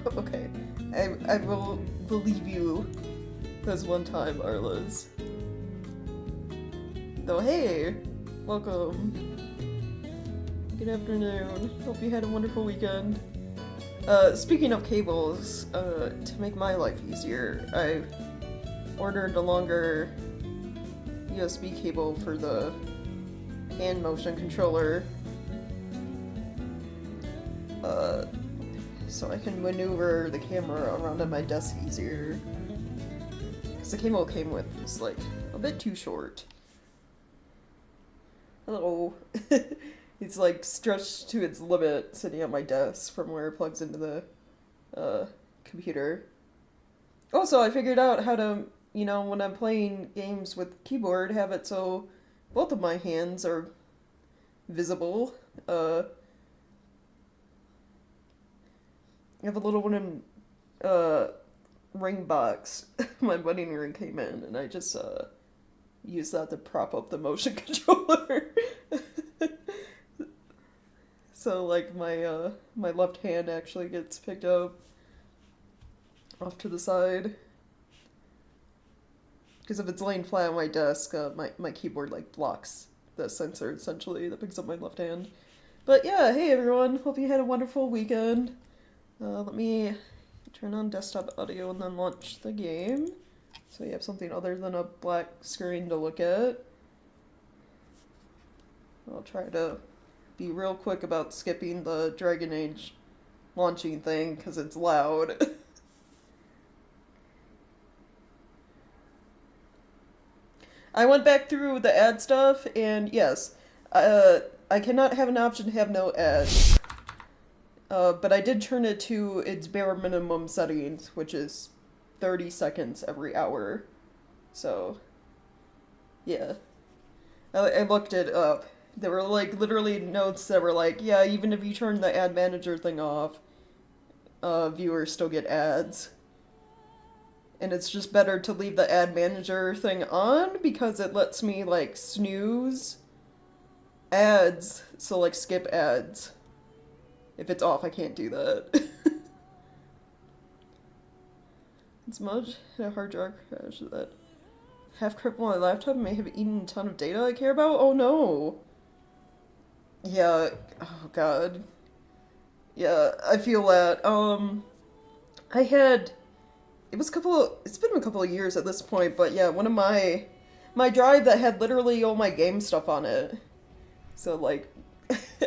Okay. I will believe you this one time, Arliz. Though, hey! Welcome. Good afternoon. Hope you had a wonderful weekend. Speaking of cables, to make my life easier, I ordered a longer USB cable for the hand motion controller. So I can maneuver the camera around on my desk easier. Because the cable it came with was, like, a bit too short. Hello. It's, like, stretched to its limit sitting at my desk from where it plugs into the, computer. Also, I figured out how to, you know, when I'm playing games with keyboard, have it so both of my hands are visible. I have a little wooden ring box. My wedding ring came in, and I just used that to prop up the motion controller. So like my my left hand actually gets picked up off to the side. Because if it's laying flat on my desk, my keyboard like blocks the sensor essentially that picks up my left hand. But yeah, hey everyone, hope you had a wonderful weekend. Let me turn on desktop audio and then launch the game. So you have something other than a black screen to look at. I'll try to be real quick about skipping the Dragon Age launching thing because it's loud. I went back through the ad stuff and yes, I cannot have an option to have no ads. But I did turn it to its bare minimum settings, which is 30 seconds every hour. So, yeah. I looked it up. There were, like, literally notes that were like, yeah, even if you turn the ad manager thing off, viewers still get ads. And it's just better to leave the ad manager thing on because it lets me, like, snooze ads. So, like, skip ads. If it's off, I can't do that. It's much a hard drive crash that half crippled my laptop may have eaten a ton of data I care about. Oh no. Yeah. Oh god. Yeah, I feel that. I had. It's been a couple of years at this point, but yeah, one of my drive that had literally all my game stuff on it. So like.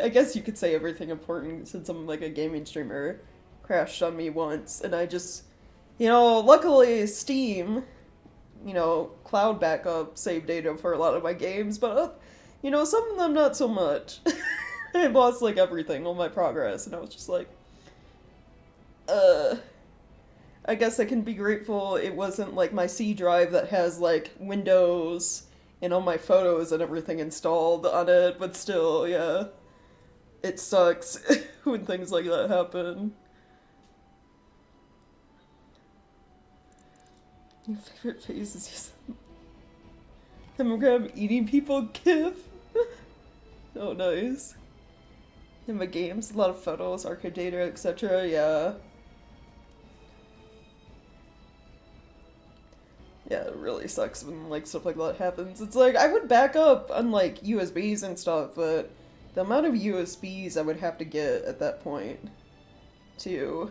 I guess you could say everything important since I'm like a gaming streamer crashed on me once and I just, you know, luckily Steam, you know, cloud backup saved data for a lot of my games, but, you know, some of them not so much. I lost like everything, all my progress, and I was just like, I guess I can be grateful it wasn't like my C drive that has like Windows and all my photos and everything installed on it, but still, yeah. It sucks when things like that happen. Your favorite phase is him eating people gif? Oh, nice. In my games, a lot of photos, archive data, etc. Yeah. Yeah, it really sucks when like stuff like that happens. It's like I would back up on like USBs and stuff, but the amount of USBs I would have to get at that point, too.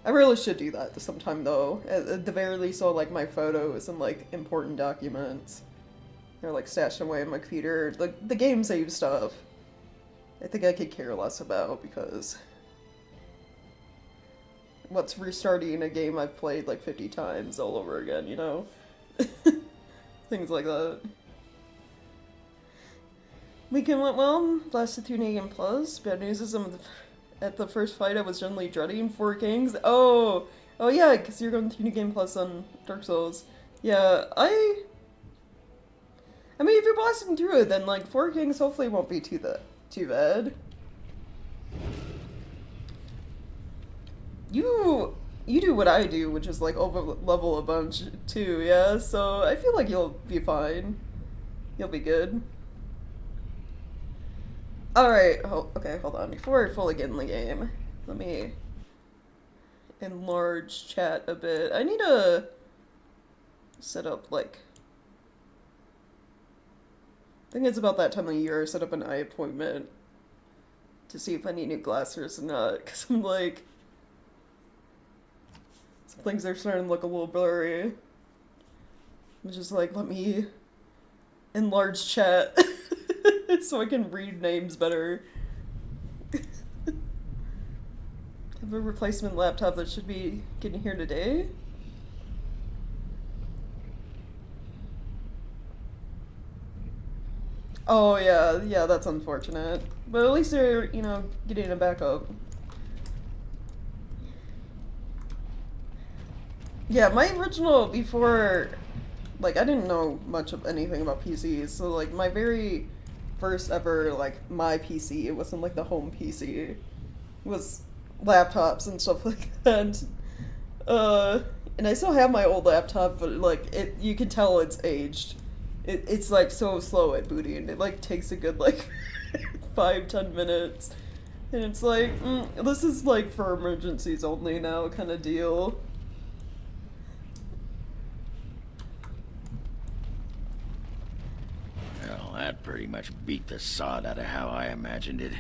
I really should do that sometime though. At the very least, all like my photos and like important documents. They're like stashed away on my computer. Like the game save stuff. I think I could care less about because what's restarting a game I've played like 50 times all over again, you know? Things like that. Weekend went well, blasted through New Game Plus. Bad news is at the first fight I was generally dreading Four Kings. Oh yeah, because you're going through New Game Plus on Dark Souls. Yeah, I mean, if you're blasting through it, then like Four Kings hopefully won't be too bad. You do what I do, which is like over level a bunch too, yeah? So I feel like you'll be fine. You'll be good. Alright, okay, hold on. Before I fully get in the game, Let me enlarge chat a bit. I need to set up, like... I think it's about that time of year I set up an eye appointment to see if I need new glasses or not, because I'm like... Some things are starting to look a little blurry. I'm just like, let me enlarge chat so I can read names better. I have a replacement laptop that should be getting here today. Oh yeah, that's unfortunate. But at least they're, you know, getting a backup. Yeah, my original, before, like, I didn't know much of anything about PCs, so, like, my very first ever, like, my PC, it wasn't, like, the home PC, it was laptops and stuff like that. And I still have my old laptop, but, like, you can tell it's aged. It's, like, so slow at booting, it, like, takes a good, like, 5-10 minutes. And it's like, this is, like, for emergencies only now kind of deal. Well, that pretty much beat the sod out of how I imagined it.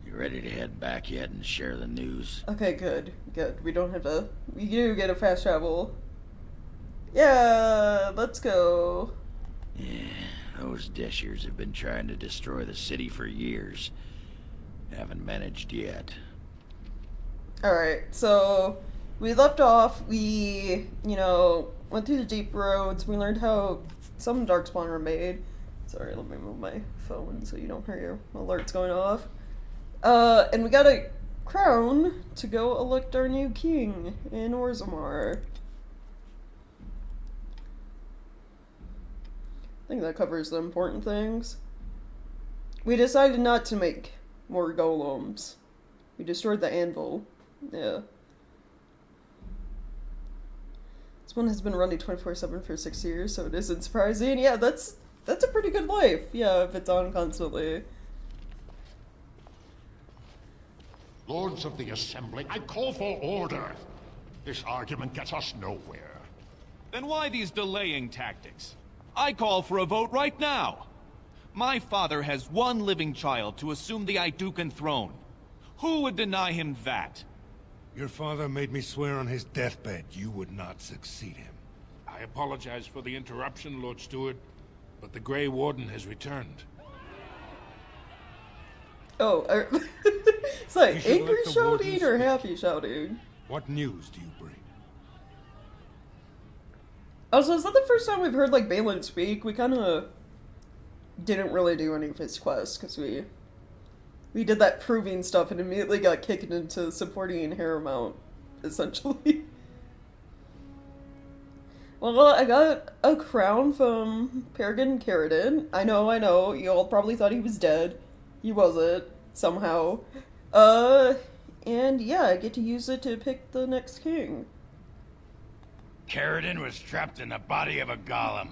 You ready to head back yet and share the news? Okay, good. We don't have to... We do get a fast travel. Yeah, let's go. Yeah, those Dishers have been trying to destroy the city for years. Haven't managed yet. Alright, so... We left off, we, you know, went through the deep roads, we learned how some darkspawn were made. Sorry, let me move my phone so you don't hear your alerts going off. And we got a crown to go elect our new king in Orzammar. I think that covers the important things. We decided not to make more golems. We destroyed the anvil. Yeah. This one has been running 24/7 for 6 years, so it isn't surprising. Yeah, that's a pretty good life. Yeah, if it's on constantly. Lords of the Assembly, I call for order. This argument gets us nowhere. Then why these delaying tactics? I call for a vote right now. My father has one living child to assume the Idukan throne. Who would deny him that? Your father made me swear on his deathbed you would not succeed him. I apologize for the interruption, Lord Steward, but the Grey Warden has returned. Oh, it's like You should angry let the shouting warden or speak. happy shouting? What news do you bring? Also, is that the first time we've heard, like, Balin speak? We kind of didn't really do any of his quests, because we did that proving stuff and immediately got kicked into supporting Harrowmount, essentially. Well, I got a crown from Peregrine Carradine. I know, you all probably thought he was dead. He wasn't, somehow. And yeah, I get to use it to pick the next king. Carradine was trapped in the body of a golem.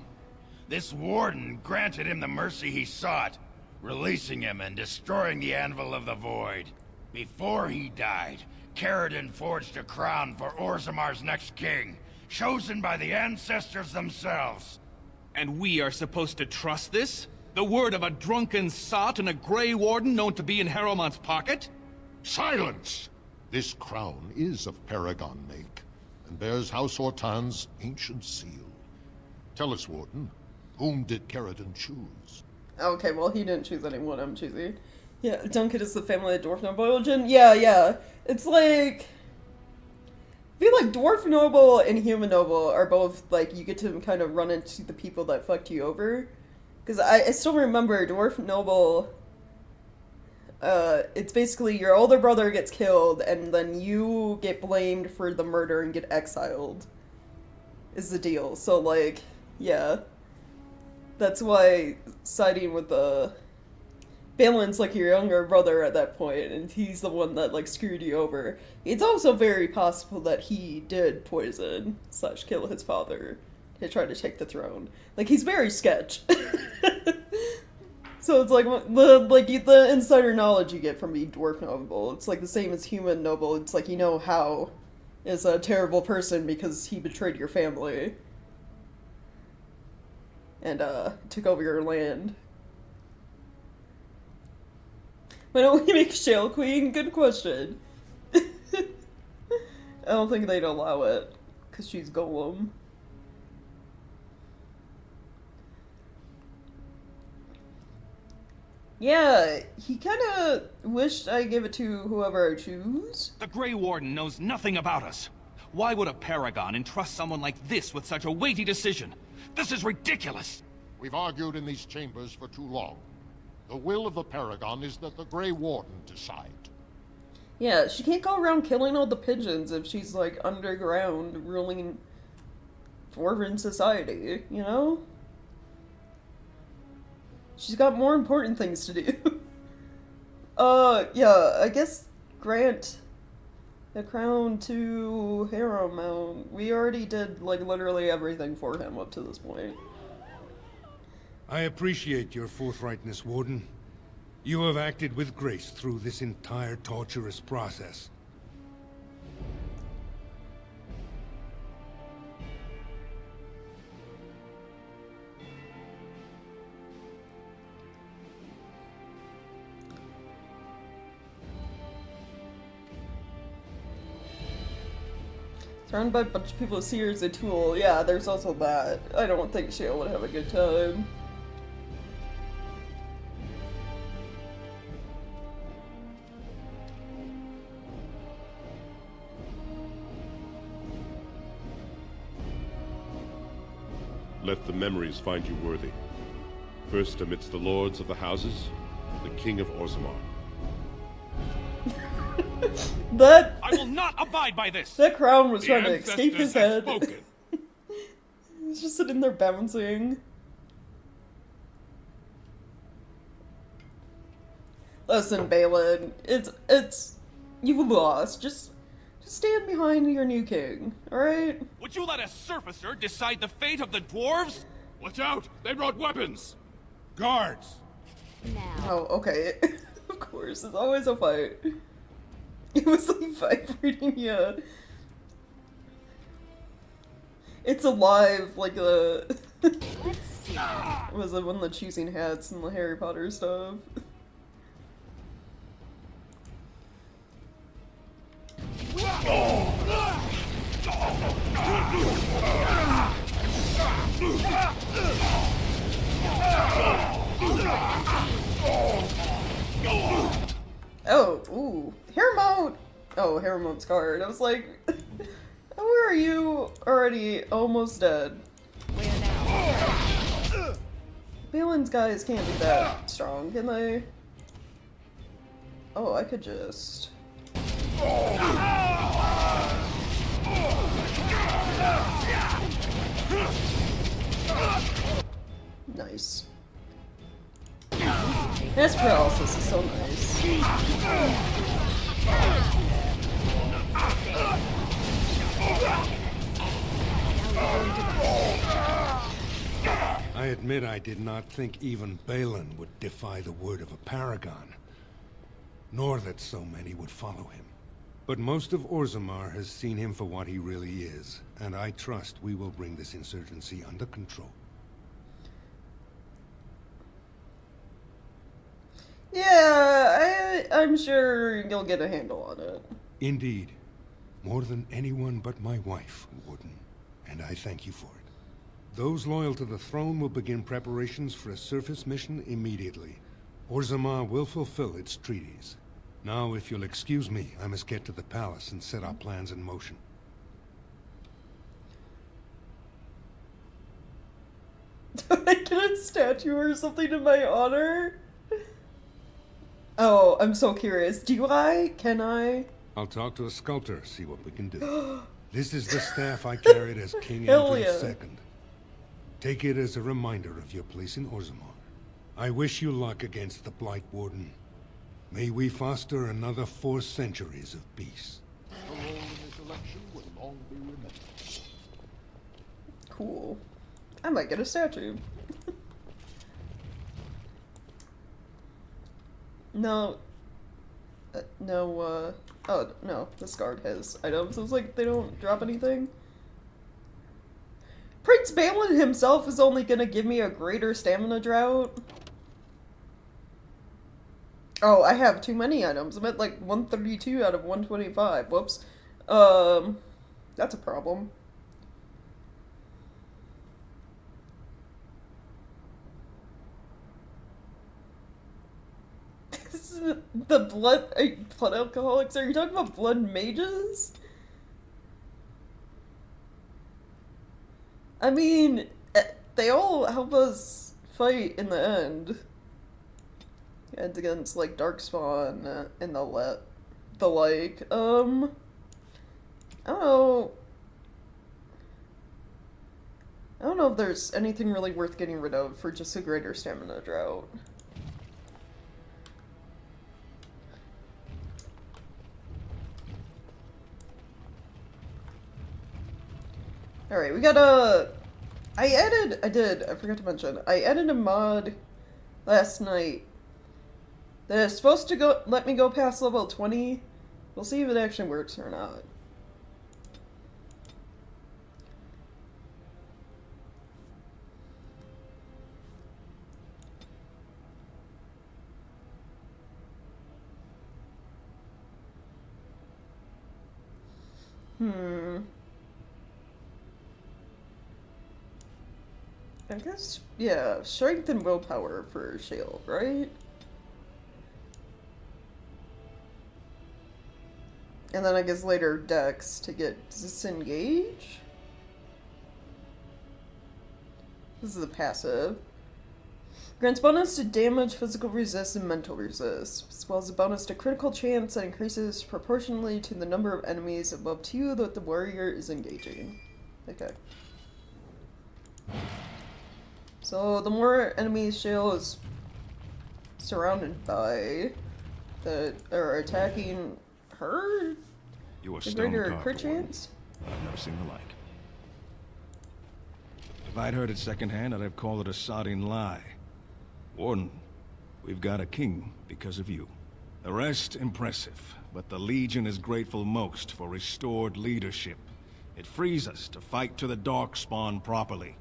This warden granted him the mercy he sought, releasing him and destroying the Anvil of the Void. Before he died, Carradine forged a crown for Orzammar's next king, chosen by the ancestors themselves. And we are supposed to trust this? The word of a drunken sot and a Grey Warden known to be in Harrowmont's pocket? Silence! This crown is of Paragon make, and bears House Hortan's ancient seal. Tell us, Warden, whom did Carradine choose? Okay, well, he didn't choose anyone, I'm choosing. Yeah, Duncan is the family of Dwarf Noble Origin. Yeah. It's like... I feel like Dwarf Noble and Human Noble are both, like, you get to kind of run into the people that fucked you over. Because I still remember Dwarf Noble... it's basically your older brother gets killed, and then you get blamed for the murder and get exiled. Is the deal. So, like, yeah. That's why siding with the... Balin's like your younger brother at that point, and he's the one that, like, screwed you over. It's also very possible that he did poison / kill his father to try to take the throne. Like, he's very sketch. So it's like the insider knowledge you get from being dwarf noble. It's like the same as human noble. It's like you know how is a terrible person because he betrayed your family and took over your land. Why don't we make Shale Queen? Good question. I don't think they'd allow it because she's Golem. Yeah, he kind of wished I gave it to whoever I choose. The Grey Warden knows nothing about us. Why would a Paragon entrust someone like this with such a weighty decision? This is ridiculous! We've argued in these chambers for too long. The will of the Paragon is that the Grey Warden decide. Yeah, she can't go around killing all the pigeons if she's, like, underground ruling Dwarven society, you know? She's got more important things to do. Yeah, I guess grant the crown to Harrowmount. We already did, like, literally everything for him up to this point. I appreciate your forthrightness, Warden. You have acted with grace through this entire torturous process. Surrounded by a bunch of people who see her as a tool. Yeah, there's also that. I don't think Shale would have a good time. Let the memories find you worthy. First amidst the lords of the houses, the King of Orzammar. That I will not abide by this! that crown was The trying to escape his ancestors have head. spoken. He's just sitting there bouncing. Listen, Balin, it's you've lost. Just stand behind your new king, alright? Would you let a surfacer decide the fate of the dwarves? Watch out! They brought weapons! Guards! Oh, okay. Of course, it's always a fight. It was like vibrating, yeah. It's alive, like a... Was it one of the choosing hats and the Harry Potter stuff? Oh, ooh. Harrowmount! Oh, Harrowmount's card. I was like, where are you already almost dead? Balin's guys can't be that strong, can they? Oh, I could just... Nice. This paralysis is so nice. I admit I did not think even Balin would defy the word of a paragon, nor that so many would follow him. But most of Orzammar has seen him for what he really is, and I trust we will bring this insurgency under control. Yeah, I'm sure you'll get a handle on it. Indeed. More than anyone but my wife, Warden, and I thank you for it. Those loyal to the throne will begin preparations for a surface mission immediately. Orzammar will fulfill its treaties. Now, if you'll excuse me, I must get to the palace and set our plans in motion. Do I get a statue or something in my honor? Oh, I'm so curious. Do I? Can I? I'll talk to a sculptor, see what we can do. This is the staff I carried as King Hell Andrew yeah. II. Take it as a reminder of your place in Orzammar. I wish you luck against the Blight Warden. May we foster another 4 centuries of peace. Your role in this election will long be remembered. Cool. I might get a statue. No. No, oh, no, this guard has items. It was like, they don't drop anything. Prince Balin himself is only gonna give me a greater stamina drought. Oh, I have too many items. I'm at like 132 out of 125. Whoops. That's a problem. This is the blood alcoholics. Are you talking about blood mages? I mean, they all help us fight in the end. And against like Darkspawn and the like. I don't know. I don't know if there's anything really worth getting rid of for just a greater stamina drought. Alright, we got a... I forgot to mention, I added a mod last night that is supposed to let me go past level 20. We'll see if it actually works or not. I guess, yeah, strength and willpower for shield, right? And then I guess later dex to get disengage. This is the passive. Grants bonus to damage, physical resist, and mental resist, as well as a bonus to critical chance that increases proportionally to the number of enemies above 2 that the warrior is engaging. Okay. So the more enemies Shale is surrounded by that are attacking her, You are the stone greater carved, crit Warden. chance. I've never seen the like. If I'd heard it secondhand, I'd have called it a sodding lie. Warden, we've got a king because of you. The rest, impressive, but the Legion is grateful most for restored leadership. It frees us to fight to the Darkspawn properly.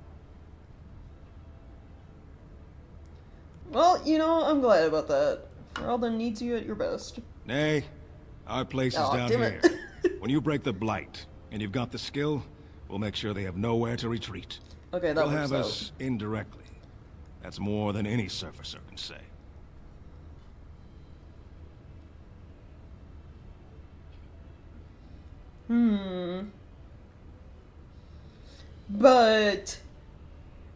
Well, you know, I'm glad about that. Ferelden needs you at your best. Nay, our place is Aw, down damn here. it. When you break the Blight, and you've got the skill, we'll make sure they have nowhere to retreat. Okay, that They'll works have out. us indirectly. That's more than any surfacer can say. But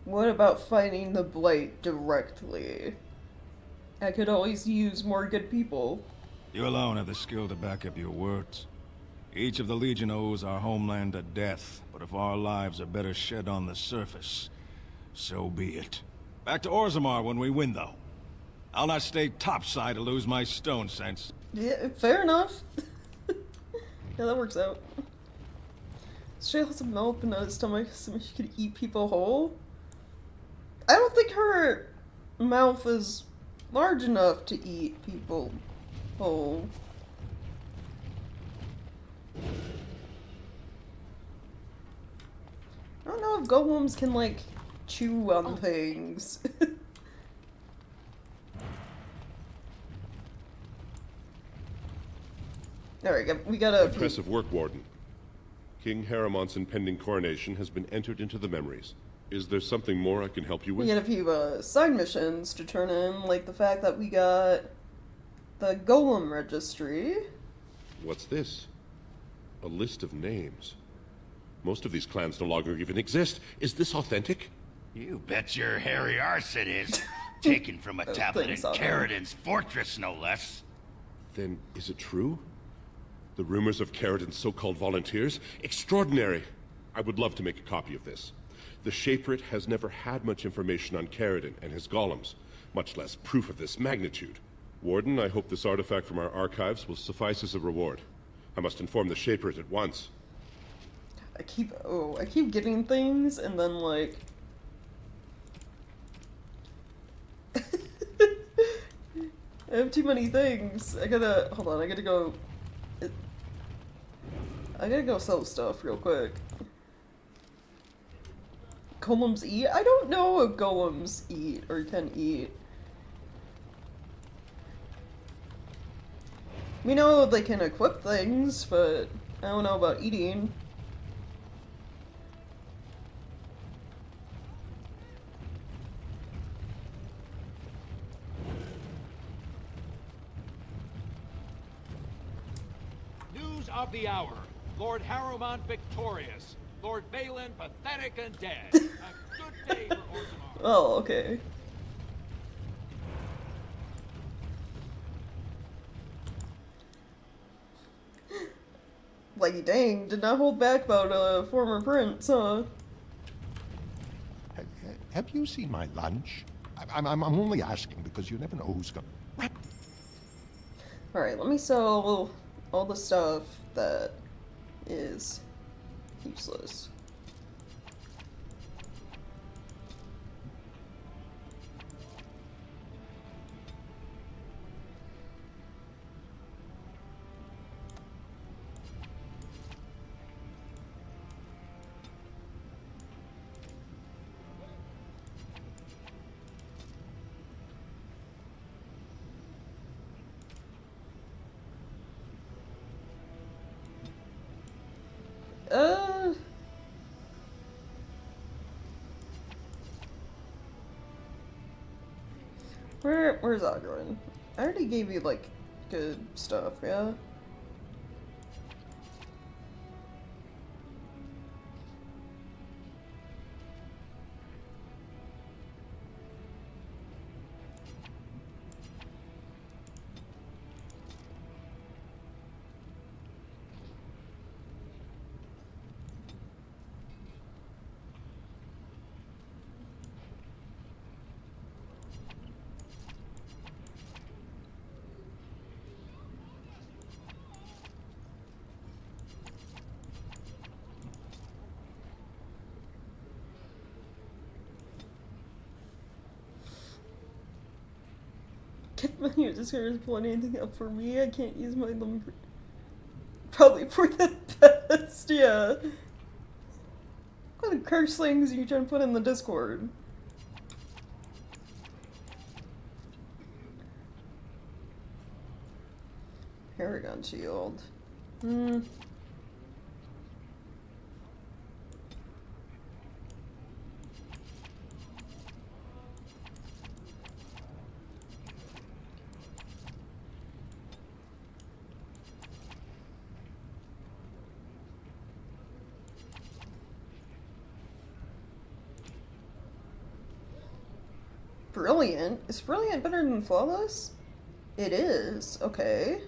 what about fighting the Blight directly? I could always use more good people. You alone have the skill to back up your words. Each of the Legion owes our homeland a death, but if our lives are better shed on the surface, so be it. Back to Orzammar when we win, though. I'll not stay topside to lose my stone sense. Yeah, fair enough. Yeah, that works out. She has a mouth and a stomach so she could eat people whole. I don't think her mouth is large enough to eat people whole. I don't know if golems can, like, chew on things. Alright, we got a few... Impressive work, Warden. King Haramont's impending coronation has been entered into the memories. Is there something more I can help you We with? got a few side missions to turn in, like the fact that we got the Golem Registry. What's this? A list of names. Most of these clans no longer even exist. Is this authentic? You bet your hairy arse it is. Taken from a tablet in thanks, Otto. Caridin's fortress, no less. Then is it true? The rumors of Caridin's so-called volunteers? Extraordinary! I would love to make a copy of this. The Shaperate has never had much information on Caridin and his golems, much less proof of this magnitude. Warden, I hope this artifact from our archives will suffice as a reward. I must inform the Shaperate at once. I keep getting things and then like I have too many things. I gotta, hold on, I gotta go sell stuff real quick. Golems eat? I don't know if golems eat or can eat. We know they can equip things, but I don't know about eating. News of the hour. Lord Harrowmont victorious. Lord Balin pathetic and dead. A good day for Orgrimmar. Oh, okay. Like, dang, did not hold back about a former prince, huh? Have you seen my lunch? I'm only asking because you never know who's gonna... Alright, let me sell all the stuff that is useless. Where's Ogren? I already gave you, like, good stuff, yeah? If my user is pulling anything up for me, I can't use my lumber. Probably for the best, yeah. What kind of curselings are you trying to put in the Discord? Paragon shield. Brilliant? Is brilliant better than flawless? It is. Okay.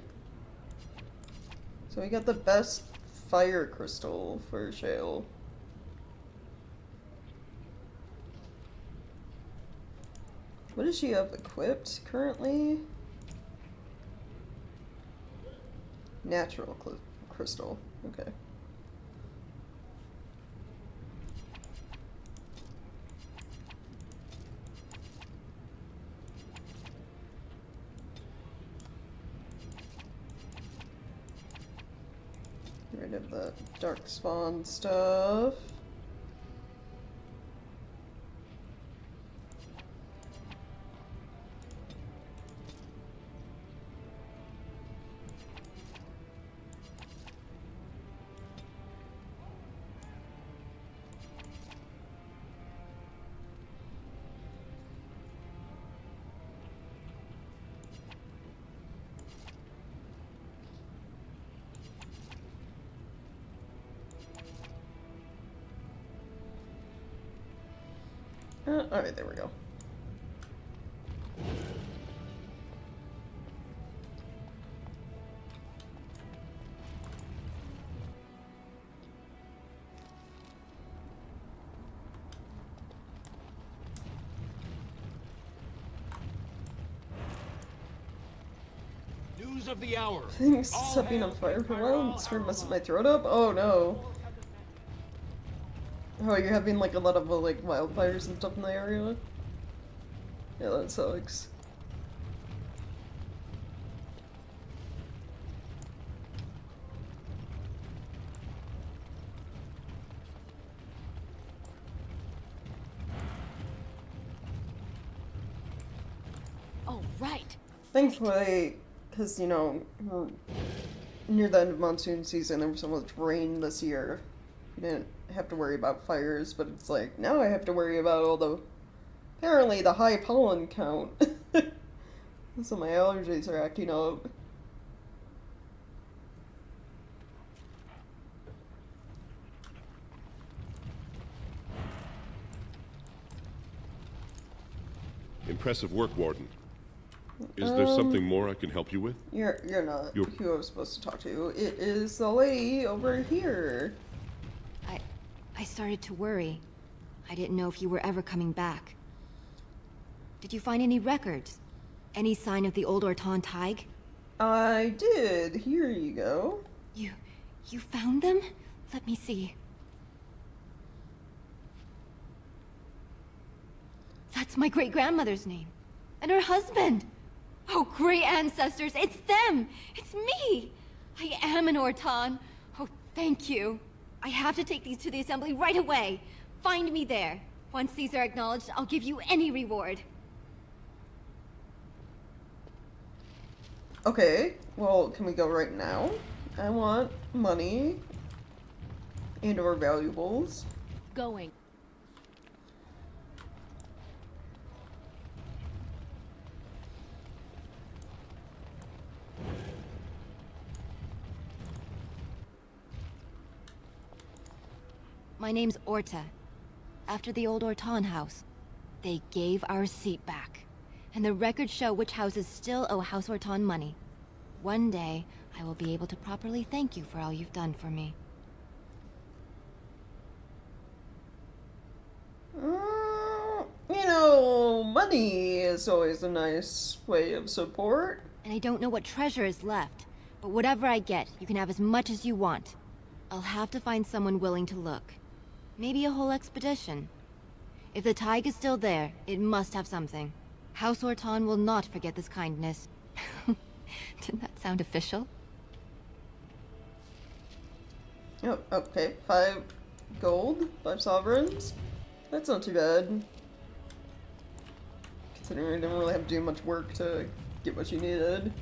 So we got the best fire crystal for Shale. What does she have equipped currently? Natural crystal. Okay. Get rid of the dark spawn stuff. Alright, there we go. News of the hour. Things All stop being on hail fire King for a while and Tyrell start messing Harrowmont. my throat up? Oh no. Oh, you're having like a lot of like wildfires and stuff in the area? Yeah, that sucks. Thankfully, because, you know, we're near the end of monsoon season, there was so much rain this year. We didn't have to worry about fires, but it's like, now I have to worry about all the, apparently the high pollen count. So my allergies are acting up. Impressive work, Warden. Is there something more I can help you with? You're not who I was supposed to talk to. It is the lady over here. I started to worry. I didn't know if you were ever coming back. Did you find any records? Any sign of the old Orton Tig? I did. Here you go. You found them? Let me see. That's my great-grandmother's name. And her husband. Oh, great ancestors, it's them! It's me! I am an Orton. Oh, thank you. I have to take these to the assembly right away. Find me there. Once these are acknowledged, I'll give you any reward. Okay, well, can we go right now? I want money and or valuables. Going. My name's Orta. After the old Orton house, they gave our seat back. And the records show which houses still owe House Orton money. One day, I will be able to properly thank you for all you've done for me. You know, money is always a nice way of support. And I don't know what treasure is left, but whatever I get, you can have as much as you want. I'll have to find someone willing to look. Maybe a whole expedition. If the Tig is still there, it must have something. House Orton will not forget this kindness. Didn't that sound official? Oh, okay, 5 gold, 5 sovereigns. That's not too bad. Considering I didn't really have to do much work to get what you needed.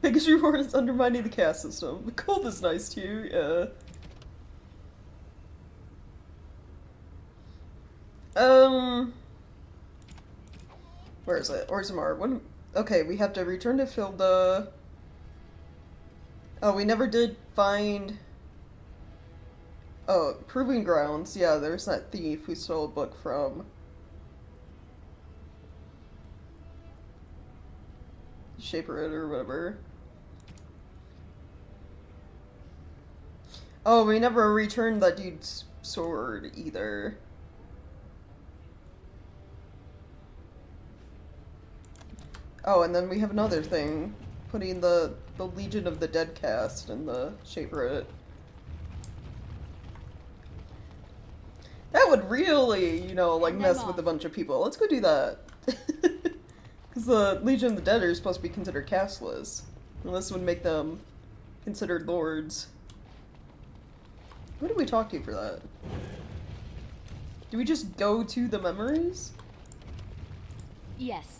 Biggest reward is undermining the caste system. The gold is nice too, yeah. Where is it? Orzammar. When? Okay, we have to return to Filda. Oh, we never did find... Oh, Proving Grounds. Yeah, there's that thief who stole a book from... Shaper or whatever. Oh, we never returned that dude's sword either. Oh, and then we have another thing. Putting the Legion of the Dead cast in the Shaper. That would really, you know, like mess with a bunch of people. Let's go do that. Because the Legion of the Dead are supposed to be considered casteless. And this would make them considered lords. Who did we talk to for that? Do we just go to the memories? Yes.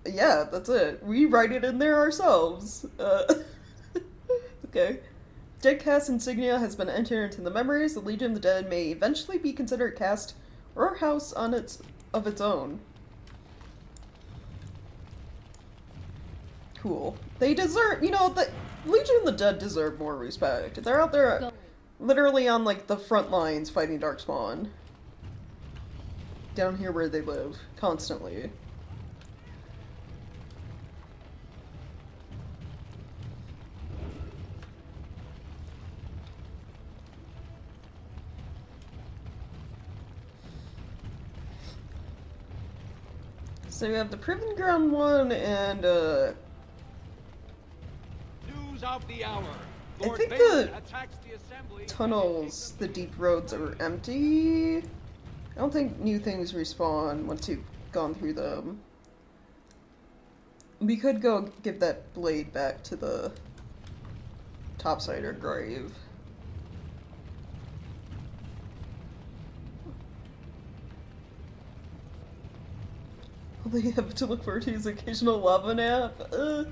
Yeah, that's it. We write it in there ourselves. Okay. Dead Cast insignia has been entered into the memories. The Legion of the Dead may eventually be considered a caste or a house of its own. Cool. They deserve, you know, the Legion of the Dead deserve more respect. They're out there literally on, like, the front lines fighting Darkspawn. Down here where they live, constantly. So we have the Proving Ground one and, News of the hour. I think the tunnels, the deep roads are empty. I don't think new things respawn once you've gone through them. We could go give that blade back to the Topsider grave. They have to look forward to his occasional lava nap. I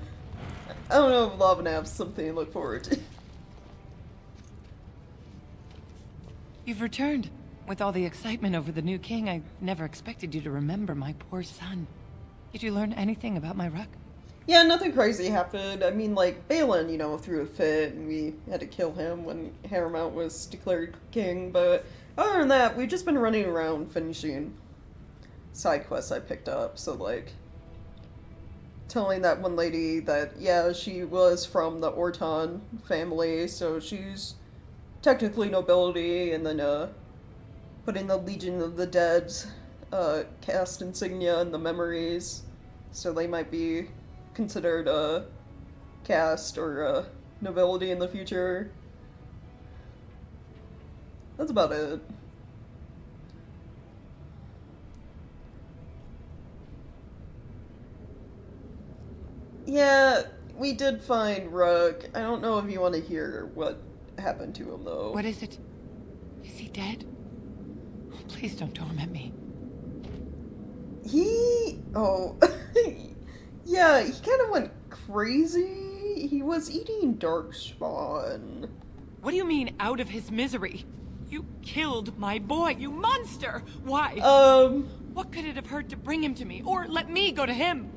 don't know if lava nap's something to look forward to. You've returned. With all the excitement over the new king, I never expected you to remember my poor son. Did you learn anything about my ruck? Yeah, nothing crazy happened. I mean, like, Balin, you know, threw a fit, and we had to kill him when Hammermount was declared king, but other than that, we've just been running around finishing side quests I picked up, so, like, telling that one lady that, yeah, she was from the Orton family, so she's technically nobility, and then, putting the Legion of the Dead's, cast insignia in the memories, so they might be considered a caste or a nobility in the future. That's about it. Yeah, we did find Rook. I don't know if you want to hear what happened to him, though. What is it? Is he dead? Oh, please don't torment me. Oh, yeah, he kind of went crazy. He was eating darkspawn. What do you mean, out of his misery? You killed my boy, you monster! Why? What could it have hurt to bring him to me, or let me go to him?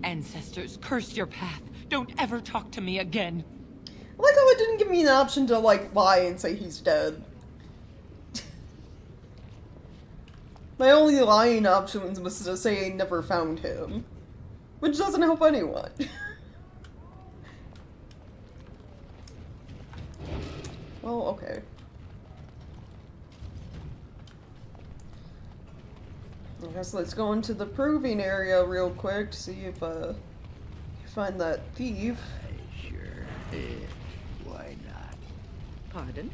Ancestors, curse your path. Don't ever talk to me again. I like how it didn't give me an option to, like, lie and say he's dead. My only lying option was to say I never found him. Which doesn't help anyone. Well, okay. I guess let's go into the proving area real quick to see if, you find that thief. Sure. Why not? Pardon?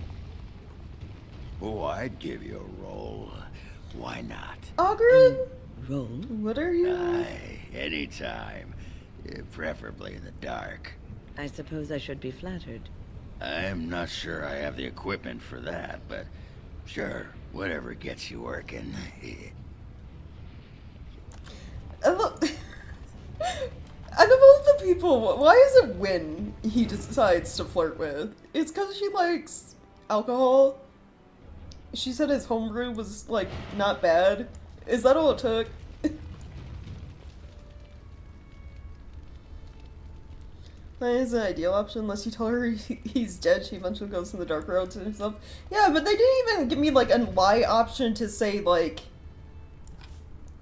Oh, I'd give you a roll. Why not? Ogren? Roll? What are you? Aye, anytime. Preferably in the dark. I suppose I should be flattered. I'm not sure I have the equipment for that, but sure, whatever gets you working. Look, out of all the people, why is it Wynn he decides to flirt with? It's because she likes alcohol. She said his homebrew was, like, not bad. Is that all it took? That is an ideal option, unless you tell her he's dead, she eventually goes in the dark roads and stuff. Yeah, but they didn't even give me, like, a lie option to say, like,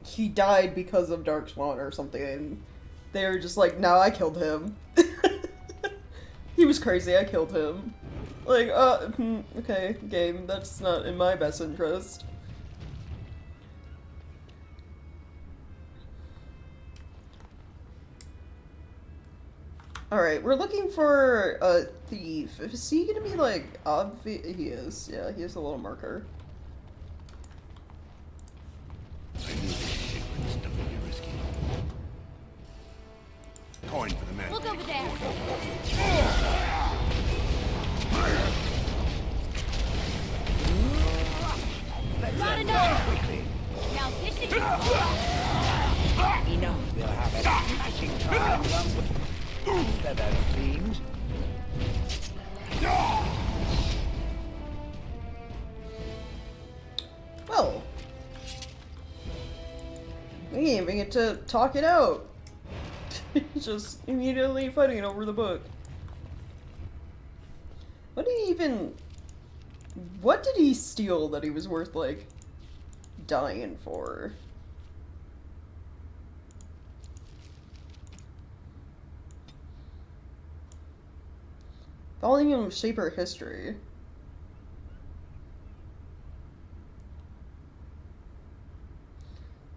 he died because of Darkspawn or something. They were just like, no, I killed him. He was crazy, I killed him. Like, okay, game, that's not in my best interest. Alright, we're looking for a thief. Is he gonna be, like, obvious? He is. Yeah, he has a little marker. Coin for the man. Look over there. Not enough. Now this is Enough. We'll have a smashing time. So that seems. Well, we didn't even get to talk it out. Just immediately fighting over the book. What did he steal that he was worth, like, dying for? Volume of Shaper History.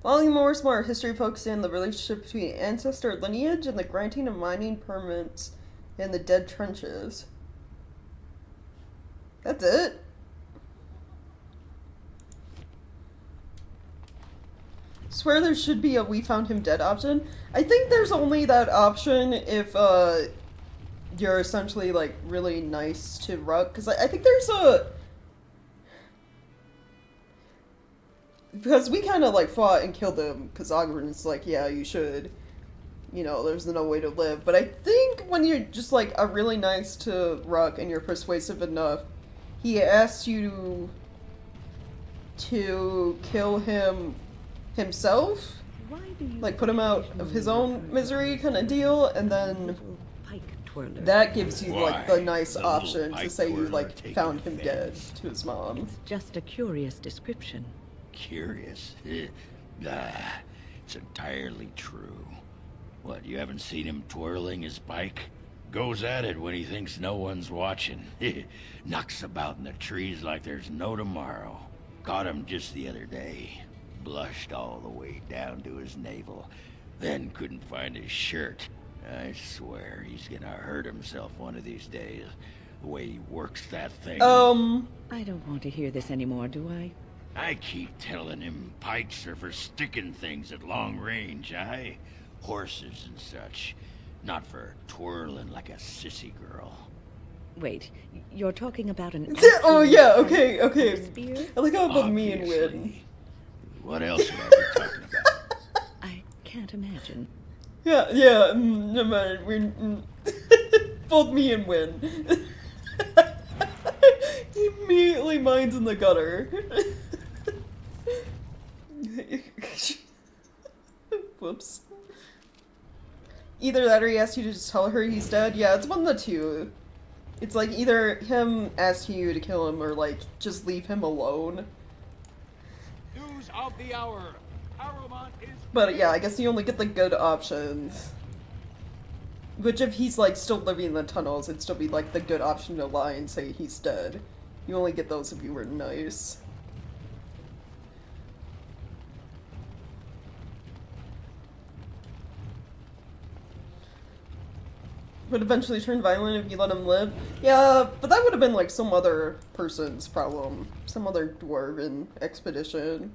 Volume more smart history focusing on the relationship between ancestor lineage and the granting of mining permits in the Dead Trenches. That's it? Swear there should be a we found him dead option. I think there's only that option if you're essentially like really nice to Ruck, because I think there's because we kind of like fought and killed him because Ogren's like, yeah, you should. You know, there's no way to live. But I think when you're just like are really nice to Ruck and you're persuasive enough, he asks you to kill him himself, Why do you like put him out of his own misery kind of deal, and then little pike twirler? that gives you like the Why, nice the little option to pike say you twirler like taking found him dead offense. to his mom. It's just a curious description. Curious. It's entirely true. What, you haven't seen him twirling his pike? Goes at it when he thinks no one's watching. Knocks about in the trees like there's no tomorrow. Caught him just the other day. Blushed all the way down to his navel. Then couldn't find his shirt. I swear he's gonna hurt himself one of these days. The way he works that thing. I don't want to hear this anymore, do I? I keep telling him pikes are for sticking things at long range, aye? Horses and such. Not for twirling like a sissy girl. Wait, you're talking about an Oh actual yeah, pike okay, okay. spear? I like how both me and Win. Obviously. What else would I be talking about? I can't imagine. Yeah, yeah, no matter, both me and Win. Immediately mine's in the gutter. Whoops. Either that or he asks you to just tell her he's dead. Yeah, it's one of the two. It's like either him asking you to kill him or like just leave him alone. News of the hour. Arrowmont is... But yeah, I guess you only get the good options. Which if he's like still living in the tunnels, it'd still be like the good option to lie and say he's dead. You only get those if you were nice. Would eventually turn violent if you let him live. Yeah, but that would have been like some other person's problem. Some other dwarven expedition.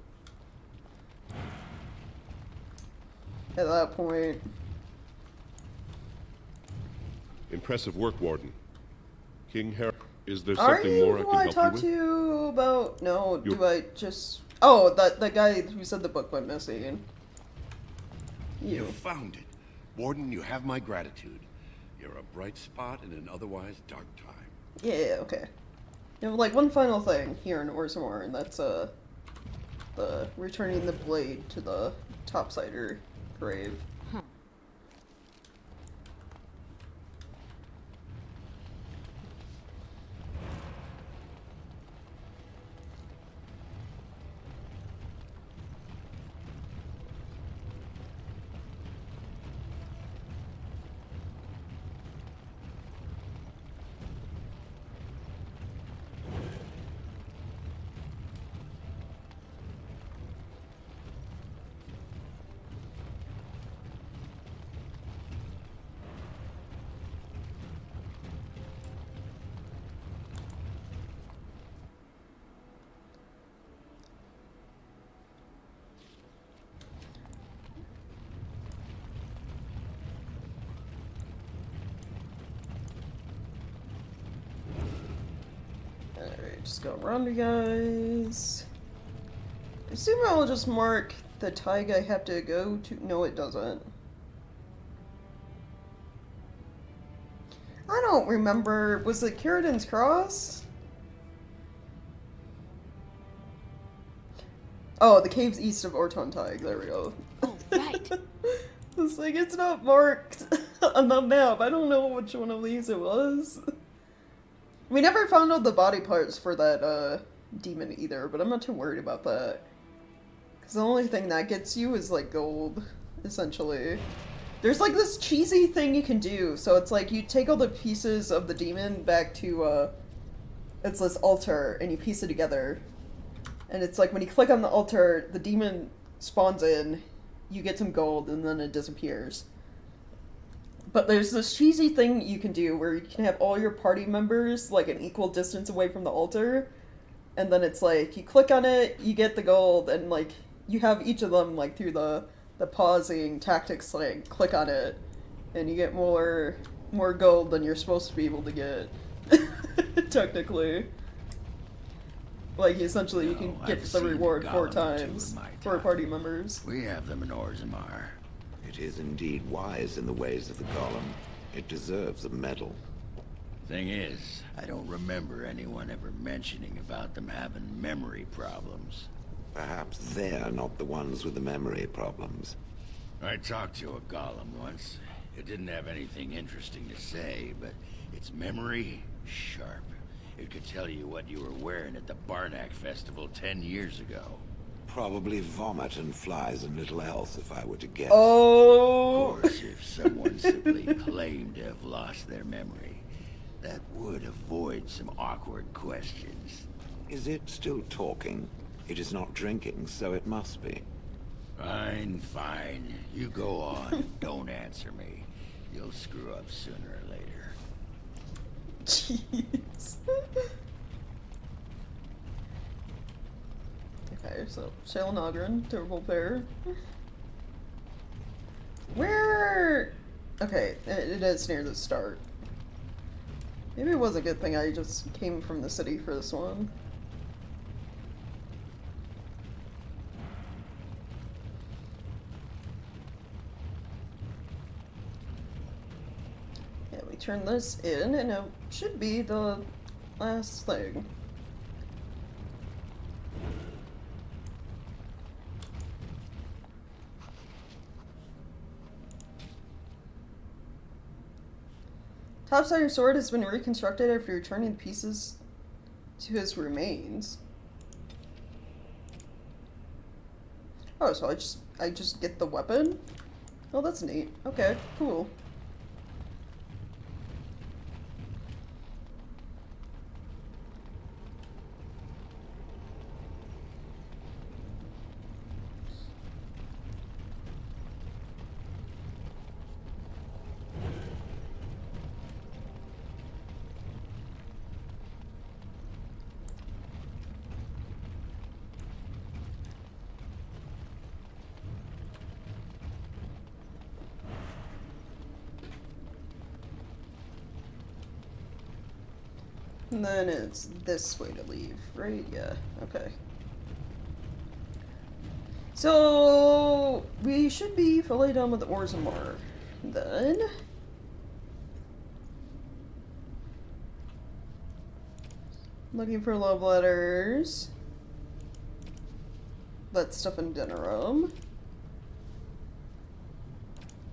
At that point. Impressive work, Warden. King Harry, is there Are something you more I who can I help talked you with? to about... No, You- do I just... Oh, the guy who said the book went missing. You You. found it. Warden, you have my gratitude. You're a bright spot in an otherwise dark time. Yeah, okay. You have like one final thing here in Orzammar, and that's the returning the blade to the topsider grave. Alright, just go around you guys. I assume I'll just mark the taiga I have to go to. No, it doesn't. I don't remember. Was it Caridan's Cross? Oh, the caves east of Ortontaig. There we go. Oh, right. It's like, it's not marked on the map. I don't know which one of these it was. We never found out the body parts for that demon either, but I'm not too worried about that. Because the only thing that gets you is like gold, essentially. There's like this cheesy thing you can do. So it's like you take all the pieces of the demon back to, it's this altar, and you piece it together. And it's like when you click on the altar, the demon spawns in, you get some gold, and then it disappears. But there's this cheesy thing you can do where you can have all your party members like an equal distance away from the altar. And then it's like, you click on it, you get the gold, and like, you have each of them like through the pausing tactics, like, click on it. And you get more gold than you're supposed to be able to get. Technically. Like, essentially, you No, can I've get the seen a reward 4 golem or two times in my for time. party members. We have them in Orzammar. It is indeed wise in the ways of the golem. It deserves a medal. Thing is, I don't remember anyone ever mentioning about them having memory problems. Perhaps they're not the ones with the memory problems. I talked to a golem once. It didn't have anything interesting to say, but its memory, sharp. It could tell you what you were wearing at the Barnack Festival 10 years ago. Probably vomit and flies and little else, if I were to guess. Oh! Of course, if someone simply claimed to have lost their memory, that would avoid some awkward questions. Is it still talking? It is not drinking, so it must be. Fine, fine. You go on. Don't answer me. You'll screw up sooner or later. Jeez. Okay, so Shale and Ogren, terrible pair. Where? Okay, it is near the start. Maybe it was a good thing I just came from the city for this one. Yeah, we turn this in, and it should be the last thing. Topside of your sword has been reconstructed after returning the pieces to his remains. Oh, so I just get the weapon? Oh, that's neat. Okay, cool. And then it's this way to leave, right? Yeah, okay. So, we should be fully done with Orzammar. Then... looking for love letters. That stuff in Denerim.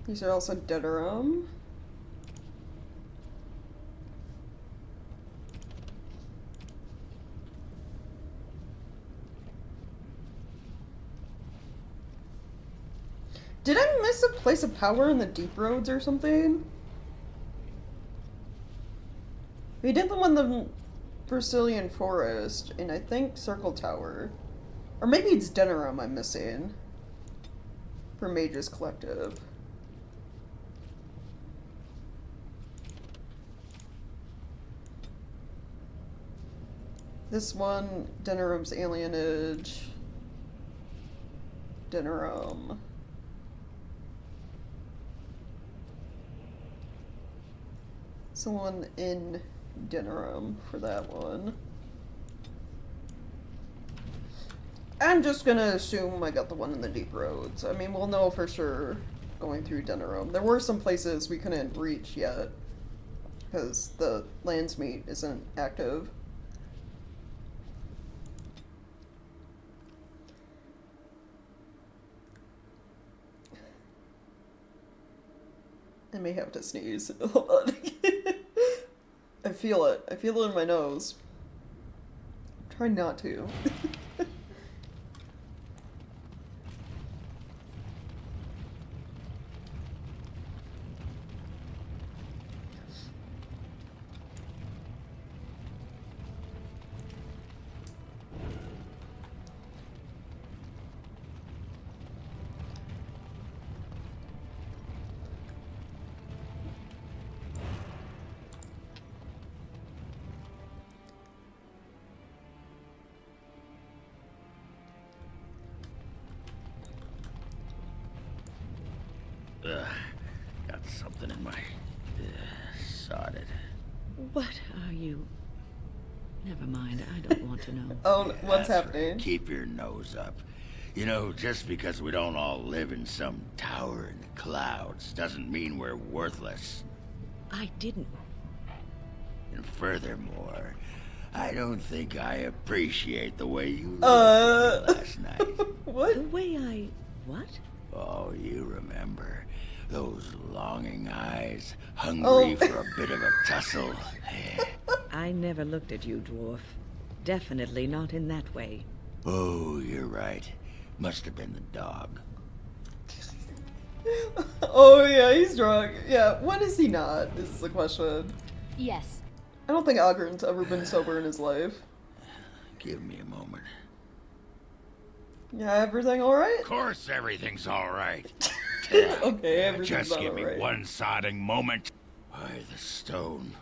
These are also Denerim. Did I miss a place of power in the Deep Roads or something? We did the one in the Brazilian Forest, and I think Circle Tower. Or maybe it's Denerim I'm missing. For Mages Collective. This one, Denerim's Alienage. Denerim. Someone in Denerim for that one. I'm just gonna assume I got the one in the Deep Roads. I mean, we'll know for sure going through Denerim. There were some places we couldn't reach yet because the Landsmeet isn't active. I may have to sneeze. Hold on. I feel it. I feel it in my nose. Try not to. Got something in my... sod it. What are you... Never mind, I don't want to know. Oh, what's That's happening? right. Keep your nose up. You know, just because we don't all live in some tower in the clouds doesn't mean we're worthless. I didn't. And furthermore, I don't think I appreciate the way you looked at me last night. What? The way I... what? Oh, you remember. Those longing eyes, hungry for a bit of a tussle. I never looked at you, dwarf. Definitely not in that way. Oh, you're right. Must have been the dog. Oh yeah, he's drunk. Yeah, when is he not? Is the question. Yes. I don't think Ogren's ever been sober in his life. Give me a moment. Yeah, everything alright? Of course everything's alright. Okay, everything's Just give me alright. one sodding moment. Why, the stone.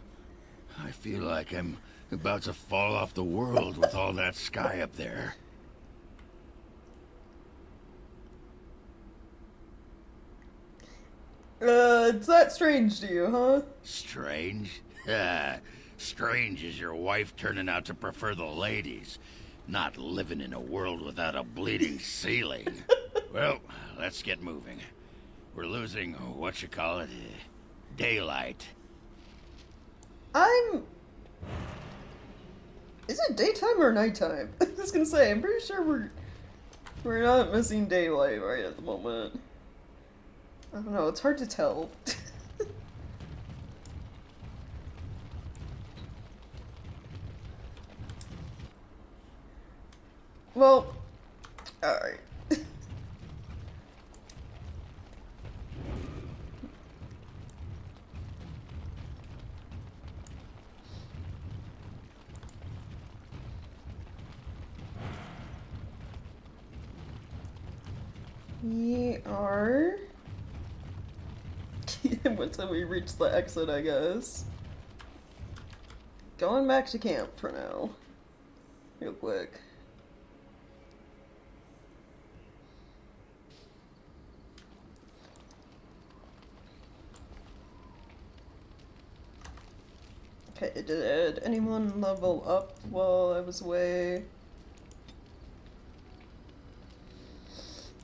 I feel like I'm about to fall off the world with all that sky up there. It's that strange to you, huh? Strange? Strange is your wife turning out to prefer the ladies, not living in a world without a bleeding ceiling. Well, let's get moving. We're losing, what you call it, daylight. Is it daytime or nighttime? I was gonna say, I'm pretty sure we're not missing daylight right at the moment. I don't know, it's hard to tell. Well, alright. We are... Until we reach the exit, I guess. Going back to camp for now. Real quick. Okay, did anyone level up while I was away?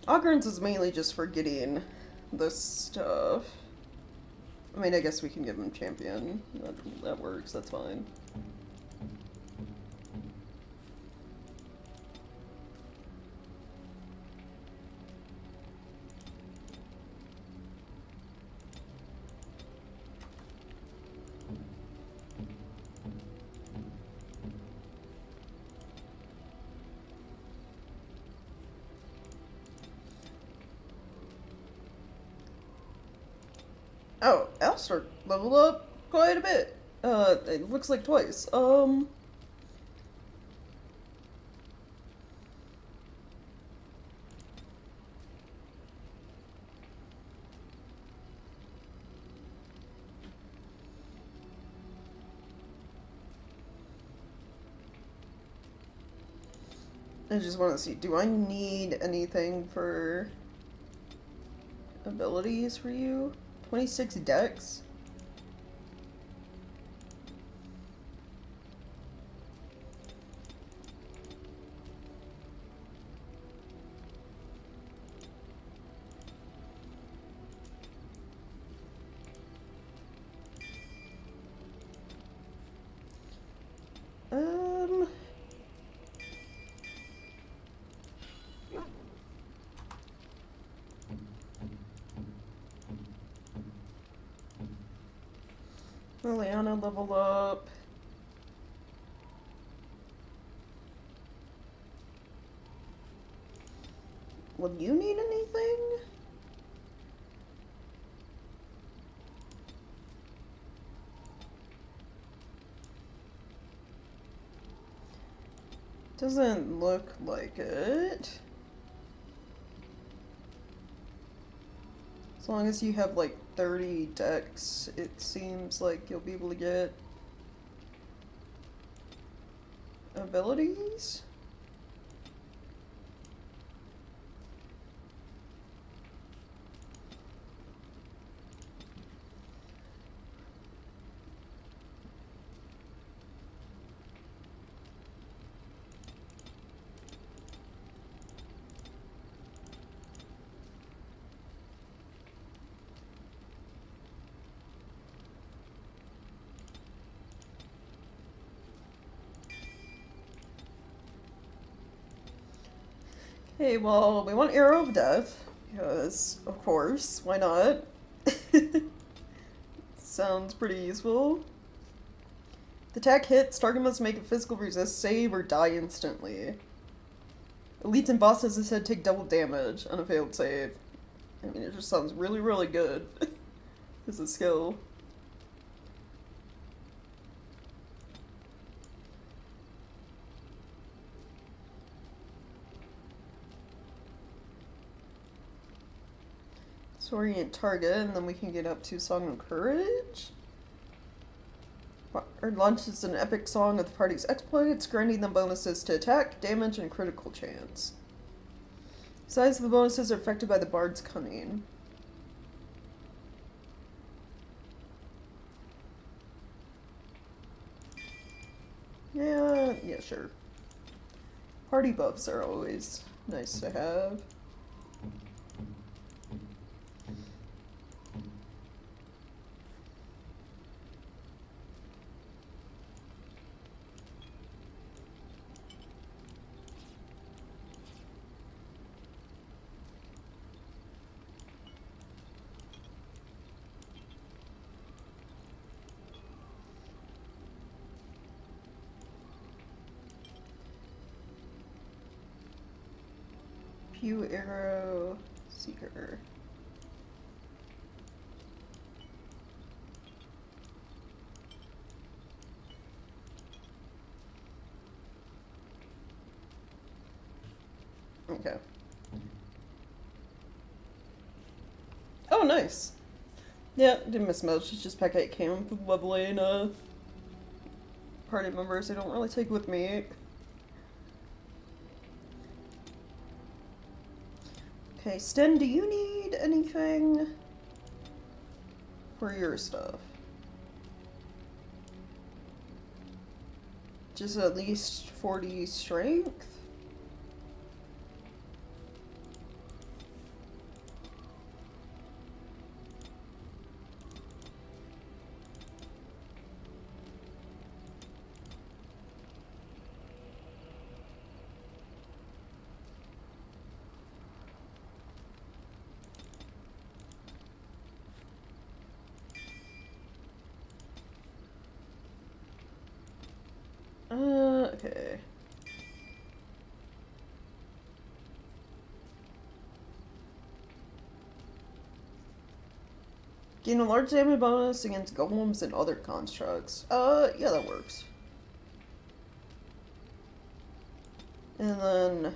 Ogren's is mainly just for getting this stuff. I mean, I guess we can give him champion. That works, that's fine. Oh, Alistair leveled up quite a bit. It looks like twice. I just want to see, do I need anything for abilities for you? 26 dex? Liliana level up. Will you need anything? Doesn't look like it. As long as you have like 30 dex, it seems like you'll be able to get abilities? Hey, well, we want Arrow of Death, because, of course, why not? Sounds pretty useful. The attack hits, target must make a physical resist save or die instantly. Elites and bosses instead take double damage on a failed save. I mean, it just sounds really, really good as a skill. Orient target, and then we can get up to Song of Courage. Or launches an epic song of the party's exploits, granting them bonuses to attack, damage, and critical chance. Size of the bonuses are affected by the bard's cunning. Yeah, sure. Party buffs are always nice to have. Pew Arrow Seeker. Okay. Oh, nice. Yeah, didn't miss much. It's just Packet came with leveling party members I don't really take with me. Okay, Sten, do you need anything for your stuff? Just at least 40 strength? Okay. Gain a large damage bonus against golems and other constructs. Yeah, that works. And then...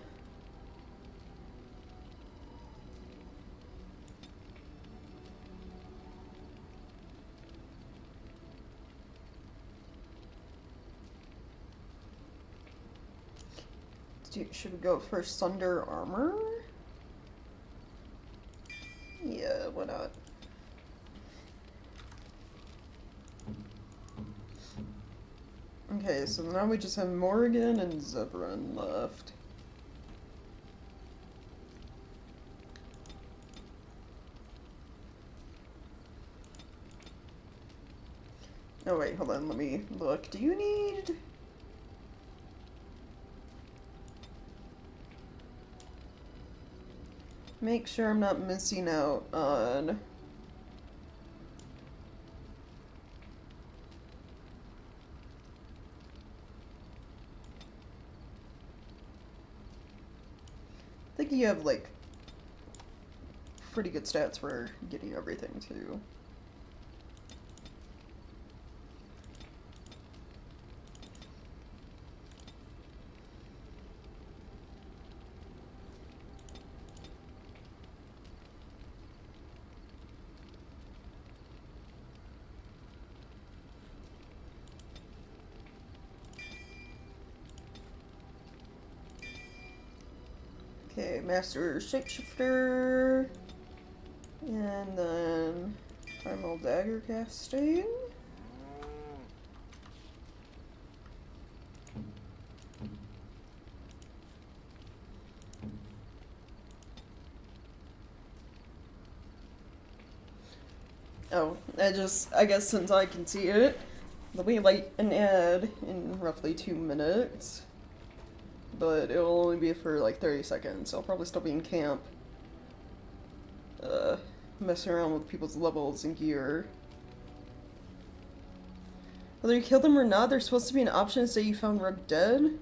should we go for Sunder Armor? Yeah, why not? Okay, so now we just have Morrigan and Zebran left. Oh wait, hold on, let me look. Do you need... Make sure I'm not missing out on... I think you have, like, pretty good stats for getting everything, too. Okay, Master Shapeshifter, and then Primal Dagger casting. Oh, I guess since I can see it, there'll be like an ad in roughly 2 minutes. but it'll only be for like 30 seconds. I'll probably still be in camp, messing around with people's levels and gear. Whether you killed them or not, there's supposed to be an option to say you found Rook dead.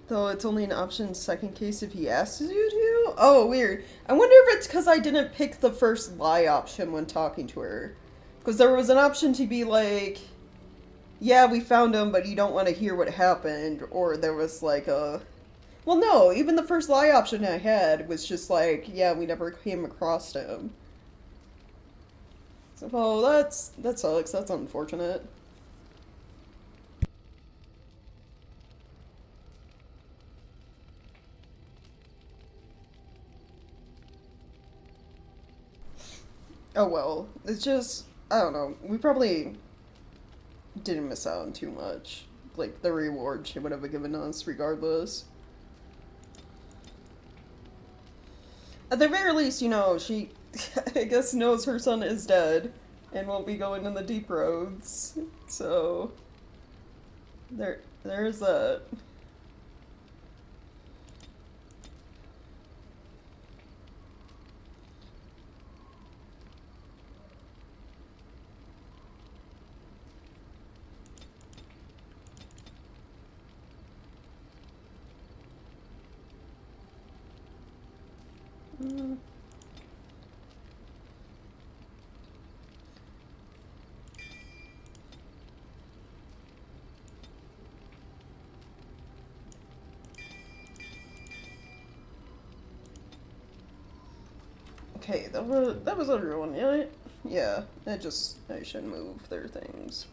Though it's only an option second case if he asks you to? Oh, weird. I wonder if it's because I didn't pick the first lie option when talking to her. Because there was an option to be like, yeah, we found him, but you don't want to hear what happened. Or there was like a... Well, no, even the first lie option I had was just like, yeah, we never came across him. So, oh, that sucks. That's unfortunate. Oh well, it's just, I don't know, we probably didn't miss out on too much. Like, the reward she would have given us regardless. At the very least, you know, she, I guess, knows her son is dead and won't be going in the deep roads. So, there's that. Okay, that was everyone, yeah? Yeah, I should move their things.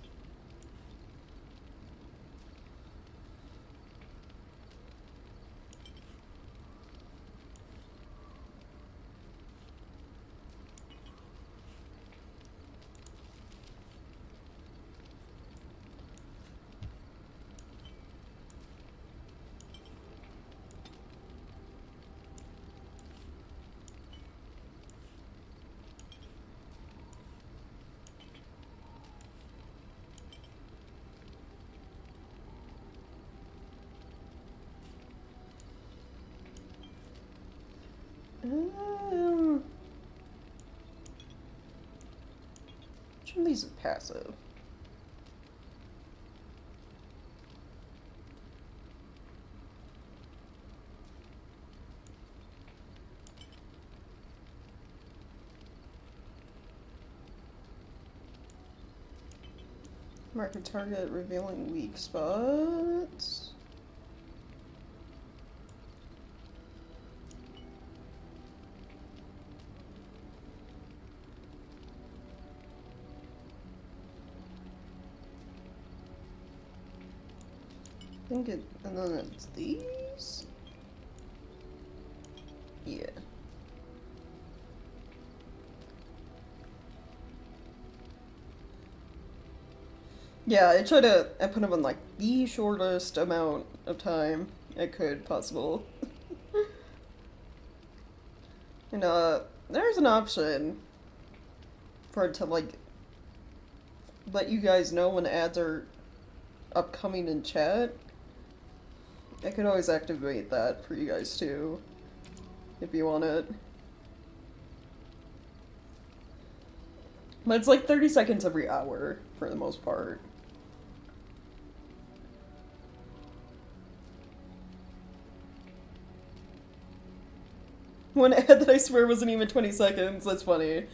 Which one of these is passive? Mark a target revealing weak spots. And then it's these? Yeah. Yeah, I put them in like the shortest amount of time I could possible. And there's an option for it to like let you guys know when ads are upcoming in chat. I could always activate that for you guys too, if you want it. But it's like 30 seconds every hour, for the most part. One ad that I swear wasn't even 20 seconds, that's funny.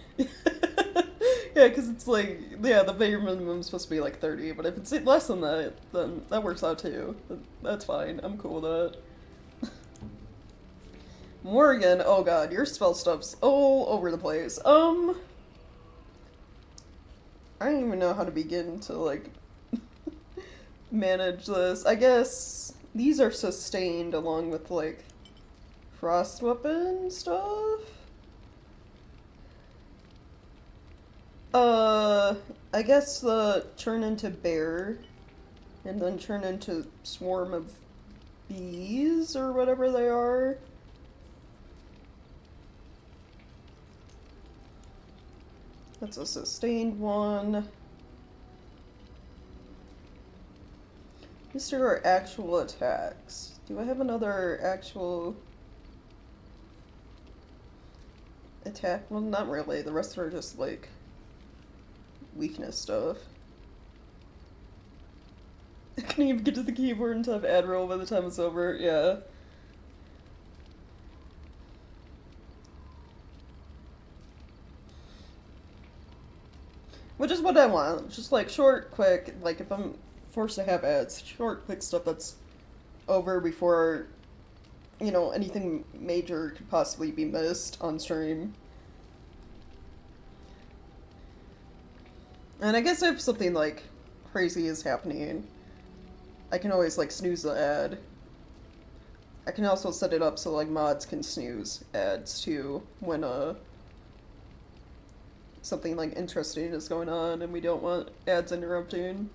Yeah, because it's like, yeah, the bare minimum is supposed to be like 30, but if it's less than that, then that works out too. That's fine, I'm cool with that. Morgan, oh god, your spell stuff's all over the place. I don't even know how to begin to, like, manage this. I guess these are sustained along with, like, frost weapon stuff? I guess the turn into bear, and then turn into swarm of bees, or whatever they are. That's a sustained one. These are actual attacks. Do I have another actual attack? Well, not really. The rest are just, like, weakness stuff. I couldn't even get to the keyboard and type Admiral by the time it's over. Yeah. Which is what I want. Just, like, short, quick, like, if I'm forced to have ads, short, quick stuff that's over before, you know, anything major could possibly be missed on stream. And I guess if something, like, crazy is happening, I can always, like, snooze the ad. I can also set it up so, like, mods can snooze ads, too, when, something, like, interesting is going on and we don't want ads interrupting.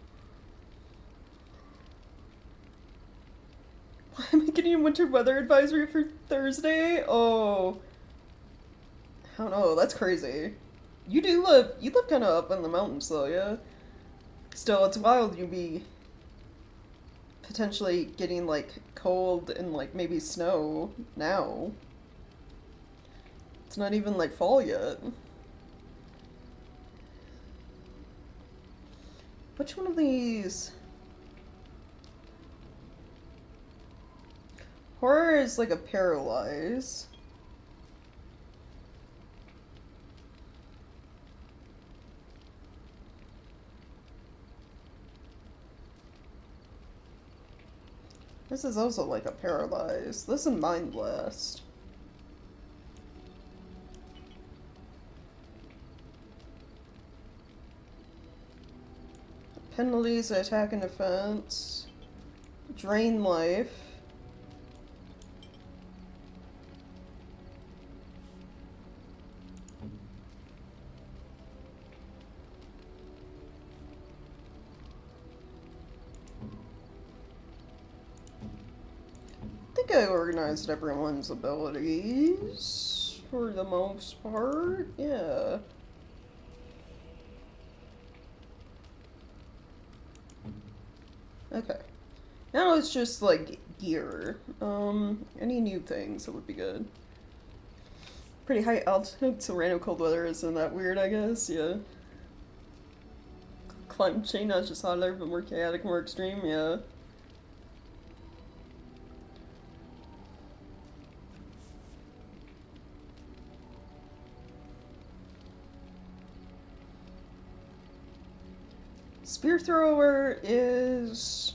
Why am I getting a winter weather advisory for Thursday? Oh. I don't know, that's crazy. You live kind of up in the mountains, though, yeah? Still, it's wild you'd be potentially getting, like, cold and, like, maybe snow now. It's not even, like, fall yet. Which one of these? Horror is like a paralyze. This is also like a paralyze. This is Mind Blast. Penalties, attack and defense. Drain life. I think I organized everyone's abilities for the most part, yeah. Okay. Now it's just like gear. Any new things that would be good. Pretty high altitude, so random cold weather isn't that weird, I guess, yeah. Climate change, not just hotter, but more chaotic, more extreme, yeah. Spear thrower is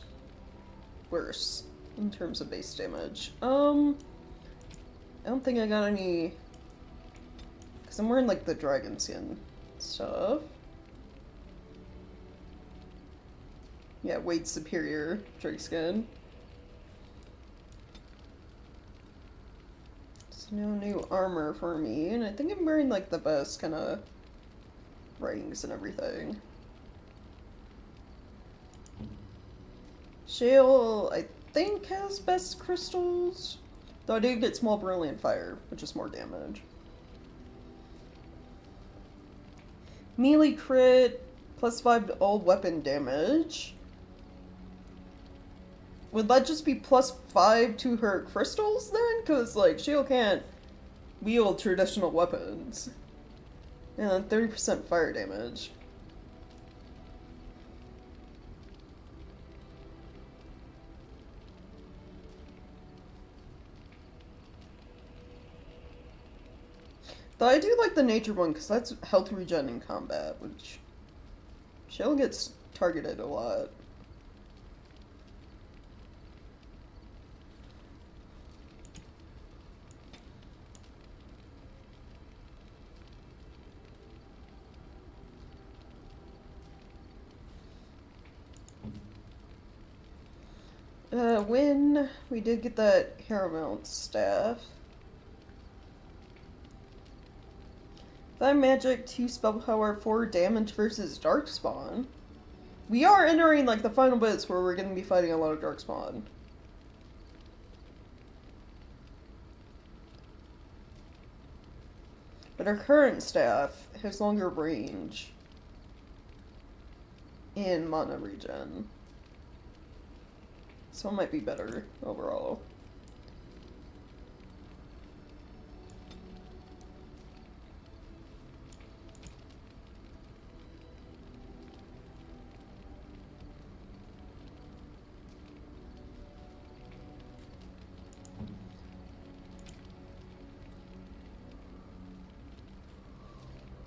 worse in terms of base damage. I don't think I got any, because I'm wearing like the dragon skin stuff. Yeah, weight superior drake skin. So no new armor for me, and I think I'm wearing like the best kind of rings and everything. Shale, I think, has best crystals, though I do get small brilliant fire, which is more damage. Melee crit, +5 to all weapon damage. Would that just be +5 to her crystals then? Because, like, Shale can't wield traditional weapons. And then 30% fire damage. Though I do like the nature one, because that's health regen in combat, which Shale gets targeted a lot. When we did get that Paramount staff. That magic, 2 spell power, 4 damage versus Darkspawn. We are entering like the final bits where we're going to be fighting a lot of Darkspawn. But our current staff has longer range in mana regen. So it might be better overall.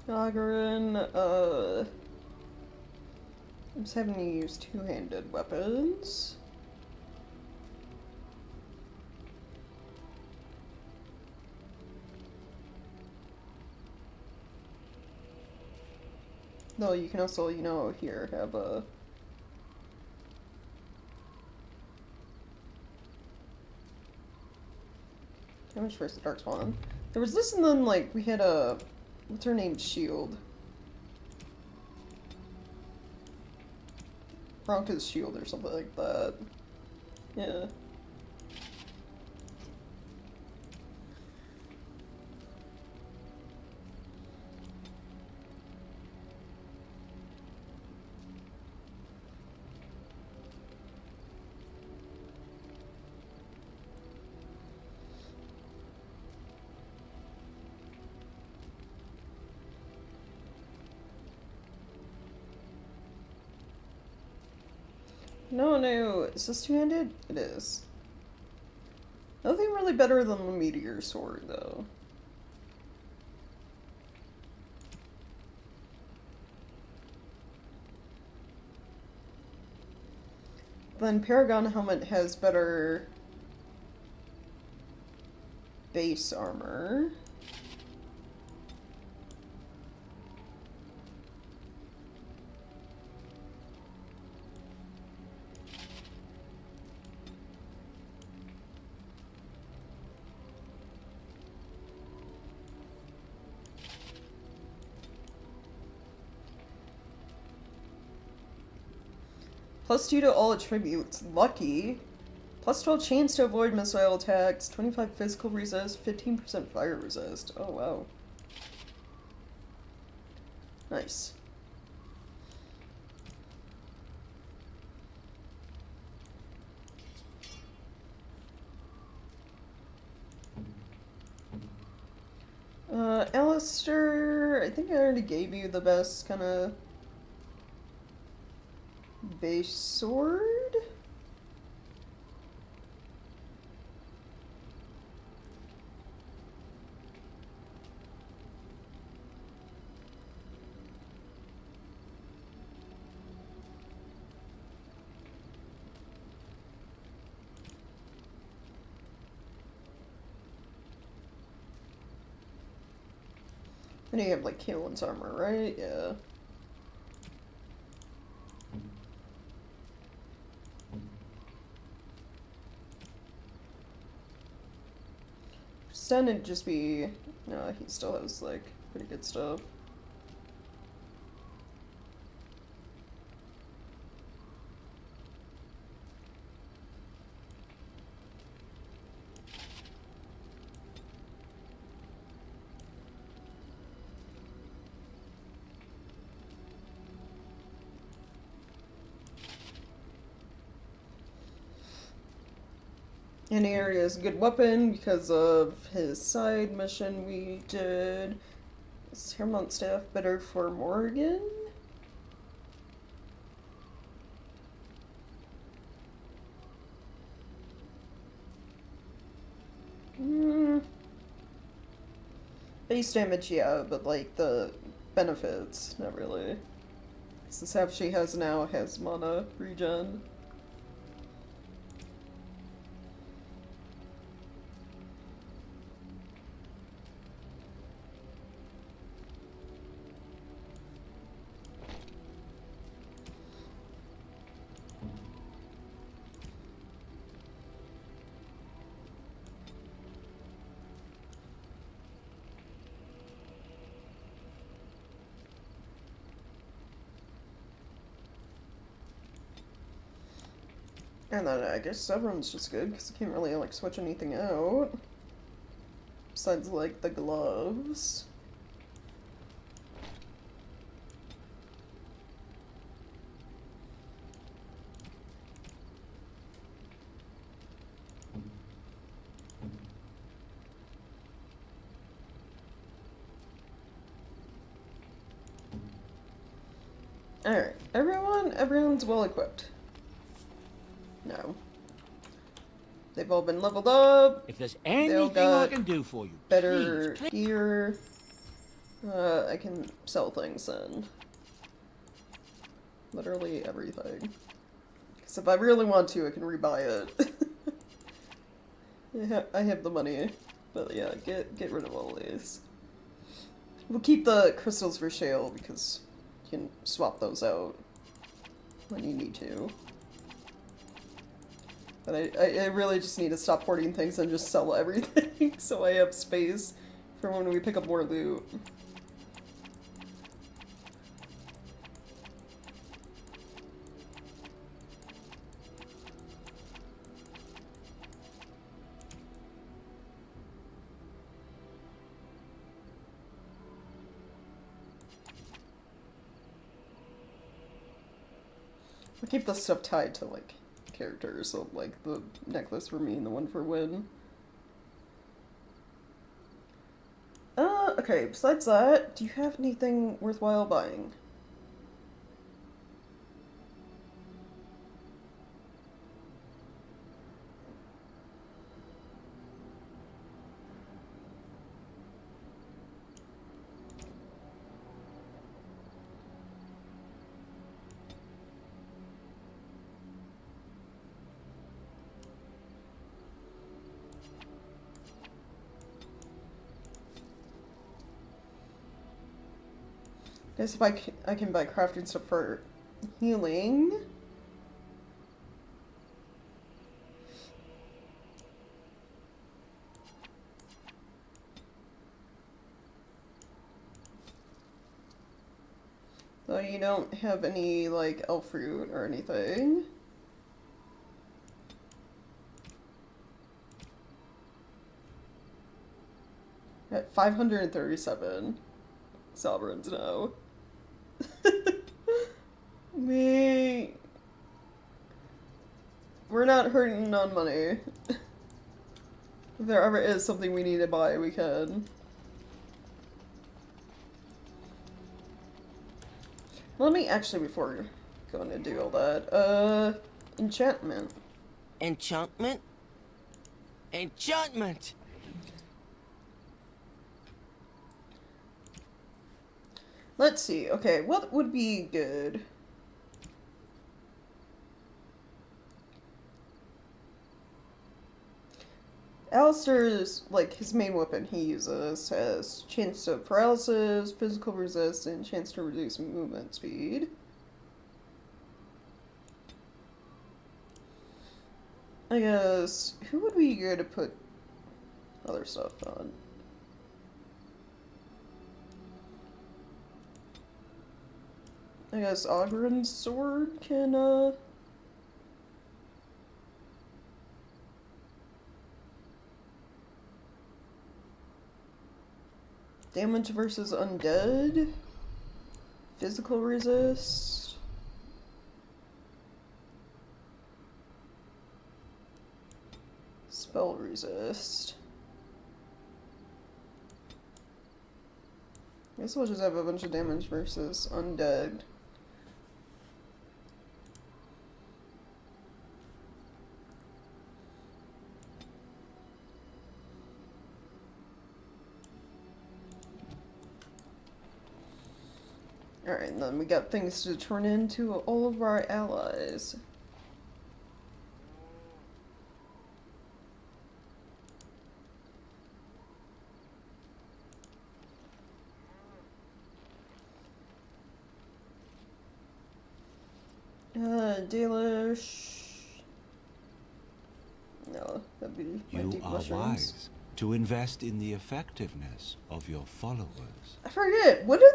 Agarin, I'm just having to use two-handed weapons. No, you can also, you know, here, have a... Damage versus the Darkspawn. There was this and then, like, we had a... What's her name? Shield. Bronca's shield or something like that. Yeah. No, is this two-handed? It is. Nothing really better than the meteor sword, though. Then Paragon helmet has better base armor. +2 to all attributes. Lucky. +12 chance to avoid missile attacks. 25 physical resist. 15% fire resist. Oh, wow. Nice. Alistair, I think I already gave you the best kind of base sword? And you have like Kaelin's armor, right? Yeah. Stun would just be, no, he still has like pretty good stuff. And area is a good weapon because of his side mission we did. Is Hermont staff better for Morgan? Base damage, yeah, but like the benefits, not really. Because the staff she has now has mana regen. And then I guess Severin's just good because I can't really like switch anything out. Besides like the gloves. Alright, everyone's well equipped. No. They've all been leveled up. If there's They all anything I got can do for you, better please. gear. I can sell things then. Literally everything. Because if I really want to, I can rebuy it. I have the money. But yeah, get rid of all these. We'll keep the crystals for shale because you can swap those out when you need to. But I really just need to stop hoarding things and just sell everything so I have space for when we pick up more loot. I keep the stuff tied to, like, characters, so, like, the necklace for me and the one for Win. Okay, besides that, do you have anything worthwhile buying? Guess if I can buy crafting stuff for healing. So you don't have any, like, elf fruit or anything. At 537 sovereigns now. We're not hurting on money. If there ever is something we need to buy, we can. Let me actually, before going to do all that, enchantment. Enchantment? Enchantment! Let's see, okay, what would be good? Alistair's, like, his main weapon he uses has chance of paralysis, physical resist, and chance to reduce movement speed. I guess, who would be good to put other stuff on? I guess Ogren's sword can, damage versus undead. Physical resist. Spell resist. I guess we'll just have a bunch of damage versus undead. Alright, and then we got things to turn into all of our allies. Dalish. No, that'd be my You deep are mushrooms. wise to invest in the effectiveness of your followers. I forget, what is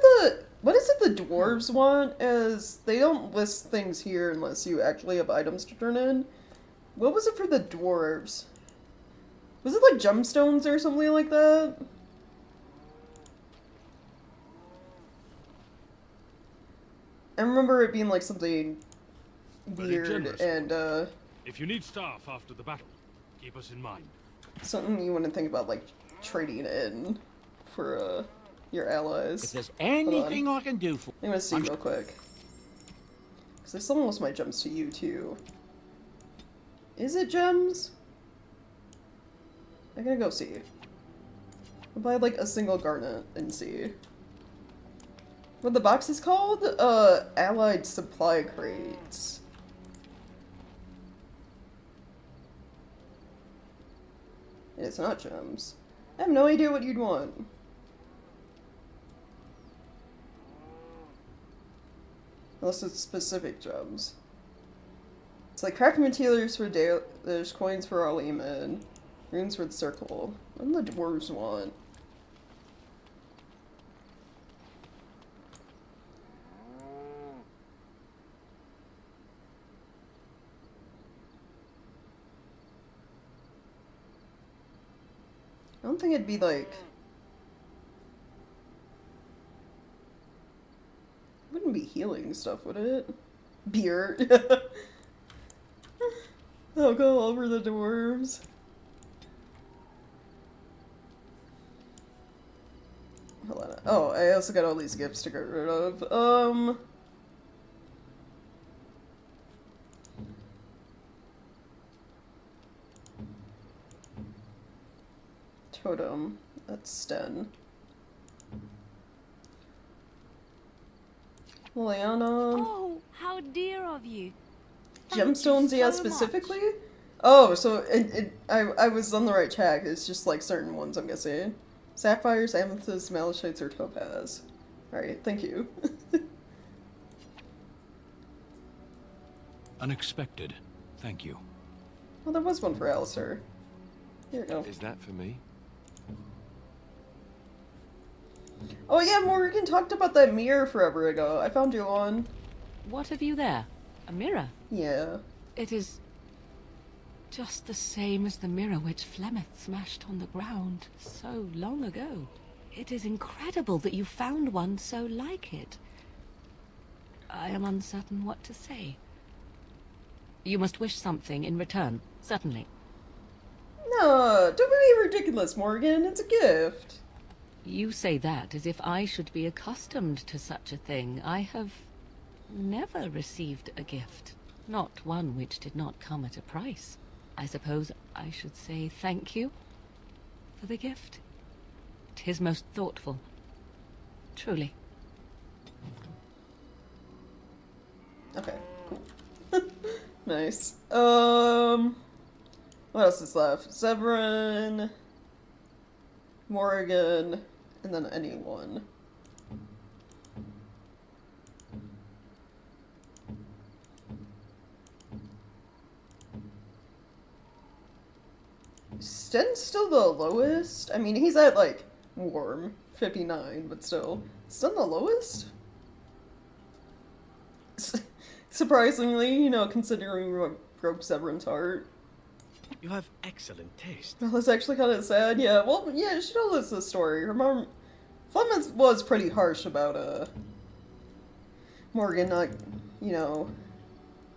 it the dwarves want, as they don't list things here unless you actually have items to turn in. What was it for the dwarves? Was it like gemstones or something like that? I remember it being like something weird and if you need staff after the battle, keep us in mind. Something you wouldn't think about, like trading in for your allies. If there's anything I can do for I'm gonna see real quick. So I sold most of my gems to you, too. Is it gems? I'm gonna go see. I'll buy, like, a single garnet and see. What the box is called? Allied Supply Crates. It's not gems. I have no idea what you'd want. Unless it's specific gems. It's like crafting materials for there's coins for Arleman, runes for the circle. What do the dwarves want? I don't think it'd be like... It wouldn't be healing stuff, would it? Beer. I'll go over the dwarves. Hold on. Oh, I also got all these gifts to get rid of. Totem. That's Sten. Liliana. Oh, how dear of you. Gemstones, yeah, specifically? Oh, so I was on the right track. It's just like certain ones, I'm guessing. Sapphires, amethysts, malachite, or topaz. Alright, thank you. Unexpected. Thank you. Well, there was one for Alistair. Here we go. Is that for me? Oh yeah, Morgan talked about that mirror forever ago. I found you one. What have you there? A mirror? Yeah. It is just the same as the mirror which Flemeth smashed on the ground so long ago. It is incredible that you found one so like it. I am uncertain what to say. You must wish something in return, certainly. No, don't be ridiculous, Morgan. It's a gift. You say that as if I should be accustomed to such a thing. I have never received a gift. Not one which did not come at a price. I suppose I should say thank you for the gift. 'Tis most thoughtful. Truly. Okay, cool. Nice. What else is left? Severin, Morrigan, and then anyone. Sten's still the lowest? I mean, he's at, like, warm, 59, but still. Sten the lowest? Surprisingly, you know, considering what broke Severin's heart. You have excellent taste. Well, that's actually kind of sad. Yeah, well, yeah, she told us the story. Her mom... Flemeth was pretty harsh about, Morgan not, you know,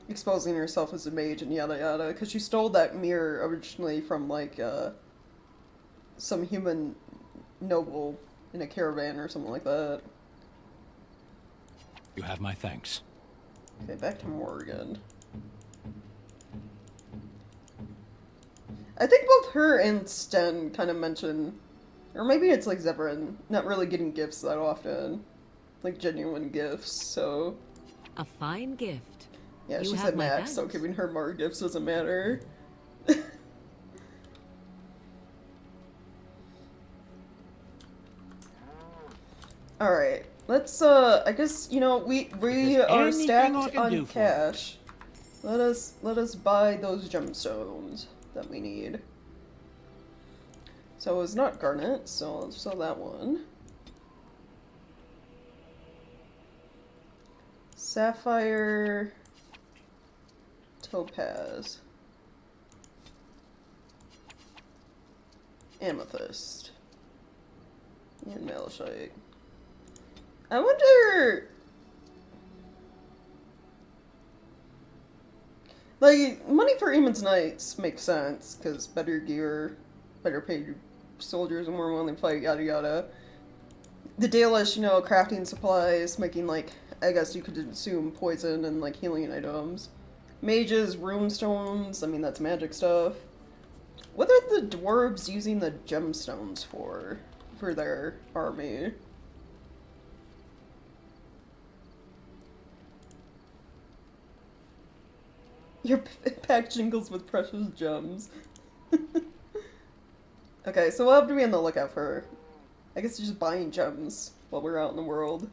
exposing herself as a mage and yada yada, because she stole that mirror originally from, like, some human noble in a caravan or something like that. You have my thanks. Okay, back to Morgan. I think both her and Sten kind of mention, or maybe it's like Zevran, not really getting gifts that often. Like genuine gifts, so... A fine gift. Yeah, she said Max, so giving her more gifts doesn't matter. Alright, let's, I guess, you know, we are stacked on cash. Let us buy those gemstones that we need. So it's not garnet, so let's sell that one. Sapphire, topaz, amethyst, and malachite. I wonder... Like, money for Eamon's Knights makes sense, because better gear, better paid soldiers, and more willing to fight, yada yada. The Dalish, you know, crafting supplies, making, like, I guess you could assume poison and, like, healing items. Mages, runestones, I mean, that's magic stuff. What are the dwarves using the gemstones for their army? Your pack jingles with precious gems. Okay, so we'll have to be on the lookout for, I guess, just buying gems while we're out in the world.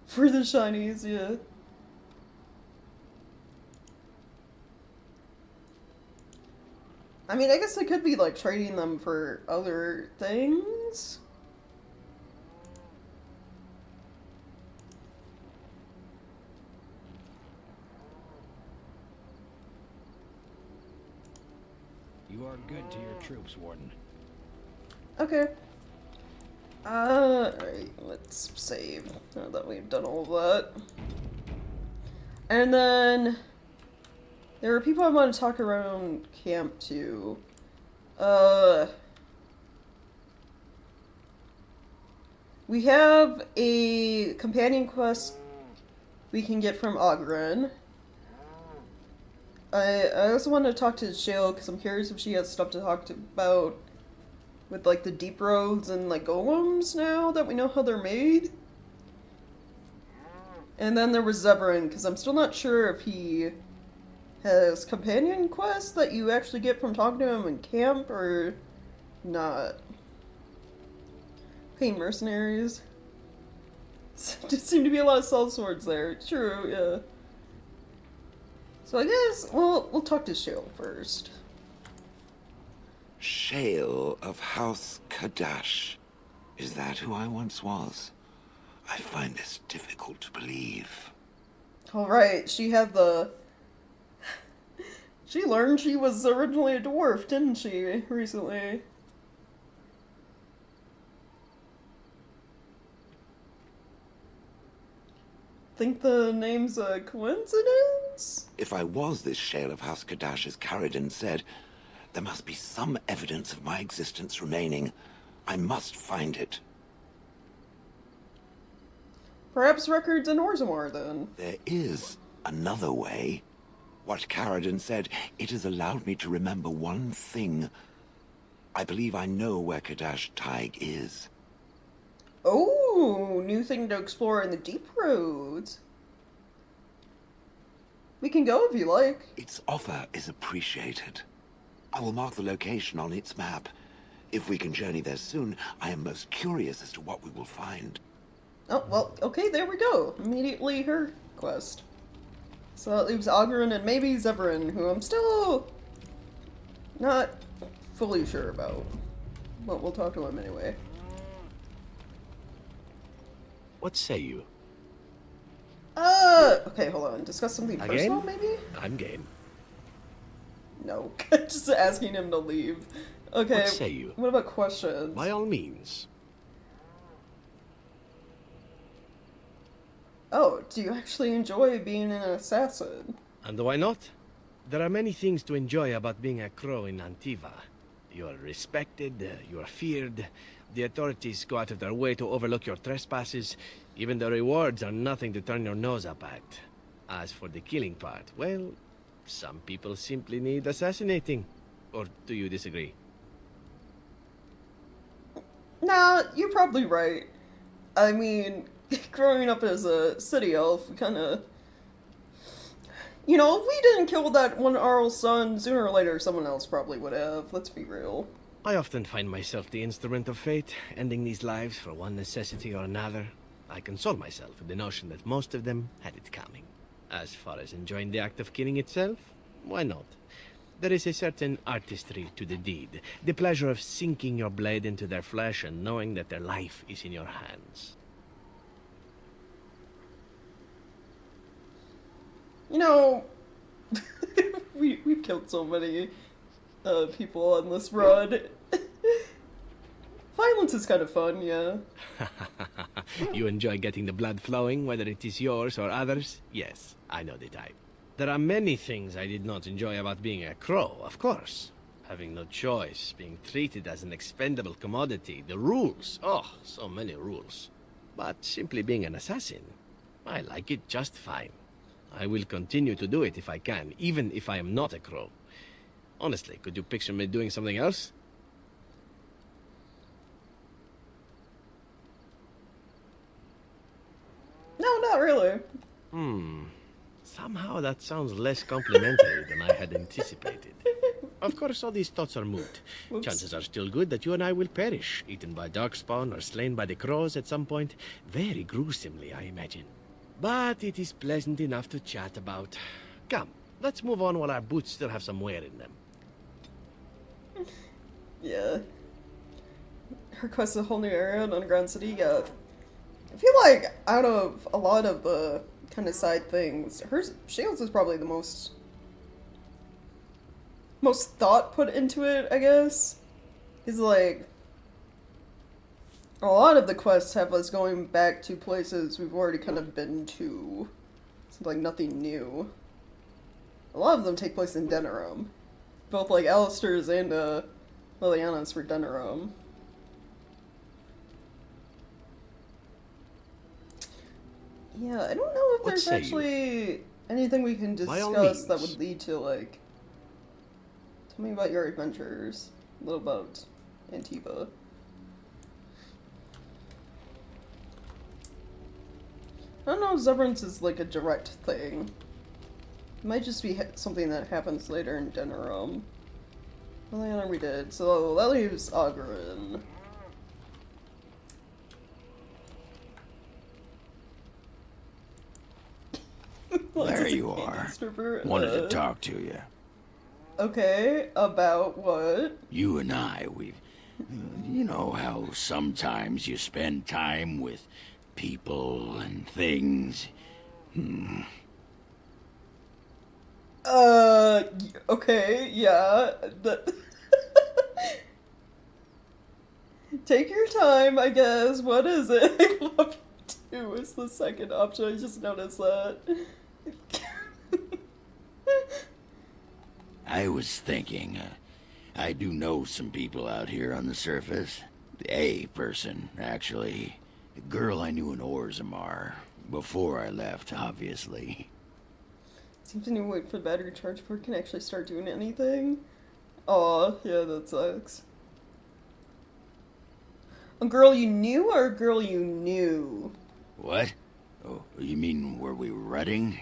For the shinies, yeah. I mean, I guess I could be, like, trading them for other things. You are good to your troops, Warden. Okay. Alright, let's save now that we've done all of that. And then there are people I want to talk around camp to. We have a companion quest we can get from Ogren. I also want to talk to Shale because I'm curious if she has stuff to talk about with, like, the deep roads and, like, golems now that we know how they're made. And then there was Zevran, because I'm still not sure if he has companion quests that you actually get from talking to him in camp or not. Paying mercenaries. There seem to be a lot of sellswords there. True, yeah. So I guess we'll talk to Shale first. Shale of House Kadash. Is that who I once was? I find this difficult to believe. Alright, she had the... She learned she was originally a dwarf, didn't she, recently? Think the name's a coincidence? If I was this Shale of House Kadash, as Caridin said, there must be some evidence of my existence remaining. I must find it. Perhaps records in Orzammar, then. There is another way. What Caridin said, it has allowed me to remember one thing. I believe I know where Kadash Taig is. Oh, new thing to explore in the deep roads. We can go if you like. Its offer is appreciated. I will mark the location on its map. If we can journey there soon, I am most curious as to what we will find. Oh, well, okay, there we go. Immediately her quest. So that leaves Ogren and maybe Zevran, who I'm still not fully sure about. But we'll talk to him anyway. What say you? Okay, hold on. Discuss something Again? personal, maybe? I'm game. No. Just asking him to leave. Okay. What say you? What about questions? By all means. Oh, do you actually enjoy being an assassin? And why not? There are many things to enjoy about being a crow in Antiva. You are respected, you are feared, the authorities go out of their way to overlook your trespasses, even the rewards are nothing to turn your nose up at. As for the killing part, well, some people simply need assassinating. Or do you disagree? Nah, you're probably right. I mean, growing up as a city elf, we kinda... You know, if we didn't kill that one Arl's son, sooner or later someone else probably would have, let's be real. I often find myself the instrument of fate, ending these lives for one necessity or another. I console myself with the notion that most of them had it coming. As far as enjoying the act of killing itself, why not? There is a certain artistry to the deed, the pleasure of sinking your blade into their flesh and knowing that their life is in your hands. You know, we've killed so many people on this run. Violence is kind of fun, yeah. You enjoy getting the blood flowing, whether it is yours or others? Yes, I know the type. There are many things I did not enjoy about being a crow, of course. Having no choice, being treated as an expendable commodity, the rules. Oh, so many rules. But simply being an assassin, I like it just fine. I will continue to do it if I can, even if I am not a crow. Honestly, could you picture me doing something else? No, not really. Somehow that sounds less complimentary than I had anticipated. Of course, all these thoughts are moot. Whoops. Chances are still good that you and I will perish, eaten by darkspawn or slain by the crows at some point. Very gruesomely, I imagine. But it is pleasant enough to chat about. Come, let's move on while our boots still have some wear in them. Yeah. Her quest is a whole new area in Underground City. Yeah. I feel like out of a lot of the kind of side things, Shields is probably the most thought put into it, I guess. Is like a lot of the quests have us going back to places we've already kind of been to. It's like nothing new. A lot of them take place in Denerim. Both like Alistair's and Liliana's were Denerim. Yeah, I don't know if there's actually anything we can discuss that would lead to, like... Tell me about your adventures. A little about Antiva. I don't know if Severance is, like, a direct thing. It might just be something that happens later in Denerim. Liliana we did, so that leaves Ogren. There you are. Wanted to talk to you. Okay, about what? You and I, you know how sometimes you spend time with people and things. Okay, yeah. Take your time, I guess. What is it? I love you too, is the second option. I just noticed that. I was thinking, I do know some people out here on the surface. A person, actually. A girl I knew in Orzammar. Before I left, obviously. Seems to need to wait for the battery charge before it can actually start doing anything. Aw, yeah, that sucks. A girl you knew or a girl you knew? What? Oh, you mean were we rutting?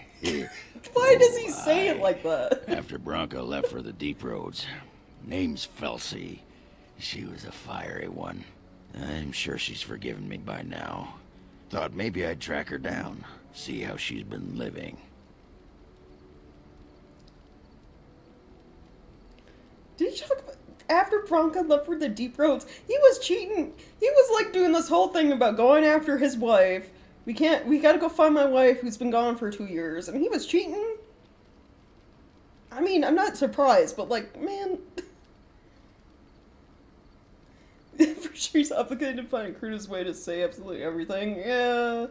Why does he say it like that? After Bronca left for the deep roads. Name's Felsi. She was a fiery one. I'm sure she's forgiven me by now. Thought maybe I'd track her down, see how she's been living. Did you talk about after Bronca left for the deep roads? He was cheating. He was like doing this whole thing about going after his wife. We gotta go find my wife who's been gone for 2 years. And he was cheating? I mean, I'm not surprised, but like, man. For sure he's obligated to find a crude's way to say absolutely everything. Yeah.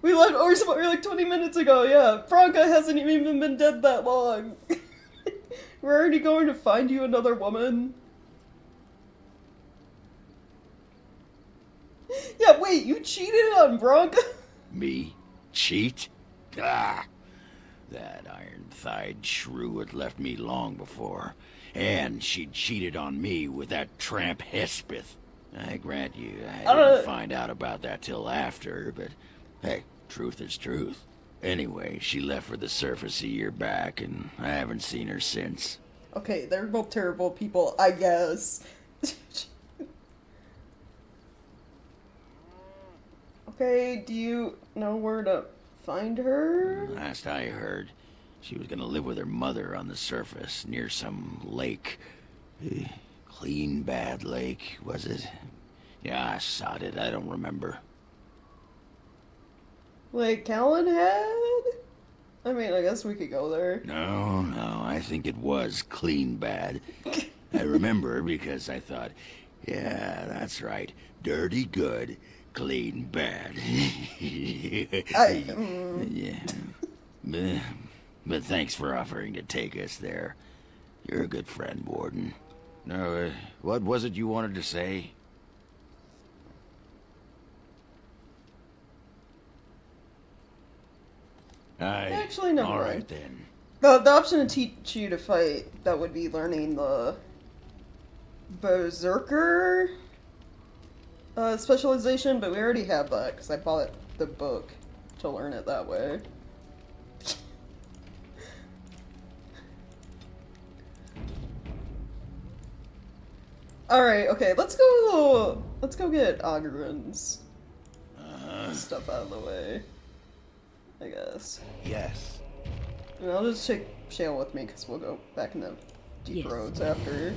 We left Orzammar like 20 minutes ago, yeah. Bronca hasn't even been dead that long. We're already going to find you another woman. Yeah, wait, you cheated on Bronca? Me? Cheat? Ah! That iron-thighed shrew had left me long before. And she'd cheated on me with that tramp Hespeth. I grant you, I didn't find out about that till after, but hey, truth is truth. Anyway, she left for the surface a year back, and I haven't seen her since. Okay, they're both terrible people, I guess. Okay, do you know where to find her? Last I heard, she was gonna live with her mother on the surface, near some lake. Clean Bad Lake, was it? Yeah, I sod it, I don't remember. Like Calenhead? I mean, I guess we could go there. No, I think it was Clean Bad. I remember because I thought, yeah, that's right, dirty good, clean bad. Yeah. But thanks for offering to take us there. You're a good friend, Warden. No, what was it you wanted to say? Actually, never mind. Alright then. The option to teach you to fight, that would be learning the Berserker specialization, but we already have that because I bought the book to learn it that way. Alright, okay, let's go get Ogren's stuff out of the way, I guess. Yes. And I'll just take Shale with me because we'll go back in the deep roads after.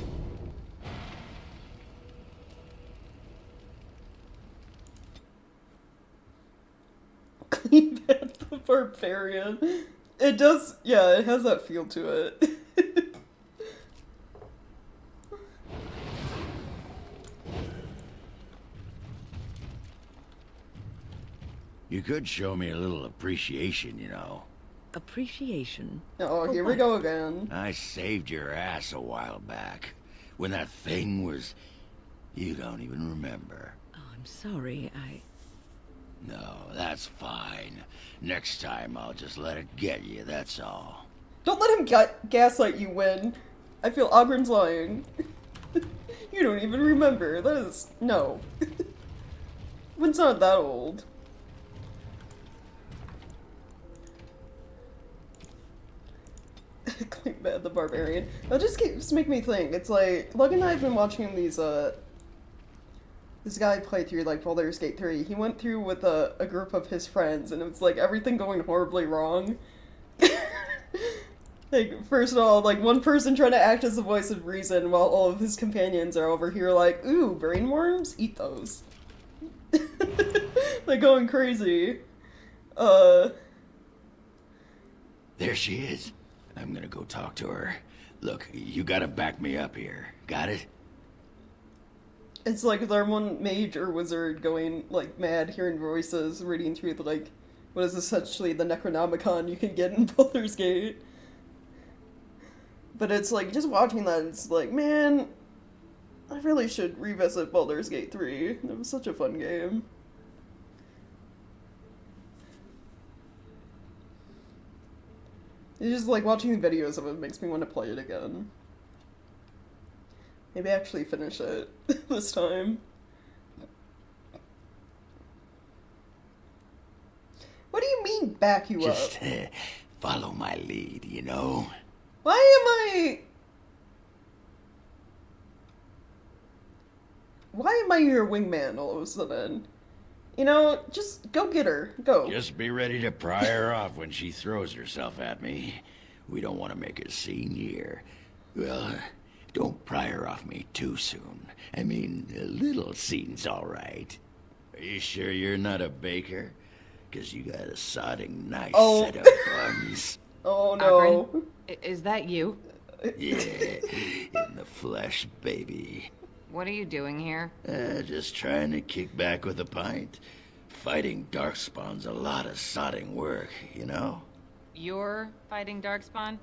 Clean Band the Barbarian. It does, yeah, it has that feel to it. You could show me a little appreciation, you know. Appreciation? Oh, here we go again. I saved your ass a while back. When that thing was... You don't even remember. Oh, I'm sorry, No, that's fine. Next time I'll just let it get you, that's all. Don't let him gaslight you, Win. I feel Ogren's lying. You don't even remember. That is... no. Win's not that old. Clean Band the Barbarian. That just keeps making me think. It's like, Logan and I have been watching these, this guy play through, like, Baldur's Gate 3. He went through with a group of his friends, and it was, like, everything going horribly wrong. Like, first of all, like, one person trying to act as the voice of reason while all of his companions are over here like, ooh, brain worms? Eat those. Like, going crazy. There she is. I'm gonna go talk to her. Look, you gotta back me up here. Got it? It's like they're one mage or wizard going, like, mad, hearing voices, reading through the, like, what is essentially the Necronomicon you can get in Baldur's Gate. But it's like, just watching that, it's like, man, I really should revisit Baldur's Gate 3. It was such a fun game. It's just like watching the videos of it makes me want to play it again. Maybe actually finish it this time. What do you mean back you Just, up? Follow my lead, you know? Why am I your wingman all of a sudden? You know, just go get her. Go. Just be ready to pry her off when she throws herself at me. We don't want to make a scene here. Well, don't pry her off me too soon. I mean, a little scene's all right. Are you sure you're not a baker? 'Cause you got a sodding nice set of buns. Oh no. Ogren, is that you? Yeah, in the flesh, baby. What are you doing here? Just trying to kick back with a pint. Fighting Darkspawn's a lot of sodding work, you know? You're fighting Darkspawn?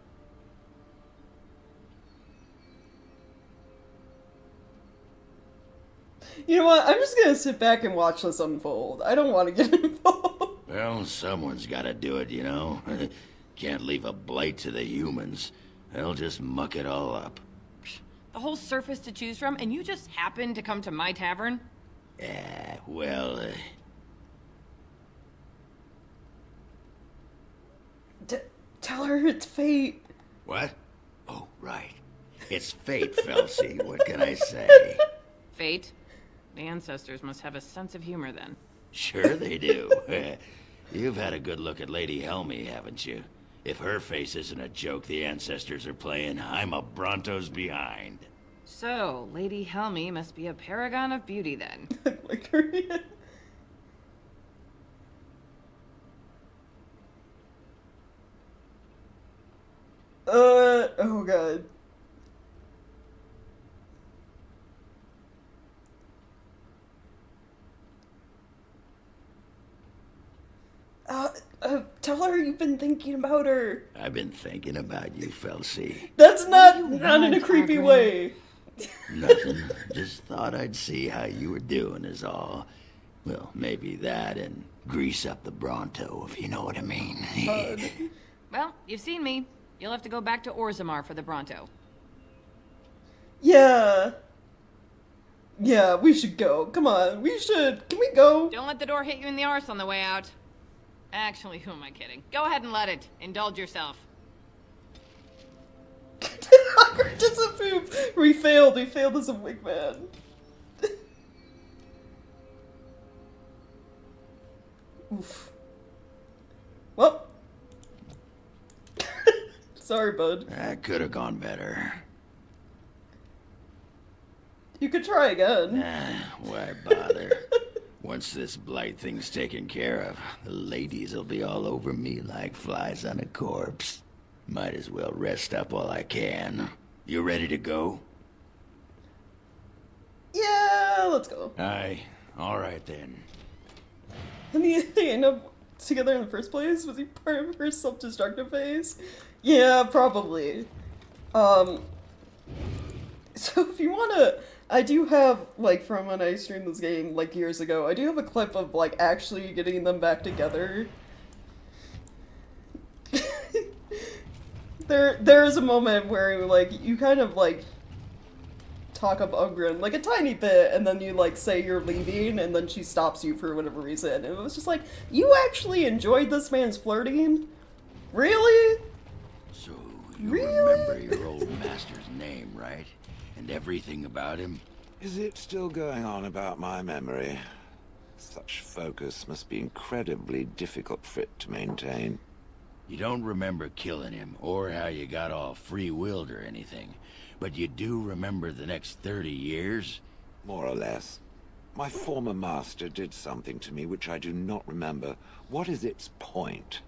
You know what? I'm just gonna sit back and watch this unfold. I don't want to get involved. Well, someone's gotta do it, you know? Can't leave a blight to the humans. They'll just muck it all up. The whole surface to choose from, and you just happened to come to my tavern? Yeah, well, Tell her it's fate. What? Oh, right. It's fate, Felsie. What can I say? Fate? The ancestors must have a sense of humor then. Sure they do. You've had a good look at Lady Helmy, haven't you? If her face isn't a joke the ancestors are playing, I'm a Bronto's behind. So, Lady Helmy must be a paragon of beauty then. Like her. Oh god. Tell Tell her you've been thinking about her. I've been thinking about you, Felsi. That's not in a creepy way. Nothing. Just thought I'd see how you were doing is all. Well, maybe that and grease up the Bronto, if you know what I mean. Well, you've seen me. You'll have to go back to Orzammar for the Bronto. Yeah. Yeah, we should go. Come on, we should. Can we go? Don't let the door hit you in the arse on the way out. Actually, who am I kidding? Go ahead and let it. Indulge yourself. Just a poop. We failed. We failed as a wingman. Oof. Well. Sorry, bud. That could have gone better. You could try again. Why bother? Once this blight thing's taken care of, the ladies will be all over me like flies on a corpse. Might as well rest up while I can. You ready to go? Yeah, let's go. Aye. All right then. I mean, they end up together in the first place? Was he part of her self-destructive phase? Yeah, probably. So if you wanna... I do have, like, from when I streamed this game, like, years ago, I do have a clip of, like, actually getting them back together. There is a moment where, like, you kind of, like, talk up Ungren, like, a tiny bit, and then you, like, say you're leaving, and then she stops you for whatever reason. And it was just like, you actually enjoyed this man's flirting? Really? So, you remember your old master's name, right? And everything about him? Is it still going on about my memory? Such focus must be incredibly difficult for it to maintain. You don't remember killing him, or how you got all free-willed or anything, but you do remember the next 30 years? More or less. My former master did something to me which I do not remember. What is its point?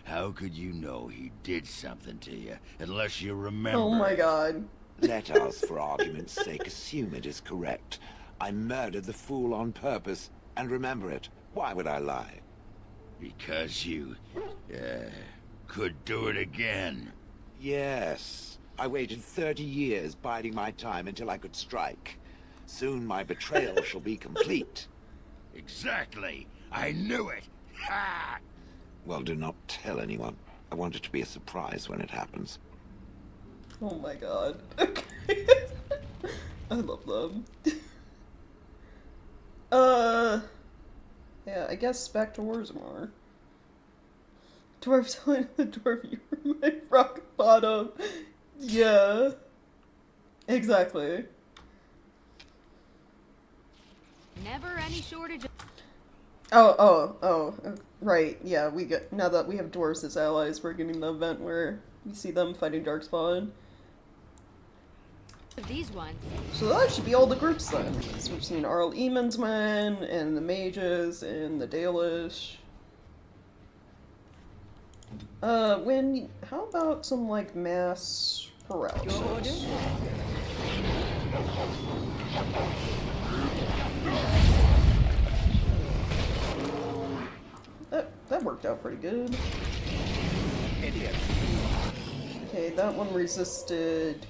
How could you know he did something to you, unless you remember? Oh my god. Let us, for argument's sake, assume it is correct. I murdered the fool on purpose, and remember it. Why would I lie? Because you, could do it again. Yes. I waited 30 years, biding my time until I could strike. Soon my betrayal shall be complete. Exactly. I knew it. Ha! Well, do not tell anyone. I want it to be a surprise when it happens. Oh my god. Okay. I love them. Yeah, I guess back to Orzammar. Dwarf telling the dwarf you were my rock bottom. Yeah. Exactly. Never any shortage of... Oh, right, yeah, we get, now that we have dwarves as allies, we're getting the event where we see them fighting Darkspawn. These ones. So that should be all the groups then. So we've seen Arl Eamon's men, and the mages, and the Dalish. How about some, like, mass paralysis? That worked out pretty good. Idiot. Okay, that one resisted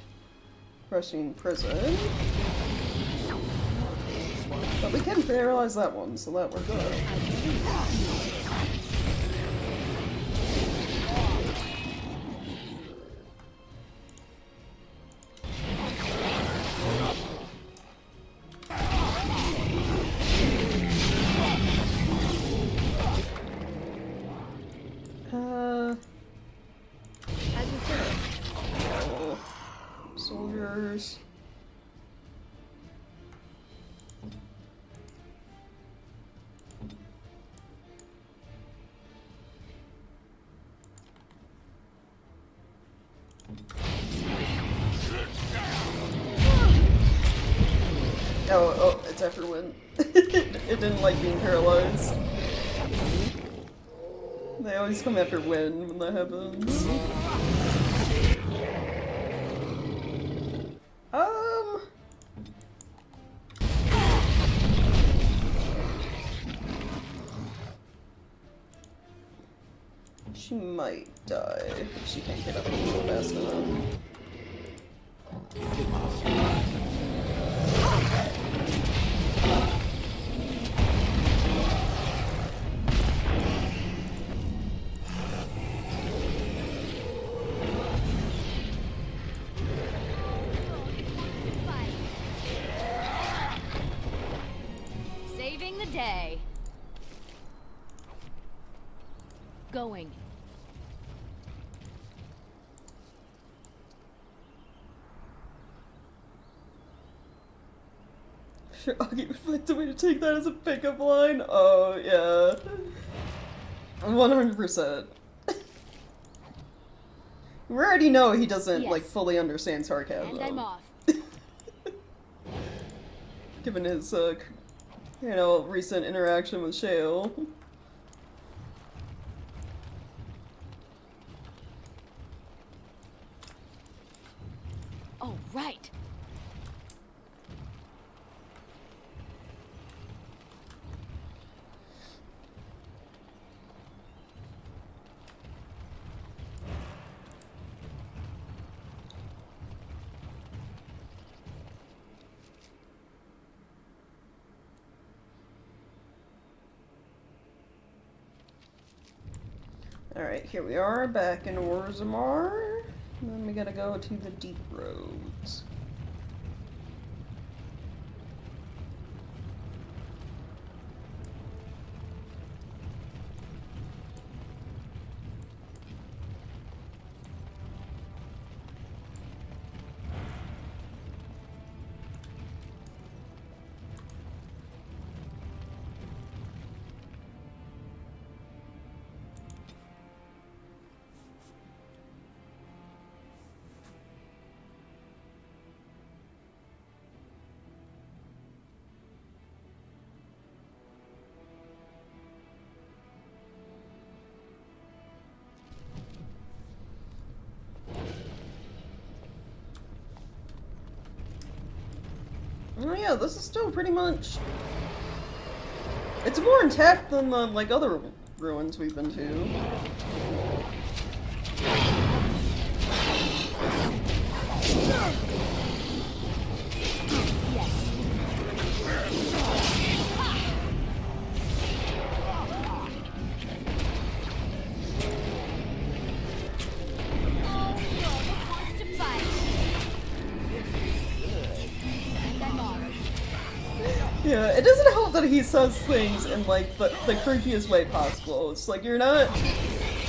crushing prison. But we can paralyze that one, so that worked out. Soldiers. Oh, it's after Win. It didn't like being paralyzed. They always come after Win when that happens. She might die if she can't get up fast enough. Saving the day. Going. Sure, Augie would find a way to take that as a pickup line. Oh, yeah. 100%. We already know he doesn't, like, fully understand sarcasm. And I'm off. Given his, you know, recent interaction with Shale. Oh, right. Alright, here we are, back in Orzammar. And then we gotta go to the Deep Roads. Oh yeah, this is still pretty much... It's more intact than the, like, other ruins we've been to. Yeah, it doesn't help that he says things in, like, the creepiest way possible. It's like, you're not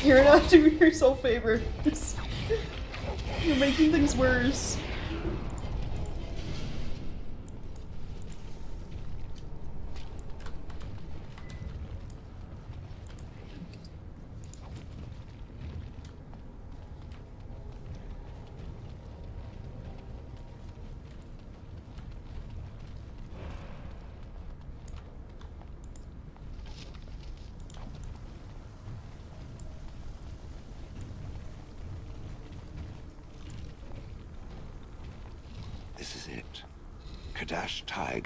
doing yourself favors. You're making things worse. This is it. Kadash Taig.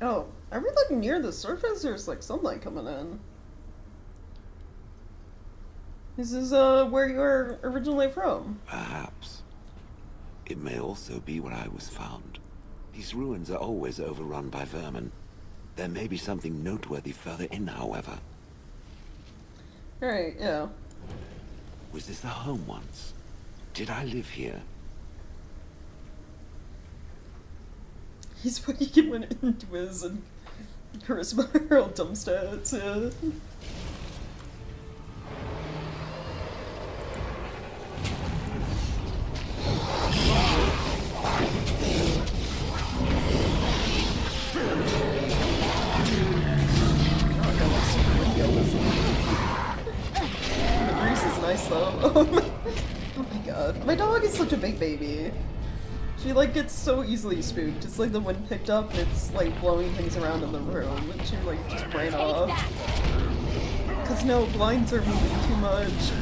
Oh, are we, like, near the surface? There's, like, sunlight coming in. This is, where you were originally from. Perhaps. It may also be where I was found. These ruins are always overrun by vermin. There may be something noteworthy further in, however. Alright, yeah. Was this the home once? Did I live here? He's putting him into his charisma or dumb stats, yeah. Nice though. Oh my god. My dog is such a big baby. She, like, gets so easily spooked. It's like the wind picked up and it's, like, blowing things around in the room and she, like, just ran off. Cause no, blinds are moving too much.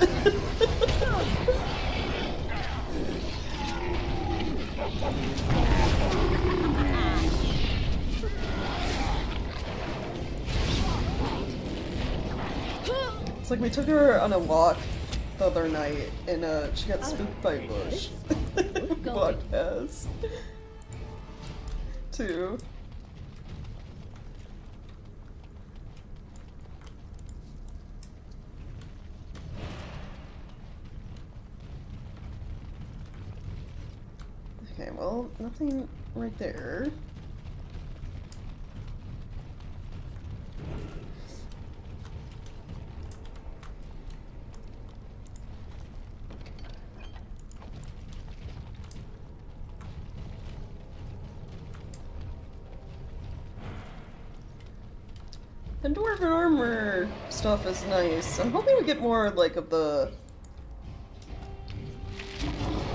It's like we took her on a walk the other night, and she got spooked by a bush. We walked past. Too. Okay, well, nothing right there. The dwarven armor stuff is nice. I'm hoping we get more, like, of the...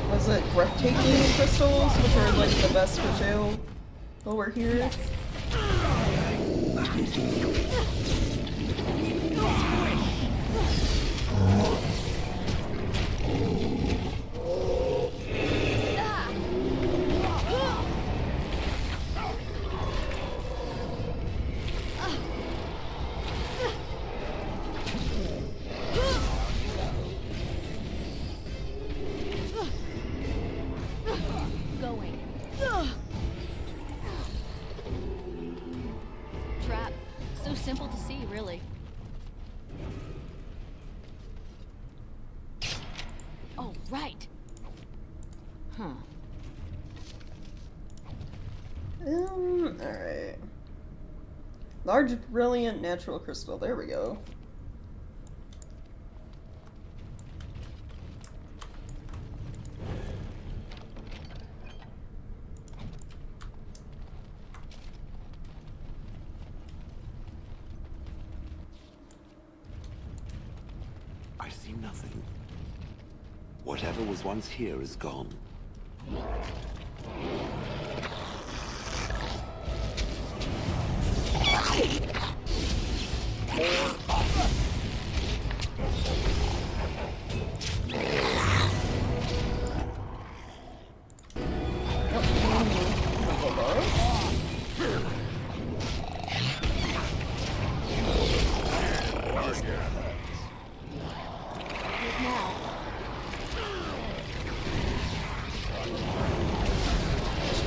Was it breathtaking crystals, which are, like, the best for jail while we're here? Trap. So simple to see, really. Oh, right. Huh. Alright. Large, brilliant, natural crystal. There we go. I see nothing. Whatever was once here is gone.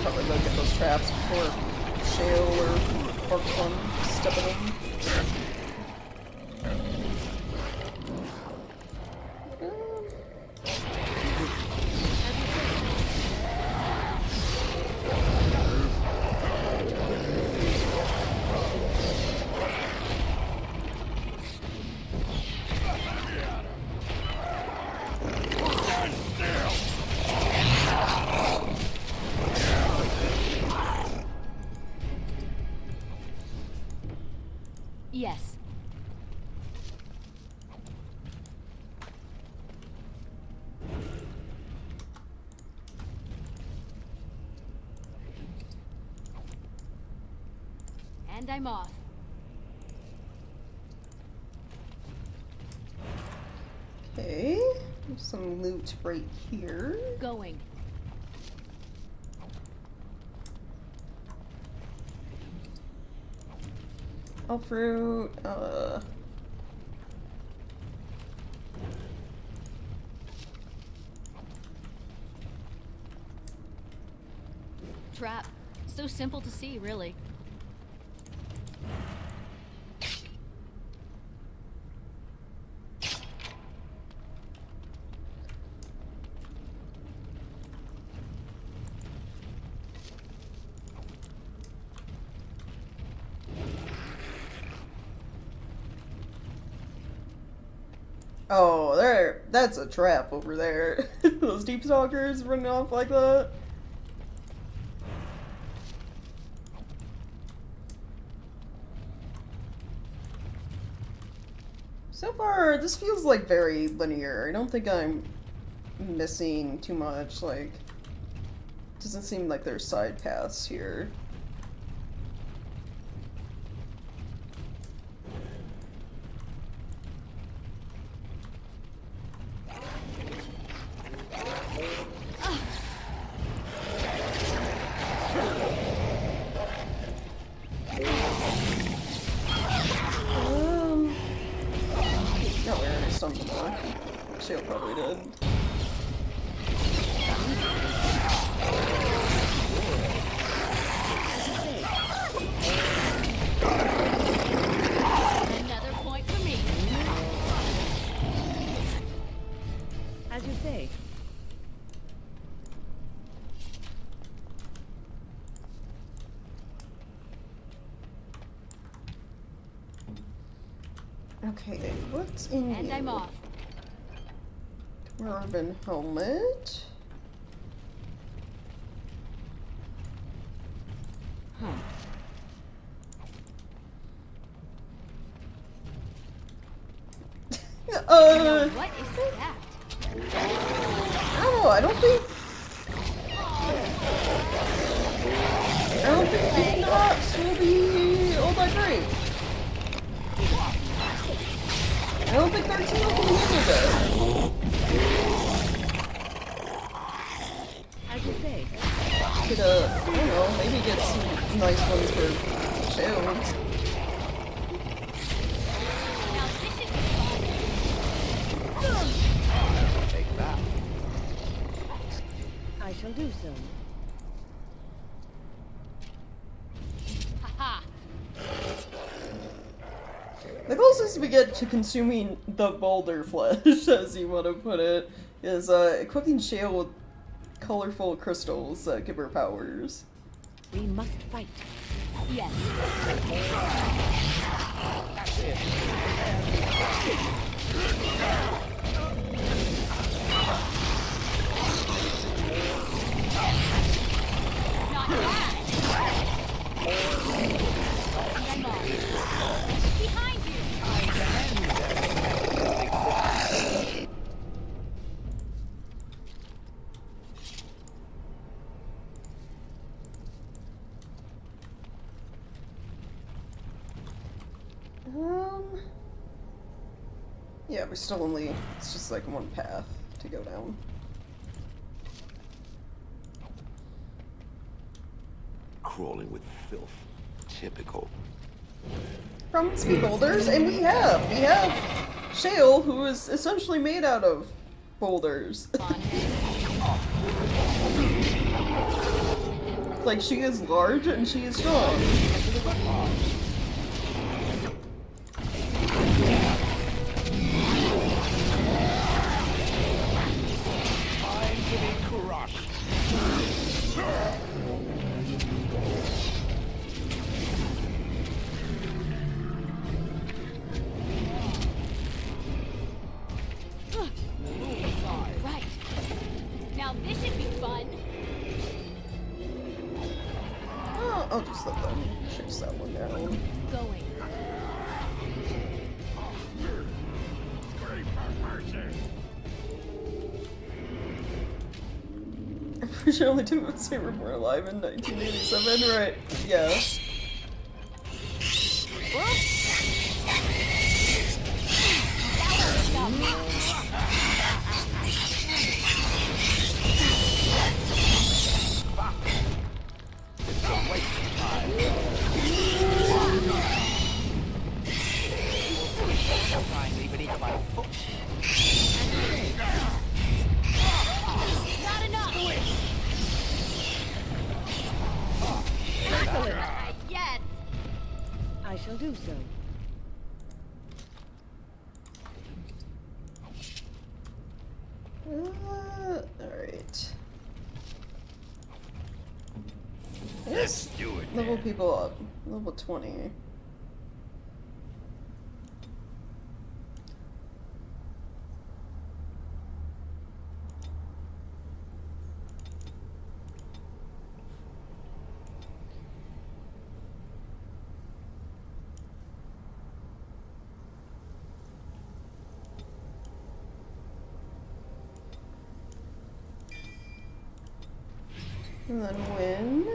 Probably go get those traps before Shale or Orcon step in them. Yes. And I'm off. Okay, there's some loot right here. Going. All fruit, Trap. So simple to see, really. oh, that's a trap over there. Those deep stalkers running off like that. So far, this feels like very linear. I don't think I'm missing too much, like, doesn't seem like there's side paths here. stunned more. Shale probably did. Another point for me. As you say. Okay, what's in And here? I'm off. Dwarven helmet. Huh. Now, what is that? I don't know, I don't think the knots will be all that great. I don't think 13 will be handled it. As you say. Could, I don't know, maybe get some nice ones for shields. Take that. I shall do so. Haha. The closest we get to consuming the boulder flesh, as you want to put it, is equipping Shale with colorful crystals that give her powers. We must fight. Yes. That's it. Not bad. And I'm off. Behind you. Yeah, we're still only, it's just like one path to go down. Crawling with filth. Typical. Promise me boulders, and we have Shale, who is essentially made out of boulders. Like, she is large and she is strong. Time to be crushed. Right. Now this should be fun. Oh, I'll just let them chase that one down. Going. I'm pretty sure only two of us were born alive in 1987, right? Yeah. It's a waste of time. Try me beneath my foot. Not enough. Yes. I shall do so. Alright. Let's do it. Level people up. Level 20. And then win.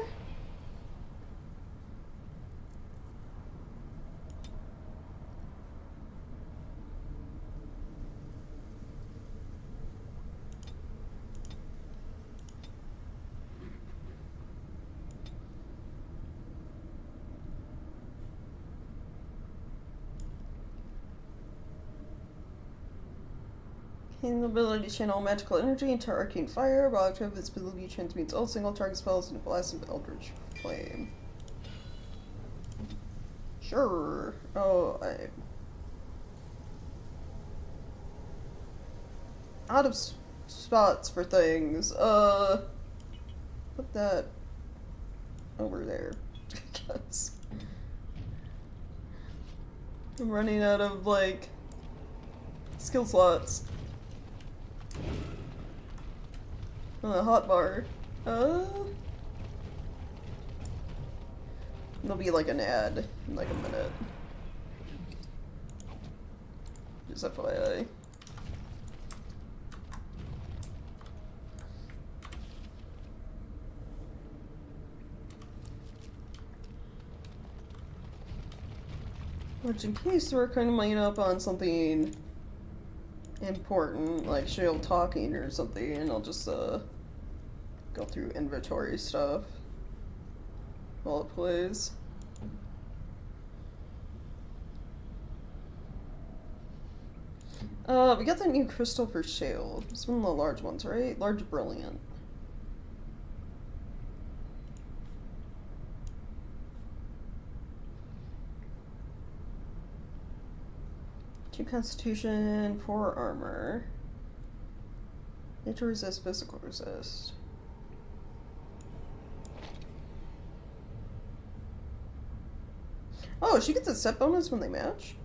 His ability to channel magical energy into arcane fire, while active, his ability transmutes all single target spells into blast of eldritch flame. Sure. Oh, I'm out of spots for things. Put that over there, I guess. I'm running out of, like, skill slots. On the hotbar. There'll be like an ad in like a minute. Just FYI. Which, in case we're kind of lining up on something important, like Shale talking or something, and I'll just go through inventory stuff while it plays. We got that new crystal for Shale. It's one of the large ones, right? Large Brilliant. Constitution, 4 armor. Nature resist, physical resist. Oh, she gets a set bonus when they match?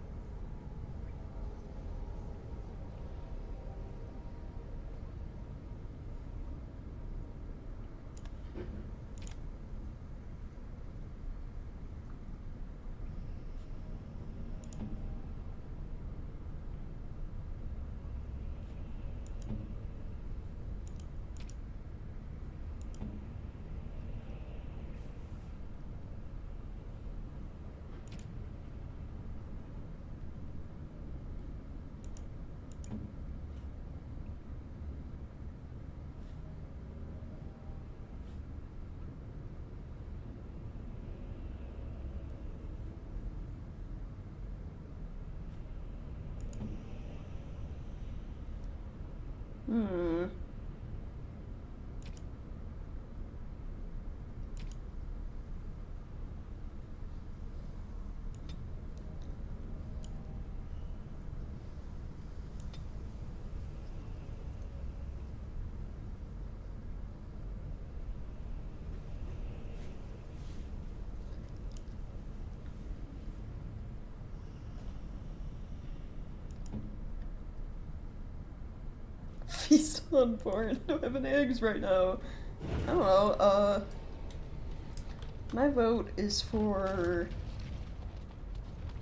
Feast on porn. I'm having eggs right now. I don't know, my vote is for,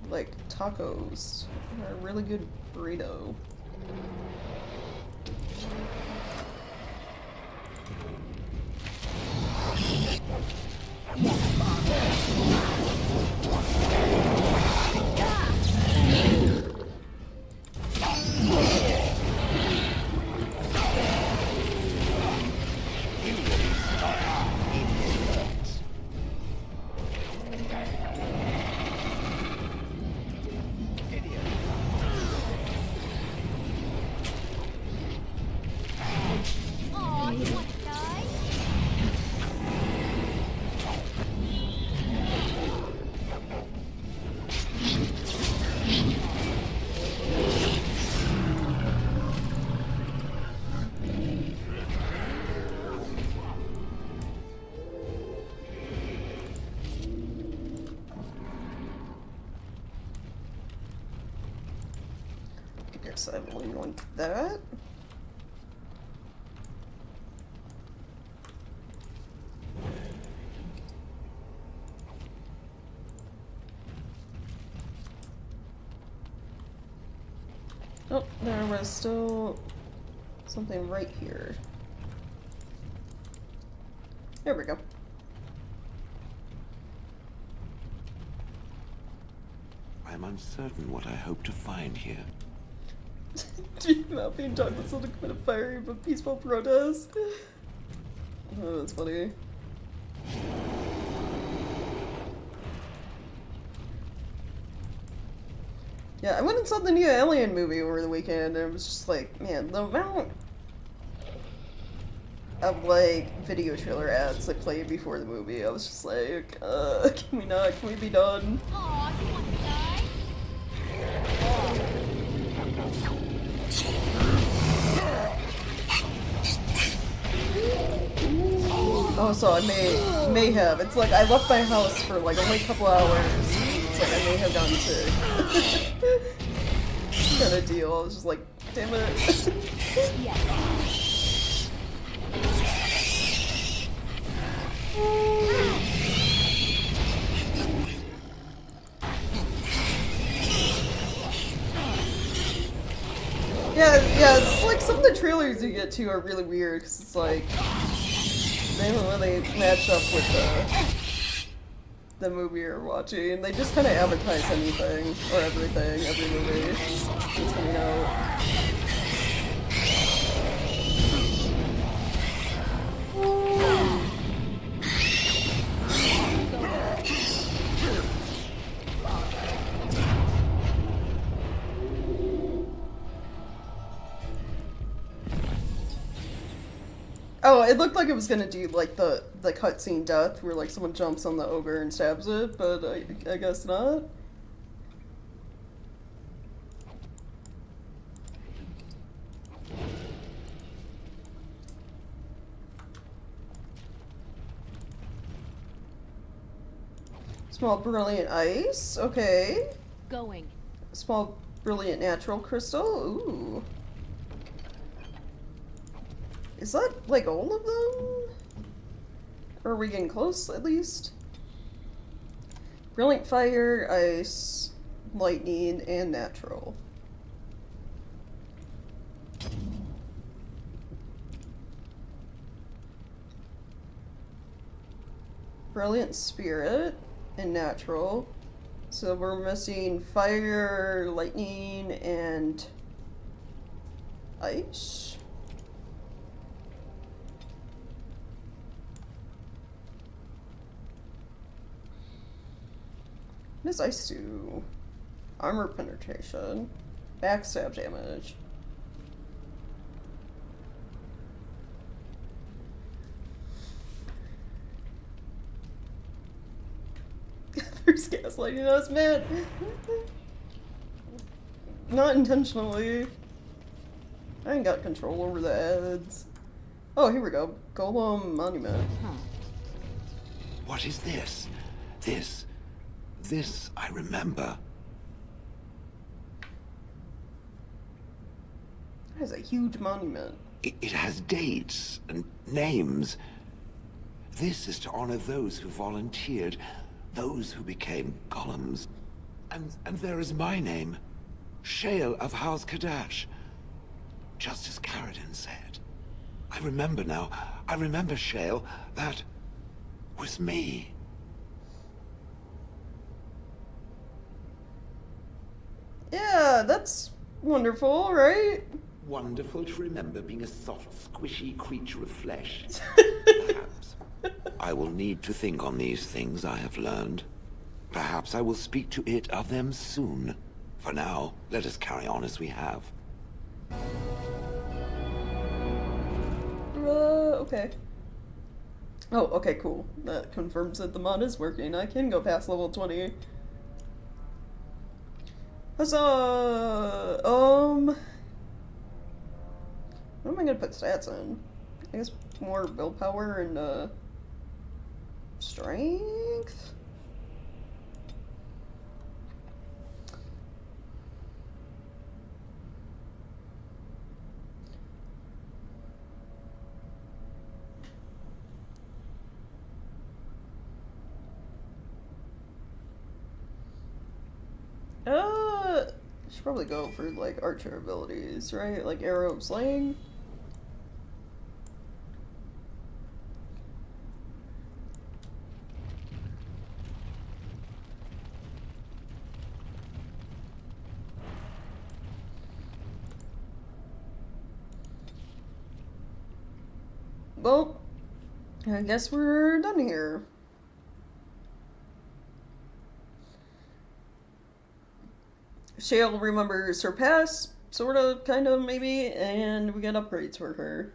like, tacos. Or a really good burrito. Guess I will link that. Oh, there was still something right here. There we go. I'm uncertain what I hope to find here. Dream about being Douglas to commit a fiery but peaceful protest. Oh, that's funny. Yeah, I went and saw the new Alien movie over the weekend, and it was just like, man, the amount of, like, video trailer ads that played before the movie, I was just like, can we not? Can we be done? Aw, do you want to die? Oh, so I may have. It's like I left my house for like only a couple hours. It's like I may have gotten sick. Kind of deal. I was just like, damn it. Yeah, it's like some of the trailers you get to are really weird, because it's like, they don't really match up with the movie you're watching. They just kind of advertise anything, or everything, every movie that's coming out. Oh, it looked like it was gonna do like the cutscene death where like someone jumps on the ogre and stabs it, but I guess not. Small brilliant ice, okay. Going. Small brilliant natural crystal, ooh. Is that, like, all of them? Or are we getting close, at least? Brilliant fire, ice, lightning, and natural. Brilliant spirit, and natural. So we're missing fire, lightning, and ice? What does ice do? Armor penetration. Backstab damage. There's gaslighting us, man. Not intentionally. I ain't got control over the ads. Oh, here we go. Golem Monument. What is this? This I remember. That is a huge monument. It has dates and names. This is to honor those who volunteered, those who became golems. And there is my name, Shale of House Kadash. Just as Caradin said. I remember now. I remember, Shale. That was me. Yeah, that's wonderful, right? Wonderful to remember being a soft, squishy creature of flesh. Perhaps. I will need to think on these things I have learned. Perhaps I will speak to it of them soon. For now, let us carry on as we have. Okay. Oh, okay, cool. That confirms that the mod is working. I can go past level 20. Huzzah! What am I gonna put stats in? I guess more willpower and, strength? Should probably go for, like, archer abilities, right? Like arrow of slaying? Well, I guess we're done here. Shale remembers her past, sort of, kind of, maybe, and we get upgrades for her.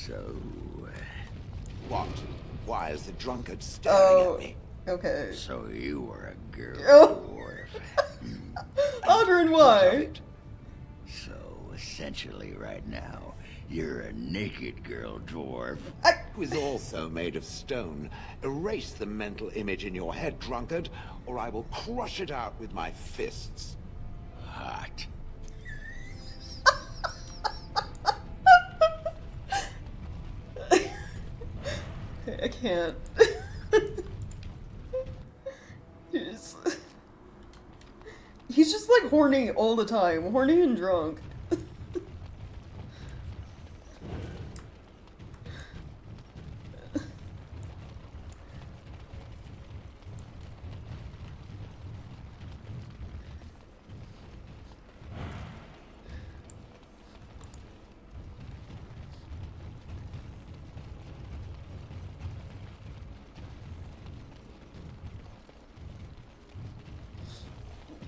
So... What? Why is the drunkard staring at me? Okay. So you were a girl dwarf. Aldrin, why? So, essentially right now, you're a naked girl dwarf. I was also made of stone. Erase the mental image in your head, drunkard, or I will crush it out with my fists. Hot. I can't. He's just like horny all the time. Horny and drunk.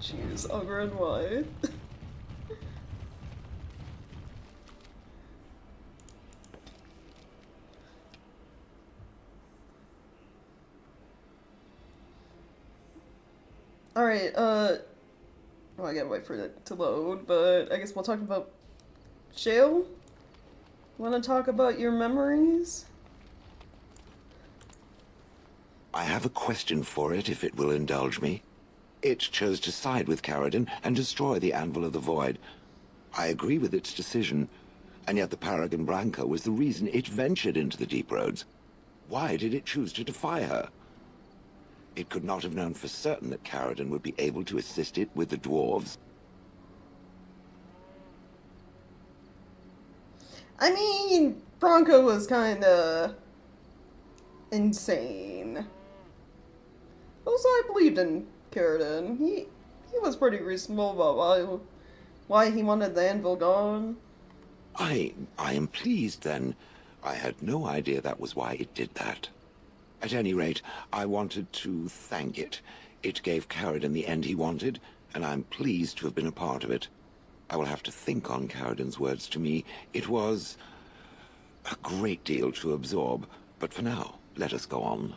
Jeez, Ogre and why? Alright, well, I gotta wait for it to load, but I guess we'll talk about Shale? Wanna talk about your memories? I have a question for it, if it will indulge me. It chose to side with Caradon and destroy the Anvil of the Void. I agree with its decision, and yet the Paragon Branca was the reason it ventured into the Deep Roads. Why did it choose to defy her? It could not have known for certain that Caradon would be able to assist it with the dwarves. I mean, Branca was kinda insane. Also, I believed in Caradon. He was pretty reasonable about why he wanted the anvil gone. I am pleased, then. I had no idea that was why it did that. At any rate, I wanted to thank it. It gave Caradon the end he wanted, and I'm pleased to have been a part of it. I will have to think on Caradon's words to me. It was a great deal to absorb, but for now, let us go on.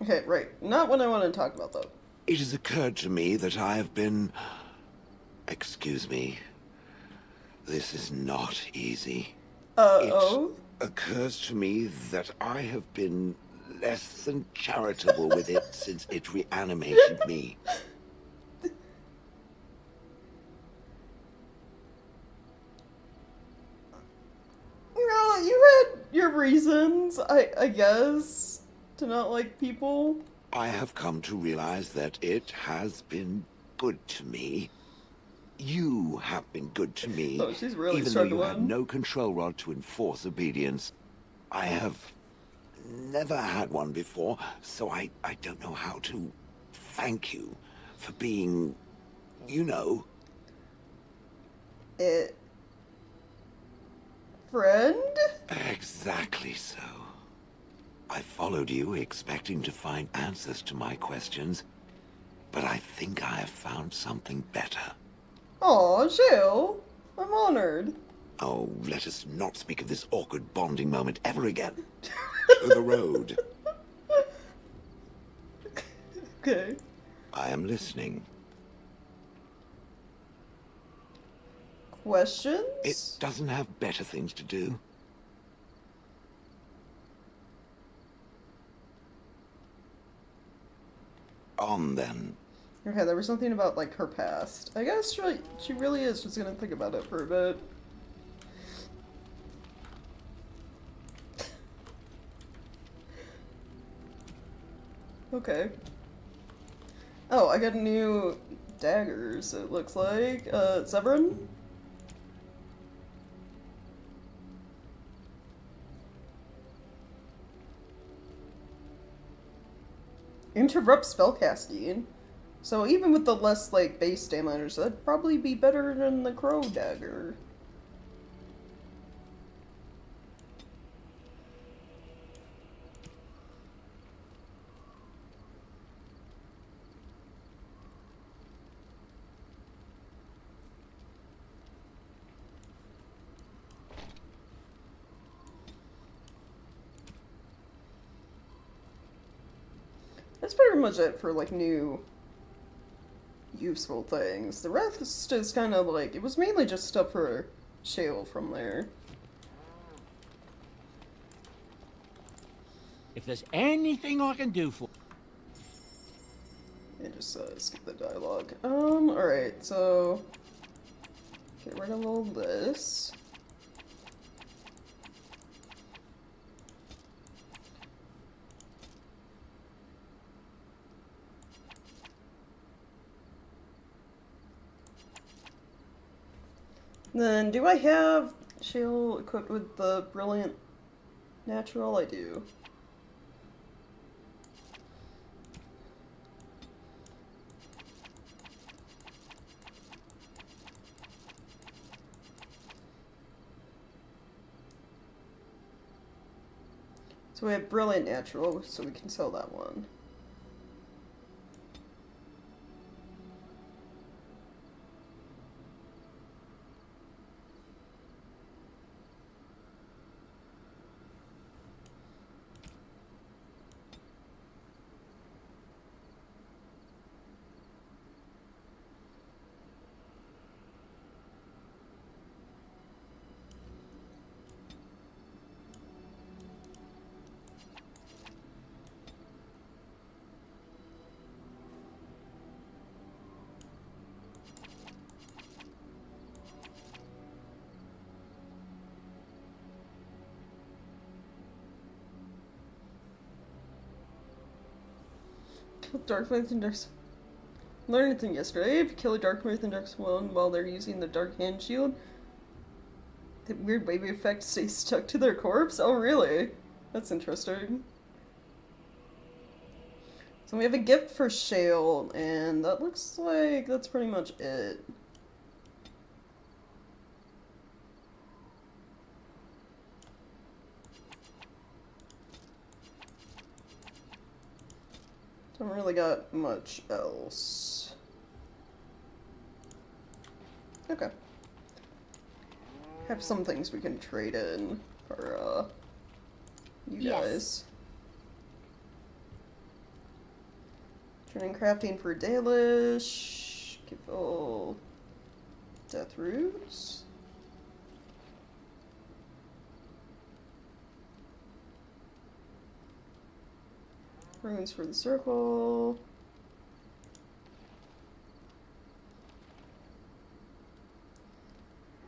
Okay, right. Not what I want to talk about, though. It has occurred to me that I have been... Excuse me. This is not easy. It occurs to me that I have been less than charitable with it since it reanimated me. No, you had your reasons, I guess, to not like people. I have come to realize that it has been good to me. You have been good to me. Oh, she's really even struggling. though you had no control rod to enforce obedience. I have never had one before, so I don't know how to thank you for being, you know... Friend? Exactly so. I followed you, expecting to find answers to my questions, but I think I have found something better. Aw, Jill. I'm honored. Oh, let us not speak of this awkward bonding moment ever again. To the road. Okay. I am listening. Questions? It doesn't have better things to do. on, then. Okay, there was something about, like, her past. I guess she really is just gonna think about it for a bit. Okay. Oh, I got new daggers, it looks like. Severin? Interrupt spellcasting. So even with the less, like, base damage, that'd probably be better than the crow dagger. That's pretty much it for, like, new useful things. The rest is kind of like, it was mainly just stuff for Shale from there. If there's anything I can do for... Yeah, just skip the dialogue. Alright, so... Get rid of all this. Then, do I have Shale equipped with the Brilliant Natural? I do. So we have Brilliant Natural, so we can sell that one. Dark Myth and Dark... Learned anything yesterday. If you kill a Dark Myth and Dark Swan while they're using the Dark Hand Shield, the weird wavy effect stays stuck to their corpse? Oh, really? That's interesting. So we have a gift for Shale, and that looks like that's pretty much it. Don't really got much else. Okay. Have some things we can trade in for, you guys. Training crafting for Dalish. Give all death roots. Runes for the circle.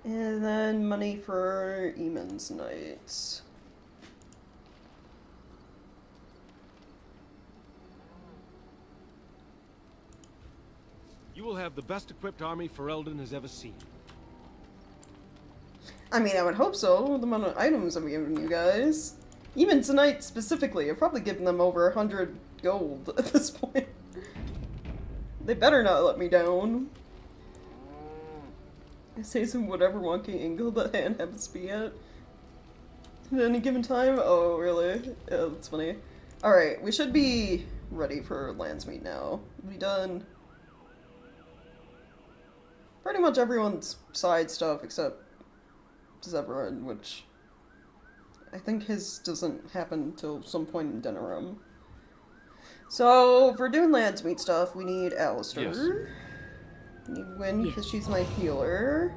And then money for Eamon's Knights. You will have the best equipped army Ferelden has ever seen. I mean, I would hope so, with the amount of items I'm giving you guys. Even tonight, specifically, I've probably given them over 100 gold at this point. They better not let me down. I say some whatever wonky angle the hand happens to be at any given time. Oh, really? Yeah, that's funny. Alright, we should be ready for Landsmeet now. We done pretty much everyone's side stuff except Zevran, which I think his doesn't happen until some point in Denerim. So, if we're doing Landsmeet stuff, we need Alistair. Yes. We need Wynn, because she's my healer.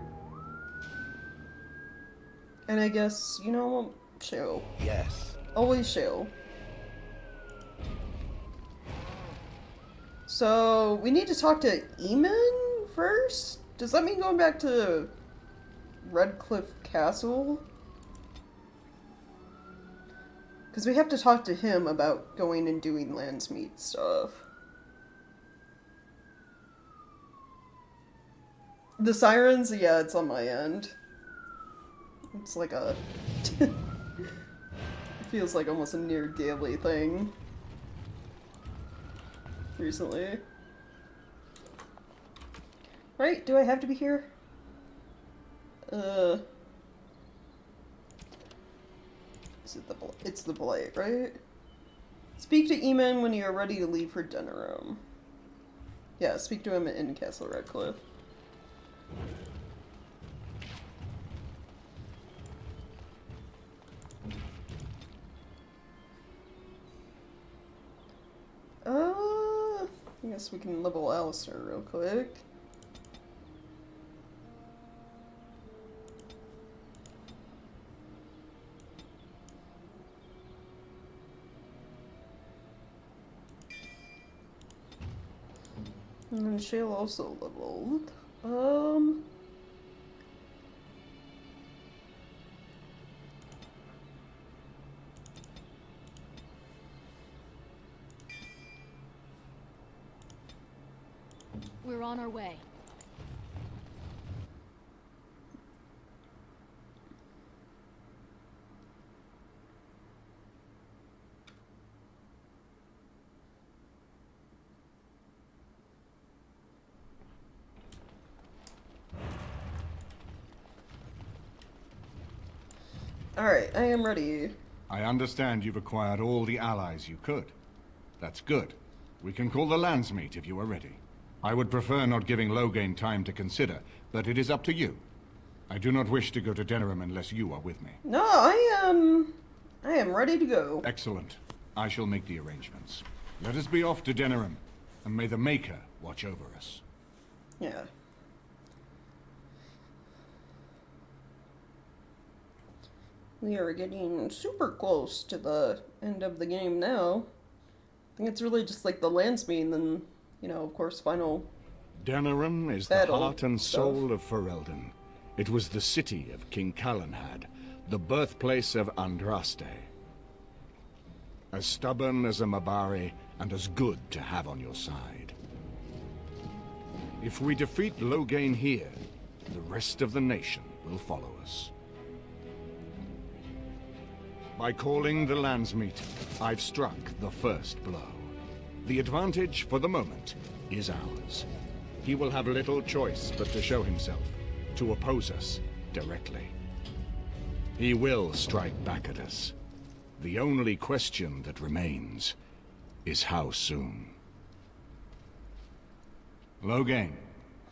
And I guess, you know, Shale. Yes. Always Shale. So, we need to talk to Eamon first? Does that mean going back to Redcliffe Castle? Because we have to talk to him about going and doing Landsmeet stuff. The sirens? Yeah, it's on my end. It's like a... it feels like almost a near daily thing. Recently. Right? Do I have to be here? Is it it's the Blight, right? Speak to Eamon when you are ready to leave for Denerim. Yeah, speak to him in Castle Redcliffe. I guess we can level Alistair real quick. And then Shale also leveled. We're on our way. Alright, I am ready. I understand you've acquired all the allies you could. That's good. We can call the Landsmeet if you are ready. I would prefer not giving Loghain time to consider, but it is up to you. I do not wish to go to Denerim unless you are with me. No, I am ready to go. Excellent. I shall make the arrangements. Let us be off to Denerim, and may the Maker watch over us. Yeah. We are getting super close to the end of the game now. I think it's really just like the Landsmeet and then, you know, of course, final Denerim is the heart and soul of Ferelden. It was the city of King Calenhad, the birthplace of Andraste. As stubborn as a Mabari, and as good to have on your side. If we defeat Loghain here, the rest of the nation will follow us. By calling the Landsmeet, I've struck the first blow. The advantage, for the moment, is ours. He will have little choice but to show himself, to oppose us directly. He will strike back at us. The only question that remains is how soon. Loghain,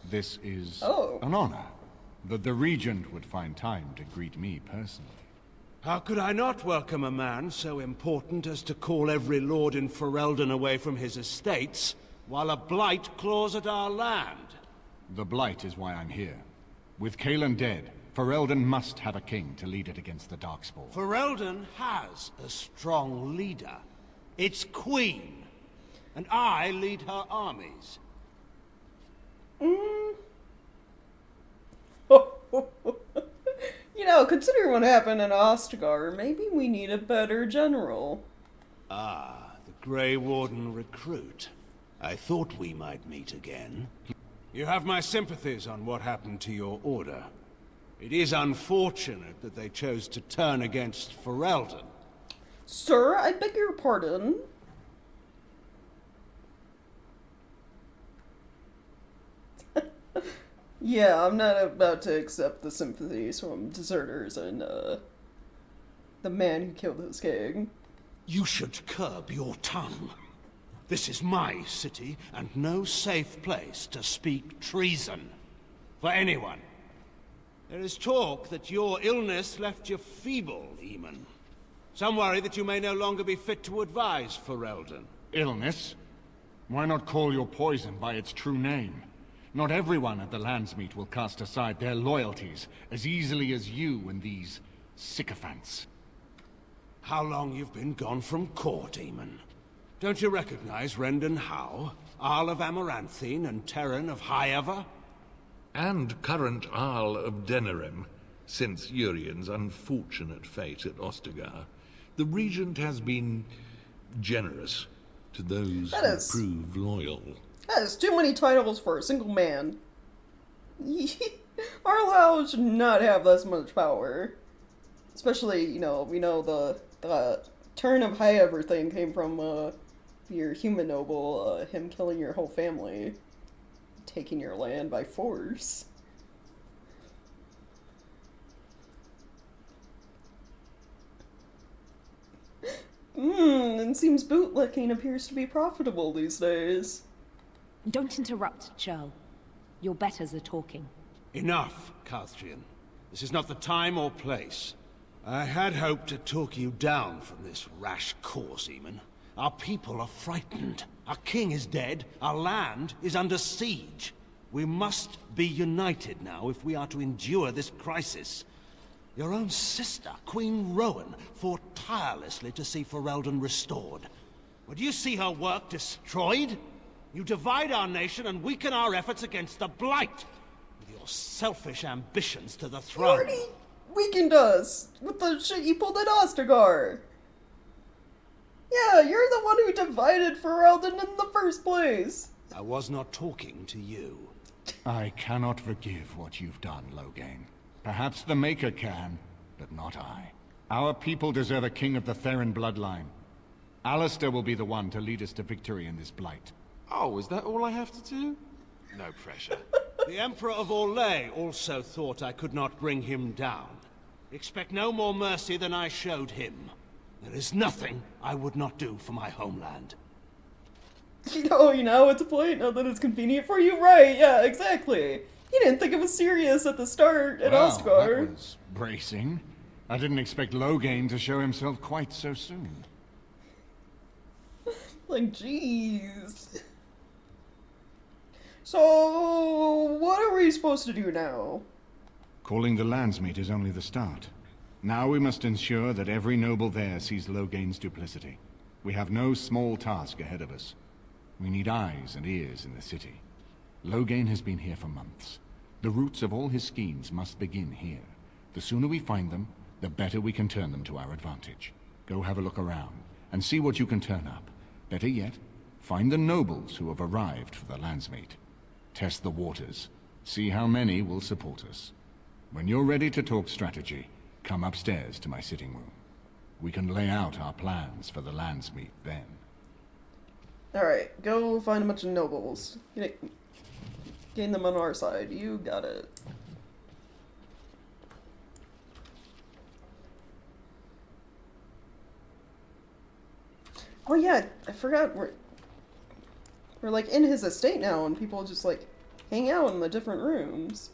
this is an honor, that the Regent would find time to greet me personally. How could I not welcome a man so important as to call every lord in Ferelden away from his estates, while a blight claws at our land? The blight is why I'm here. With Cailan dead, Ferelden must have a king to lead it against the Darkspawn. Ferelden has a strong leader. Its queen. And I lead her armies. You know, considering what happened in Ostagar, maybe we need a better general. Ah, the Grey Warden recruit. I thought we might meet again. You have my sympathies on what happened to your order. It is unfortunate that they chose to turn against Ferelden. Sir, I beg your pardon. Yeah, I'm not about to accept the sympathies from deserters and, the man who killed his king. You should curb your tongue. This is my city, and no safe place to speak treason. For anyone. There is talk that your illness left you feeble, Eamon. Some worry that you may no longer be fit to advise Ferelden. Illness? Why not call your poison by its true name? Not everyone at the Landsmeet will cast aside their loyalties as easily as you and these sycophants. How long you've been gone from court, Eamon? Don't you recognize Rendon Howe? Arl of Amaranthine and Terran of Highever? And current Arl of Denerim. Since Urien's unfortunate fate at Ostagar, the Regent has been generous to those who prove loyal. That is too many titles for a single man. Our House should not have this much power. Especially, you know, we know the turn of Highever thing came from your human noble, him killing your whole family, taking your land by force. It seems bootlicking appears to be profitable these days. Don't interrupt, Joe. Your betters are talking. Enough, Calthrian. This is not the time or place. I had hoped to talk you down from this rash course, Eamon. Our people are frightened. Our king is dead. Our land is under siege. We must be united now if we are to endure this crisis. Your own sister, Queen Rowan, fought tirelessly to see Ferelden restored. Would you see her work destroyed? You divide our nation and weaken our efforts against the Blight, with your selfish ambitions to the throne. You already weakened us with the shit you pulled at Ostagar. Yeah, you're the one who divided Ferelden in the first place. I was not talking to you. I cannot forgive what you've done, Loghain. Perhaps the Maker can, but not I. Our people deserve a king of the Theron bloodline. Alistair will be the one to lead us to victory in this Blight. Oh, is that all I have to do? No pressure. The Emperor of Orlais also thought I could not bring him down. Expect no more mercy than I showed him. There is nothing I would not do for my homeland. Oh, you know, it's a point now that it's convenient for you? Right, yeah, exactly. You didn't think it was serious at the start at Ostagar. That was bracing. I didn't expect Loghain to show himself quite so soon. Like, jeez. So, what are we supposed to do now? Calling the Landsmeet is only the start. Now we must ensure that every noble there sees Loghain's duplicity. We have no small task ahead of us. We need eyes and ears in the city. Loghain has been here for months. The roots of all his schemes must begin here. The sooner we find them, the better we can turn them to our advantage. Go have a look around, and see what you can turn up. Better yet, find the nobles who have arrived for the Landsmeet. Test the waters. See how many will support us. When you're ready to talk strategy, come upstairs to my sitting room. We can lay out our plans for the Landsmeet then. Alright, go find a bunch of nobles. Gain them on our side. You got it. Oh yeah, I forgot we're like in his estate now and people just like hang out in the different rooms.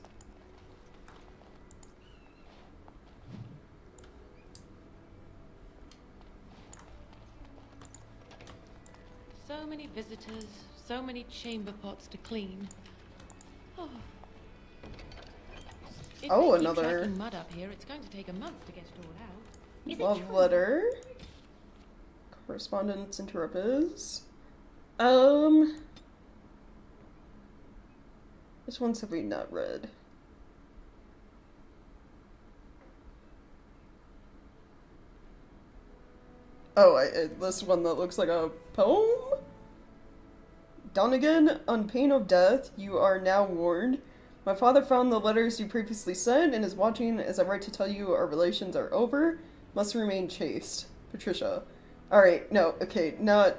So many visitors, so many chamber pots to clean. Oh. If Oh, they keep another tracking mud up here, it's going to take a month to get it all out. Is it love true? letter. Correspondence interruptus. Which ones have we not read? Oh, this one that looks like a poem? Donegan, on pain of death, you are now warned. My father found the letters you previously sent and is watching as I write to tell you our relations are over. Must remain chaste. Patricia. Alright, no, okay, not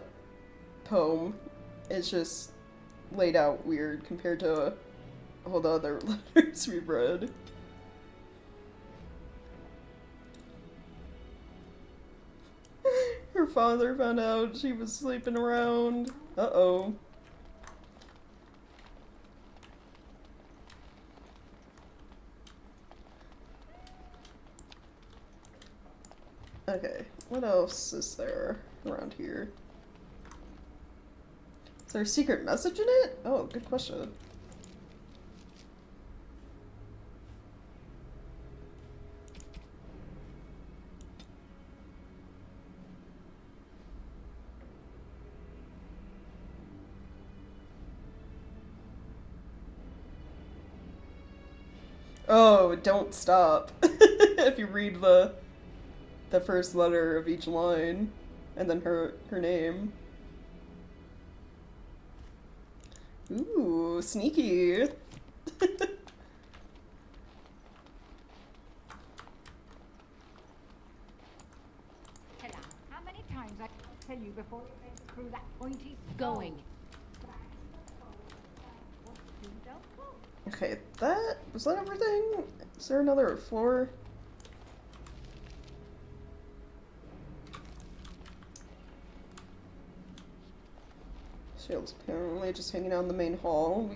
poem. It's just laid out weird compared to all the other letters we've read. Her father found out she was sleeping around. Uh-oh. Okay, what else is there around here? Is there a secret message in it? Oh, good question. Oh, don't stop. If you read the first letter of each line, and then her name. Ooh, sneaky. How many times I tell you before you went through that pointy Going. Okay, was that everything? Is there another floor? Shield's apparently just hanging out in the main hall.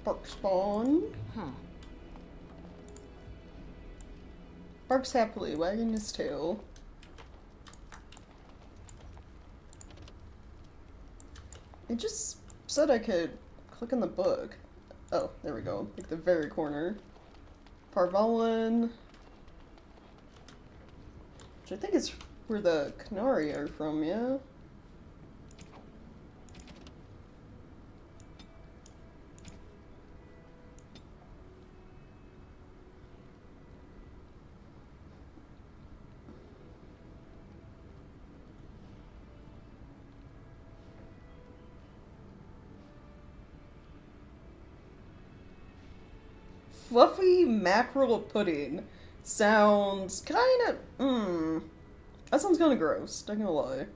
Bark spawn. Huh. Barks happily, wagging his tail. It just said I could click on the book. Oh, there we go. Like the very corner. Parvalin. Which I think is where the Canari are from, yeah? Fluffy mackerel pudding sounds kind of, that sounds kind of gross, not gonna lie.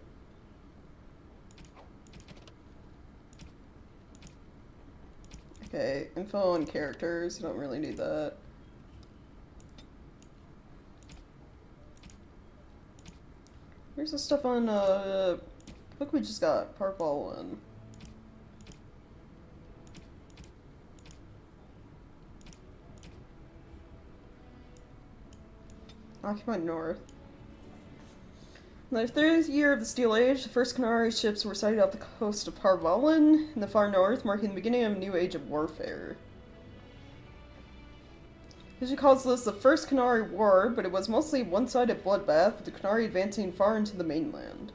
Okay, info on characters, don't really need that. Here's the stuff on, book we just got, Park Baldwin. Occupied North. In the 30th year of the Steel Age, the first Canari ships were sighted off the coast of Parvalin in the far north, marking the beginning of a new age of warfare. History calls this the First Canari War, but it was mostly a one-sided bloodbath, with the Canari advancing far into the mainland.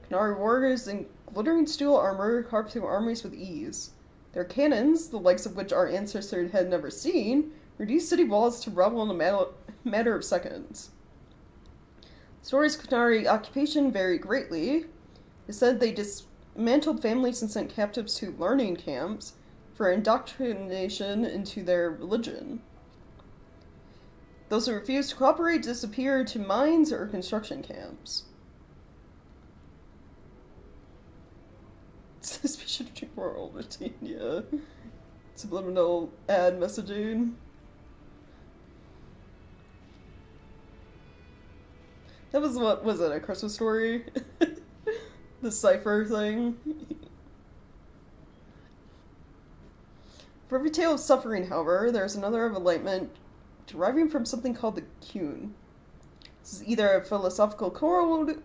Canari warriors in glittering steel armor carved through armies with ease. Their cannons, the likes of which our ancestors had never seen, reduced city walls to rubble in a matter of seconds. Stories of Canari occupation vary greatly. It said they dismantled families and sent captives to learning camps for indoctrination into their religion. Those who refused to cooperate disappeared to mines or construction camps. Suspicion moral routine, yeah. Subliminal ad messaging. That was what was it, a Christmas Story? The cipher thing. For every tale of suffering, however, there is another of enlightenment deriving from something called the Qun. This is either a philosophical code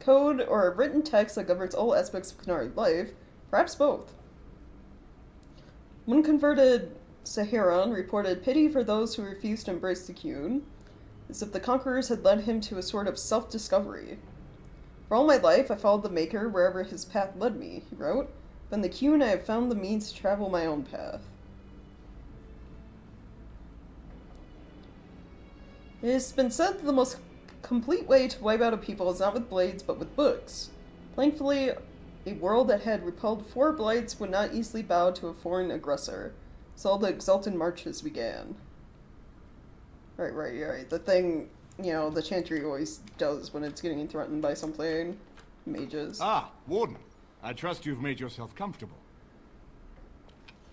or a written text that governs all aspects of Canari life, perhaps both. One converted Saharan reported pity for those who refused to embrace the Qun, as if the conquerors had led him to a sort of self-discovery. For all my life, I followed the Maker wherever his path led me, he wrote, but in the Qun I have found the means to travel my own path. It has been said that the most complete way to wipe out a people is not with blades, but with books. Thankfully, a world that had repelled 4 blades would not easily bow to a foreign aggressor, so all the exultant marches began. Right. The thing, the Chantry always does when it's getting threatened by something. Mages. Ah, Warden. I trust you've made yourself comfortable.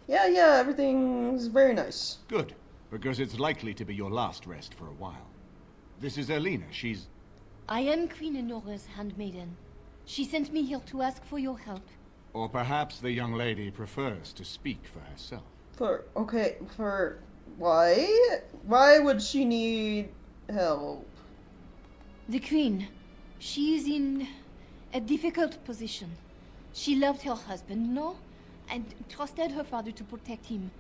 Yeah, everything's very nice. Good, because it's likely to be your last rest for a while. This is Elena, she's... I am Queen Enora's handmaiden. She sent me here to ask for your help. Or perhaps the young lady prefers to speak for herself. Why? Why would she need help? The Queen. She is in a difficult position. She loved her husband, no? And trusted her father to protect him.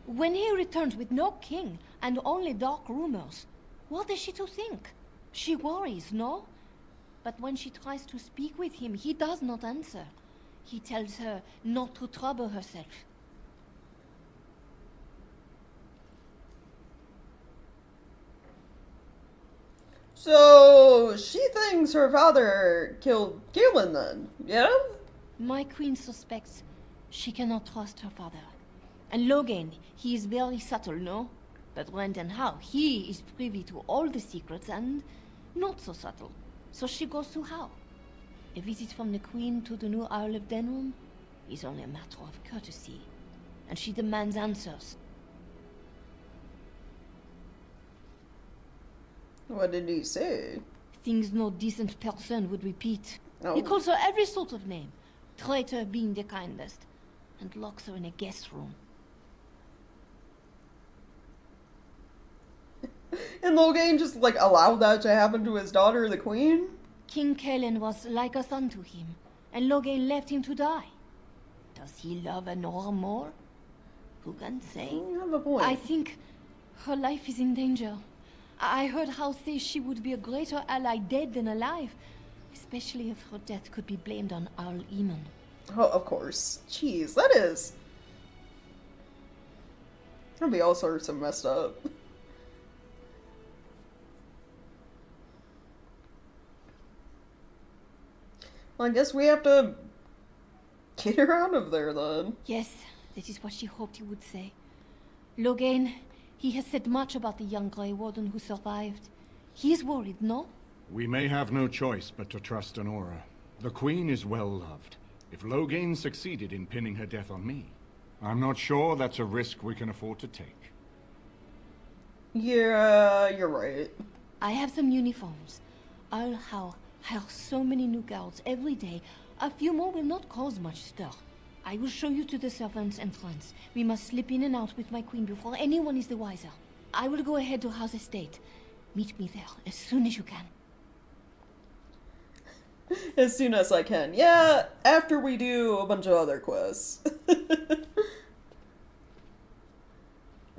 When he returns with no king and only dark rumors, what is she to think? She worries, no? But when she tries to speak with him, he does not answer. He tells her not to trouble herself. So, she thinks her father killed Galen then, yeah? My queen suspects she cannot trust her father. And Logan, he is very subtle, no? But when and how, he is privy to all the secrets and not so subtle. So she goes to how? A visit from the queen to the new Isle of Denrum is only a matter of courtesy. And she demands answers. What did he say? Things no decent person would repeat. Oh. He calls her every sort of name. Traitor being the kindest. And locks her in a guest room. And Logan just, like, allowed that to happen to his daughter, the queen? King Kellen was like a son to him. And Logan left him to die. Does he love her no more? Who can say? You have a point. I think her life is in danger. I heard Hal say she would be a greater ally dead than alive, especially if her death could be blamed on Arl Eamon. Oh, of course. Jeez, that is... That'd be all sorts of messed up. Well, I guess we have to get her out of there, then. Yes, that is what she hoped he would say. Logan, he has said much about the young Grey Warden who survived. He is worried, no? We may have no choice but to trust Honora. The Queen is well loved. If Logain succeeded in pinning her death on me, I'm not sure that's a risk we can afford to take. Yeah, you're right. I have some uniforms. I'll hire so many new guards every day. A few more will not cause much stir. I will show you to the servants' entrance. We must slip in and out with my queen before anyone is the wiser. I will go ahead to House Estate. Meet me there as soon as you can. As soon as I can. Yeah, after we do a bunch of other quests.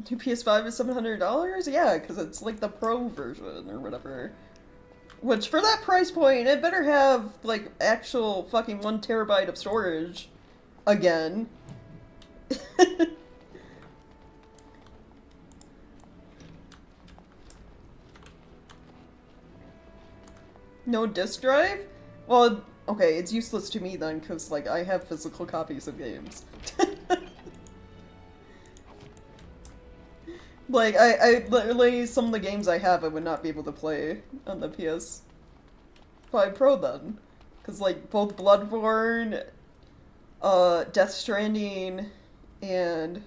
New PS5 is $700? Yeah, because it's like the Pro version or whatever. Which, for that price point, it better have, like, actual fucking 1 terabyte of storage. Again. No disk drive? Well, okay, it's useless to me then, because, like, I have physical copies of games. Like, I literally, some of the games I have I would not be able to play on the PS5 Pro then. Because, like, both Bloodborne, Death Stranding, and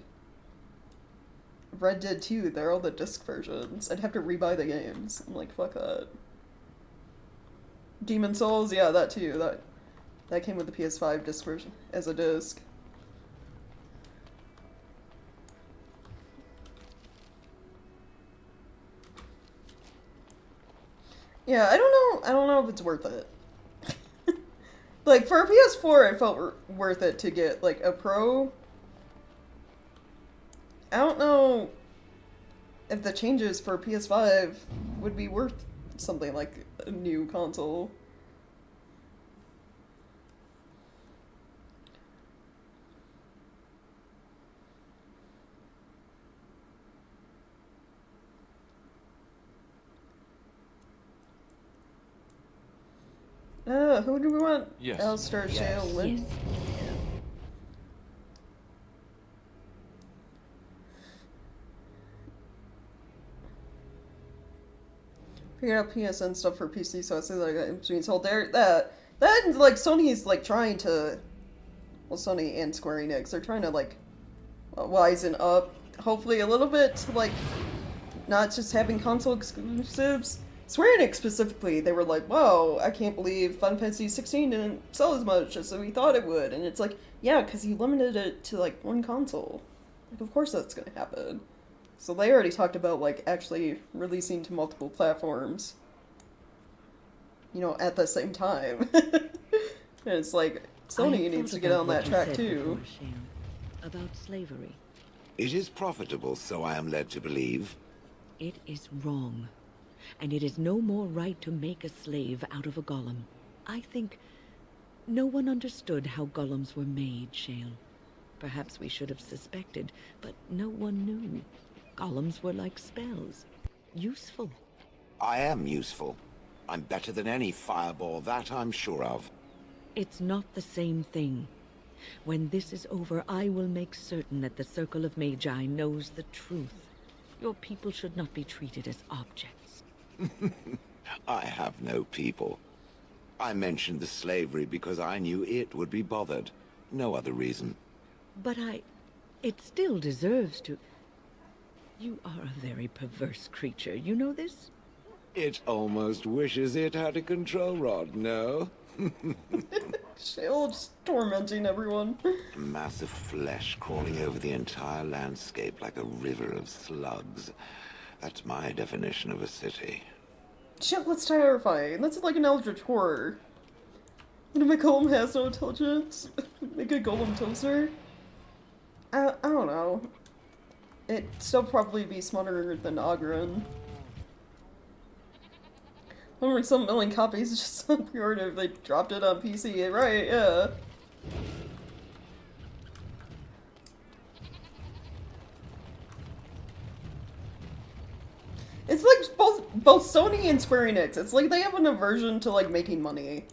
Red Dead 2, they're all the disc versions. I'd have to rebuy the games. I'm like, fuck that. Demon Souls, yeah, that too. That came with the PS5 disc version as a disc. Yeah, I don't know if it's worth it. Like, for a PS4, it felt worth it to get, like, a Pro. I don't know if the changes for PS5 would be worth something like a new console. Who do we want? Yes. Alistair, Shale, Lynn? Yes. Figured out PSN stuff for PC, so I say that I got in between. So there, that like Sony's like trying to, well, Sony and Square Enix, they're trying to like wisen up, hopefully a little bit, to like not just having console exclusives. Square Enix specifically, they were like, "Wow, I can't believe Final Fantasy 16 didn't sell as much as we thought it would," and it's like, yeah, because you limited it to like one console. Like, of course that's gonna happen. So they already talked about, like, actually releasing to multiple platforms, you know, at the same time. And it's like, Sony needs to get on that track, too. About slavery. It is profitable, so I am led to believe. It is wrong. and it is no more right to make a slave out of a golem. I think no one understood how golems were made, Shale. Perhaps we should have suspected, but no one knew. Golems were like spells. Useful. I am useful. I'm better than any fireball, that I'm sure of. It's not the same thing. When this is over, I will make certain that the Circle of Magi knows the truth. Your people should not be treated as objects. I have no people. I mentioned the slavery because I knew it would be bothered. No other reason. But it still deserves to... You are a very perverse creature, you know this? It almost wishes it had a control rod, no? Shale just tormenting everyone. A mass of flesh crawling over the entire landscape like a river of slugs. That's my definition of a city. Shale, that's terrifying. That's like an eldritch horror. What if my golem has no intelligence? Make a golem toaster? I don't know. It'd still probably be smarter than Ogren. Only some million copies just on pre-order if they dropped it on PC, right, yeah. It's like both Sony and Square Enix. It's like they have an aversion to like making money.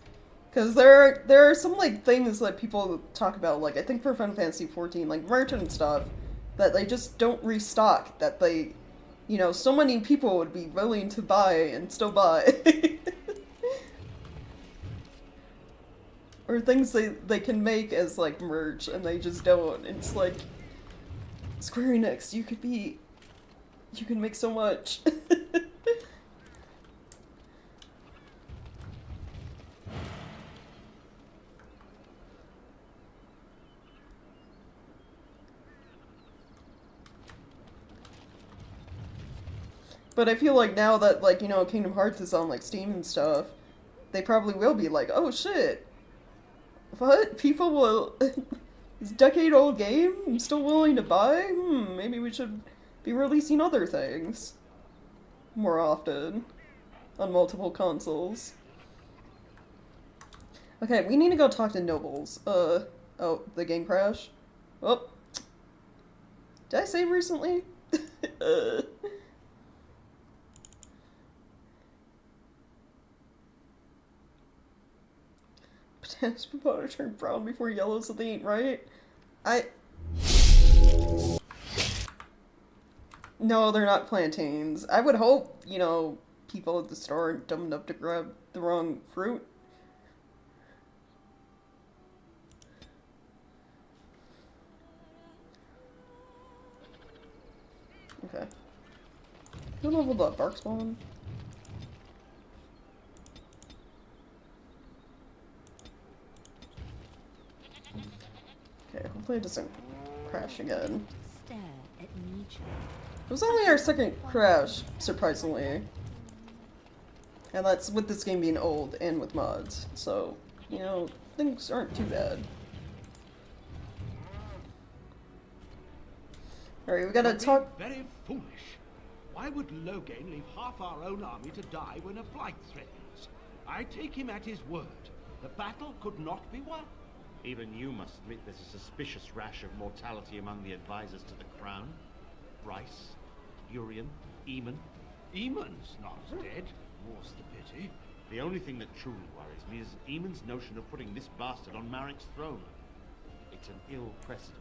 Cause there are some like things that people talk about, like I think for Final Fantasy XIV, like merch and stuff, that they just don't restock, that they, you know, so many people would be willing to buy and still buy. Or things they can make as like merch and they just don't. It's like, Square Enix, you can make so much. But I feel like now that, like, you know, Kingdom Hearts is on, like, Steam and stuff, they probably will be like, oh shit, what? People will... this decade-old game I'm still willing to buy? Maybe we should be releasing other things more often on multiple consoles. Okay, we need to go talk to Nobles. Oh, the game crash? Oh. Did I save recently? Bananas about to turn brown before yellow, so they ain't right. No, they're not plantains. I would hope, you know, people at the store aren't dumb enough to grab the wrong fruit. Okay. Who leveled up? Bark spawn? Okay, hopefully it doesn't crash again. It was only our second crash, surprisingly. And that's with this game being old and with mods. So, you know, things aren't too bad. Alright, we gotta talk. Very foolish. Why would Loghain leave half our own army to die when a blight threatens? I take him at his word. The battle could not be won. Even you must admit there's a suspicious rash of mortality among the advisors to the crown. Bryce, Urien, Eamon. Eamon's not dead, more's the pity. The only thing that truly worries me is Eamon's notion of putting this bastard on Marik's throne. It's an ill precedent.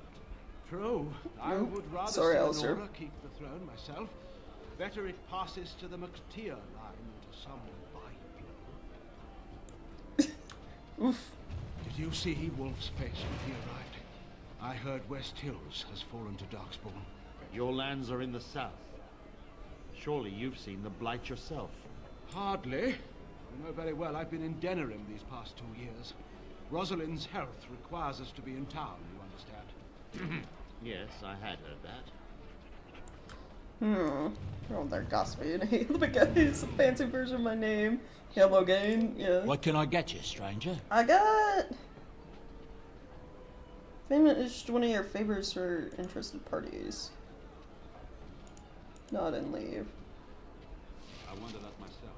True. I would rather see Nora keep the throne myself. Better it passes to the McTeer line to some byeblow. Oof. Did you see Wolf's face when he arrived? I heard West Hills has fallen to Darkspawn. Your lands are in the south. Surely you've seen the Blight yourself. Hardly. You know very well I've been in Denerim these past 2 years. Rosalind's health requires us to be in town, you understand. Yes, I had heard that. Oh, they're gossiping. Hey, look at guys, a fancy version of my name. Hello, game. Yeah. What can I get you, stranger? I got... Finished one of your favors for interested parties. Not in leave. I wonder that myself.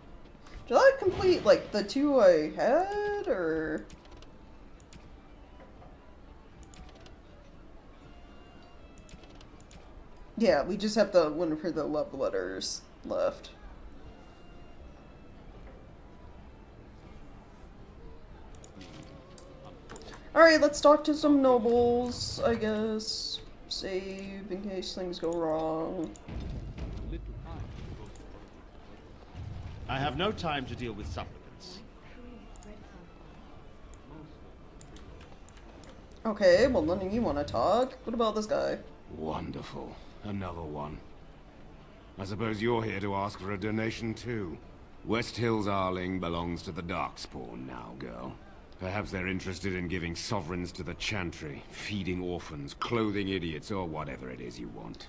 Did I complete, like, the 2 I had, or...? Yeah, we just have the one for the love letters left. Alright, let's talk to some nobles, I guess. Save in case things go wrong. I have no time to deal with supplicants. Okay, well, none of you want to talk. What about this guy? Wonderful. Another one. I suppose you're here to ask for a donation too. West Hill's Arling belongs to the Darkspawn now, girl. Perhaps they're interested in giving sovereigns to the Chantry, feeding orphans, clothing idiots, or whatever it is you want.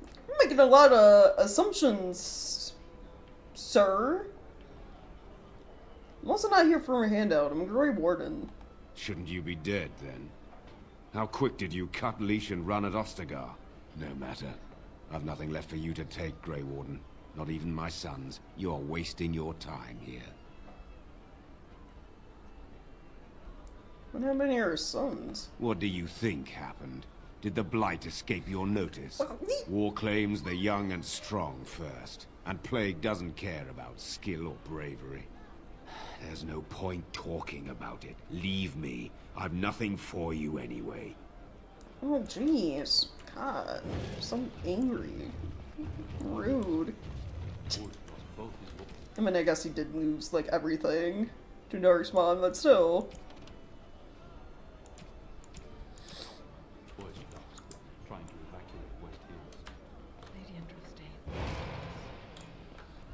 I'm making a lot of assumptions, sir. I'm also not here for a handout. I'm a Grey Warden. Shouldn't you be dead, then? How quick did you cut leash and run at Ostagar? No matter. I've nothing left for you to take, Grey Warden. Not even my sons. You're wasting your time here. What happened to your sons? What do you think happened? Did the Blight escape your notice? War claims the young and strong first, and Plague doesn't care about skill or bravery. There's no point talking about it. Leave me. I've nothing for you anyway. Oh, jeez. God, I'm so angry. Rude. I mean, I guess he did lose, like, everything to Darkspawn, but still.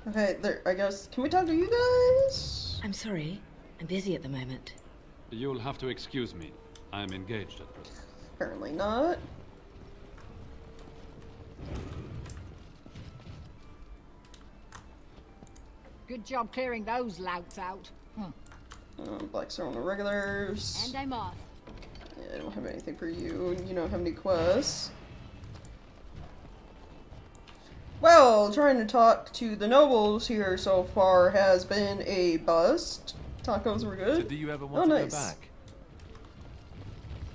Okay, there, I guess, can we talk to you guys? I'm sorry. I'm busy at the moment. You'll have to excuse me. I'm engaged at present. Apparently not. Good job clearing those louts out. Blacks are on the regulars. And I'm off. Yeah, I don't have anything for you, and you don't have any quests. Well, trying to talk to the nobles here so far has been a bust. Tacos were good. So do you ever want to nice. go back?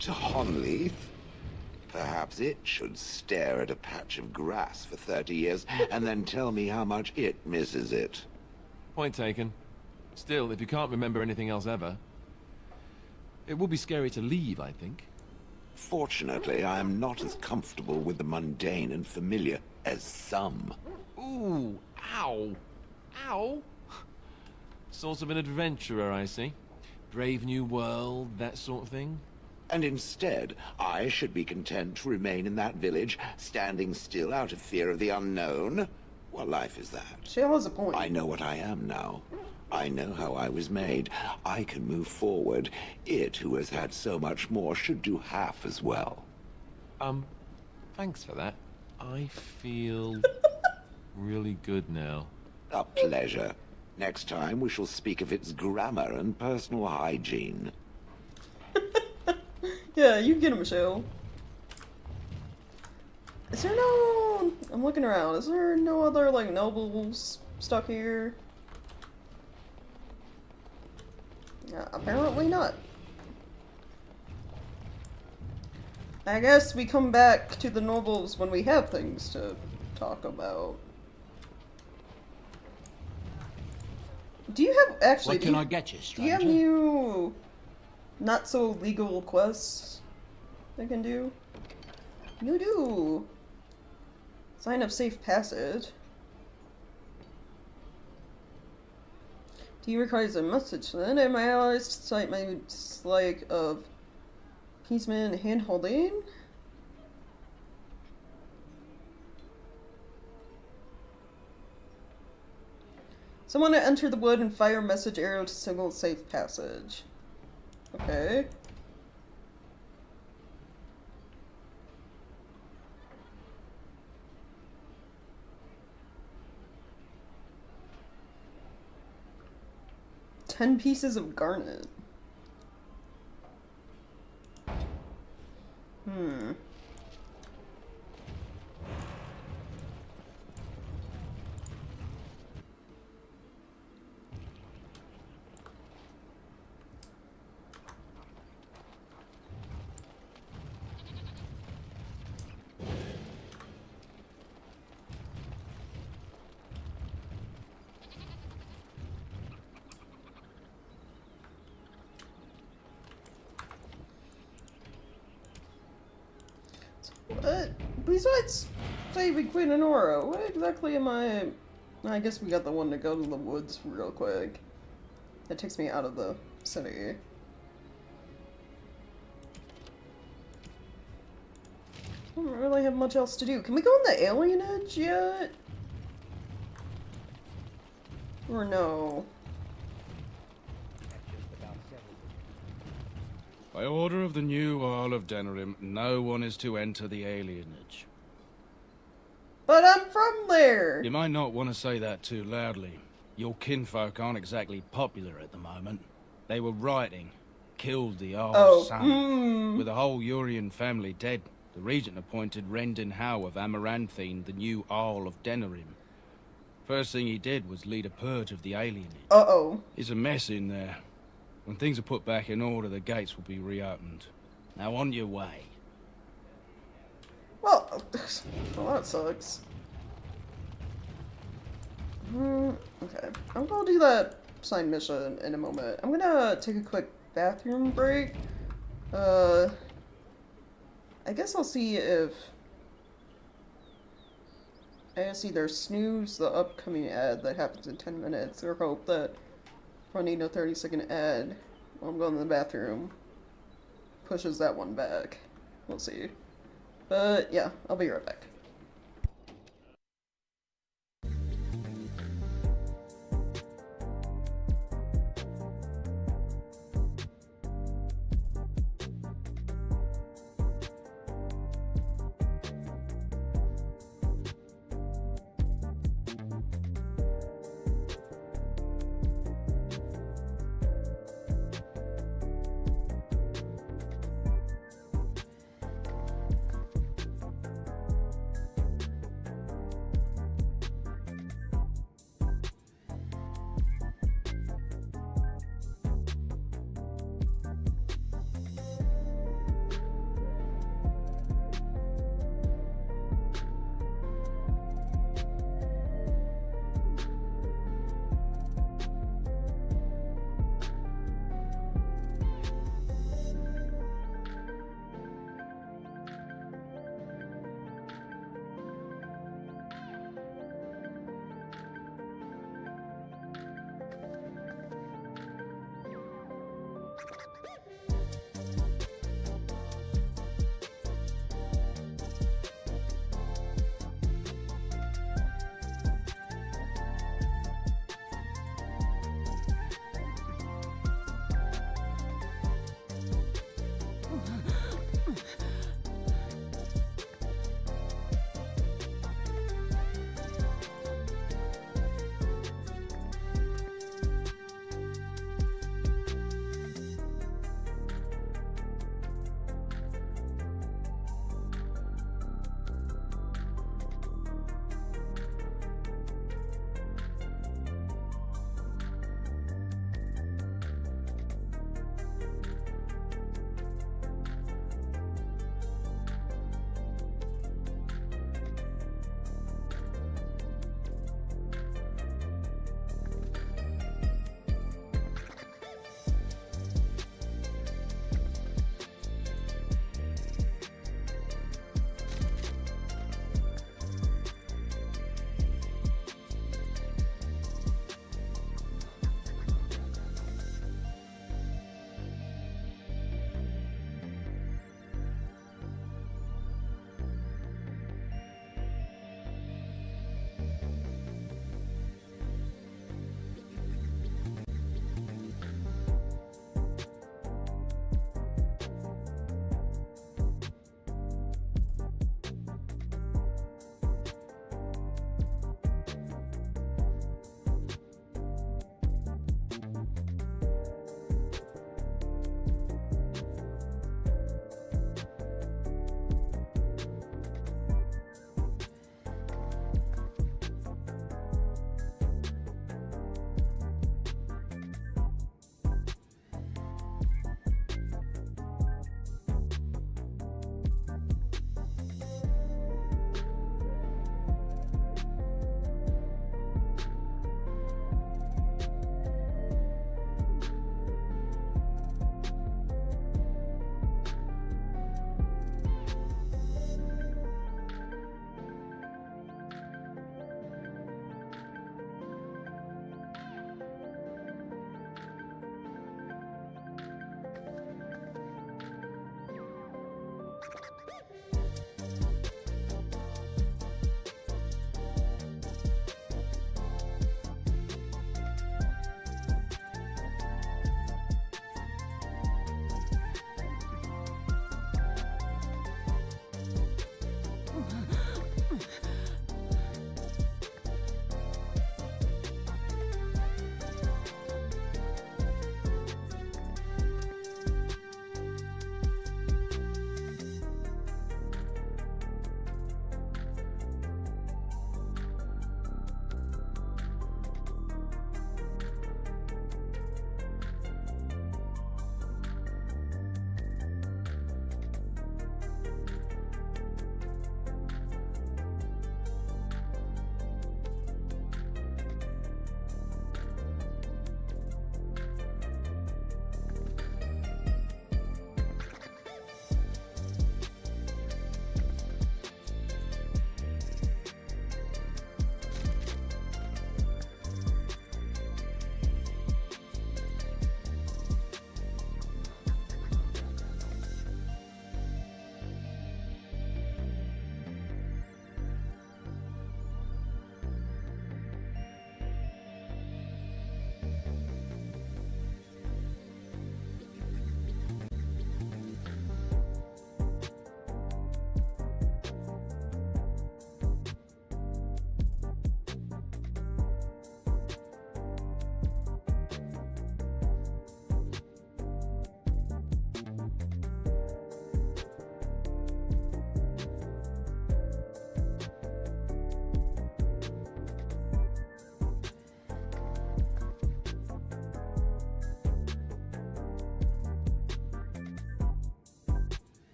To Honleaf? Perhaps it should stare at a patch of grass for 30 years and then tell me how much it misses it. Point taken. Still, if you can't remember anything else ever, it would be scary to leave, I think. Fortunately, I am not as comfortable with the mundane and familiar as some. Ooh, ow, ow. Sort of an adventurer, I see. Brave new world, that sort of thing. And instead, I should be content to remain in that village, standing still out of fear of the unknown? What life is that? She has a point. I know what I am now. I know how I was made. I can move forward. It, who has had so much more, should do half as well. Thanks for that. I feel really good now. A pleasure. Next time we shall speak of its grammar and personal hygiene. Yeah, you get him, Michelle. Is there no... I'm looking around. Is there no other, like, nobles stuck here? Yeah, apparently not. I guess we come back to the nobles when we have things to talk about. Do you have... Actually, What can I get you, do you have stranger? new... not so legal quests I can do? You do! Sign of safe passage. Do you requires a message then? Am I allies to cite my dislike of appeasement and hand-holding? Someone to enter the wood and fire message arrow to signal safe passage. Okay. Ten pieces of garnet. Besides saving Queen Honora, what exactly am I... I guess we got the one to go to the woods real quick. That takes me out of the city. I don't really have much else to do. Can we go on the alienage yet? Or no? By order of the new Earl of Denerim, no one is to enter the alienage. But I'm from there! You might not want to say that too loudly. Your kinfolk aren't exactly popular at the moment. They were rioting, killed the Earl's son. With the whole Urian family dead, the regent appointed Rendon Howe of Amaranthine the new Earl of Denerim. First thing he did was lead a purge of the alienage. Uh-oh. It's a mess in there. When things are put back in order, the gates will be reopened. Now on your way. Well, that sucks. Okay, I'm gonna do that side mission in a moment. I'm gonna take a quick bathroom break. I guess I'll see if I either snooze the upcoming ad that happens in 10 minutes or hope that running a 30-second ad while I'm going to the bathroom pushes that one back. We'll see. But yeah, I'll be right back.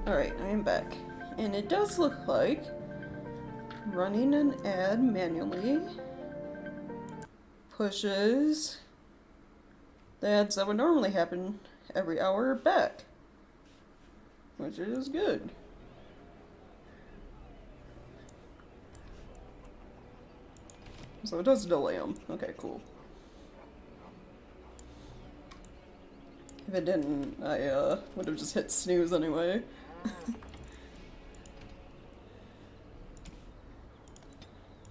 Alright, I am back. And it does look like running an ad manually pushes the ads that would normally happen every hour back, which is good. So it does delay them. Okay, cool. If it didn't, I would have just hit snooze anyway.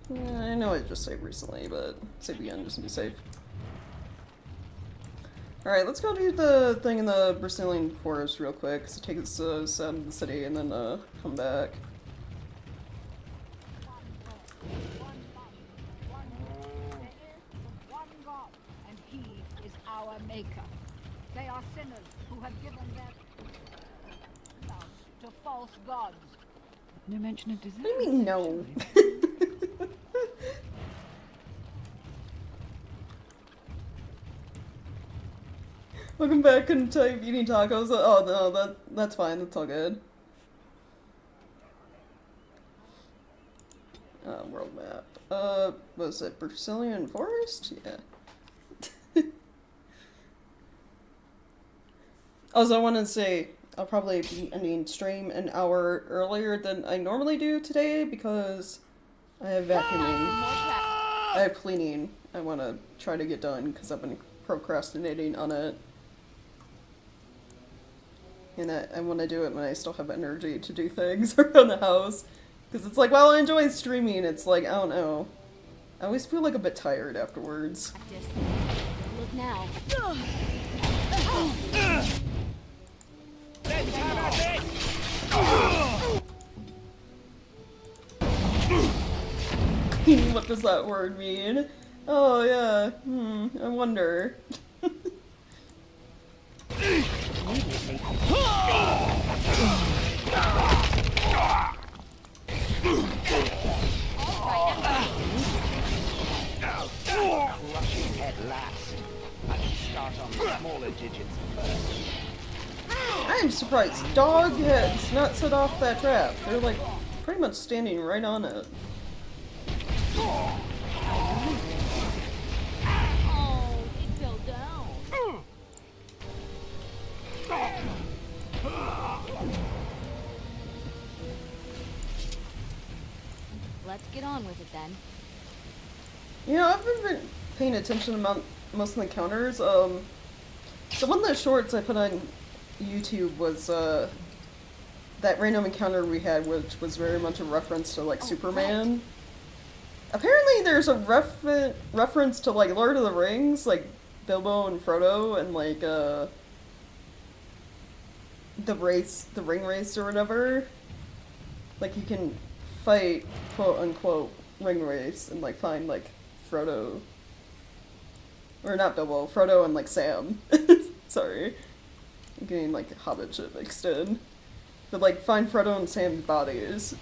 I know I just saved recently, but save again just to be safe. Alright, let's go do the thing in the Brazilian forest real quick, so take us out of the city and then come back. And he is our maker. They are sinners who have given their love to false gods. No mention of dessert. What do you mean, no? Welcome back and type eating tacos. Oh no, that's fine. That's all good. World map. Was it Brazilian forest? Yeah. Also, I want to say I'll probably be ending stream an hour earlier than I normally do today because I have vacuuming. I have cleaning I want to try to get done because I've been procrastinating on it. And I want to do it when I still have energy to do things around the house. Because it's like, while I enjoy streaming, it's like, I don't know. I always feel like a bit tired afterwards. Look now. What does that word mean? Oh, yeah. I wonder. Crushing head last. I can start on the smaller digits first. I'm surprised dog has not set off that trap. They're like pretty much standing right on it. Oh, it fell down. Let's get on with it then. You know, I've been paying attention to most of the encounters. So one of the shorts I put on YouTube was that random encounter we had, which was very much a reference to like Superman. Right. Apparently there's a reference to like Lord of the Rings, like Bilbo and Frodo, and like the ring race or whatever. Like you can fight quote unquote ring race and like find like Frodo, or not Bilbo, Frodo and like Sam. Sorry, I'm getting like Hobbit shit mixed in. But like find Frodo and Sam's bodies.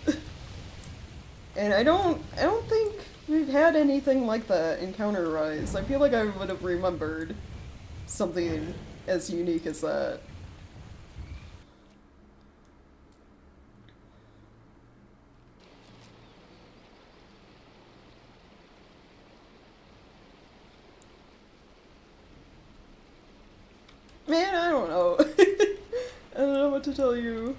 And I don't think we've had anything like that in Counter Rise. I feel like I would have remembered something as unique as that. Man, I don't know. I don't know what to tell you.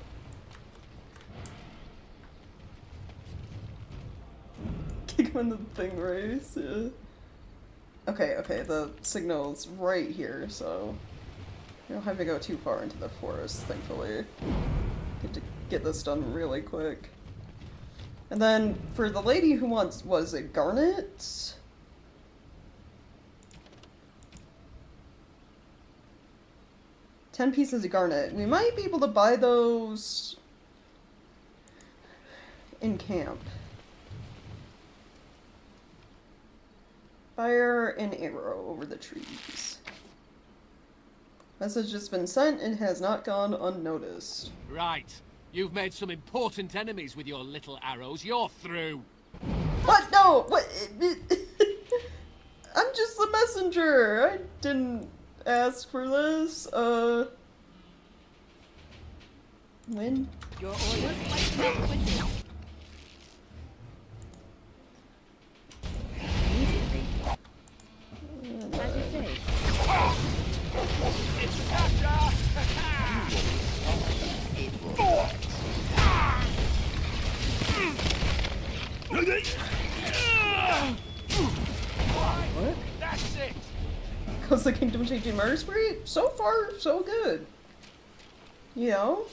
Kick him in the thing race, yeah. Okay, the signal's right here, so you don't have to go too far into the forest, thankfully. Get to get this done really quick. And then, for the lady who wants, was it garnet? 10 pieces of garnet. We might be able to buy those in camp. Fire an arrow over the trees. Message has been sent and has not gone unnoticed. Right. You've made some important enemies with your little arrows. You're through. What? No! What? I'm just the messenger. I didn't ask for this. Win. Your orders. Immediately. As you say. It's Tasha! That's it! Because the kingdom changing murder spree? So far, so good. You know?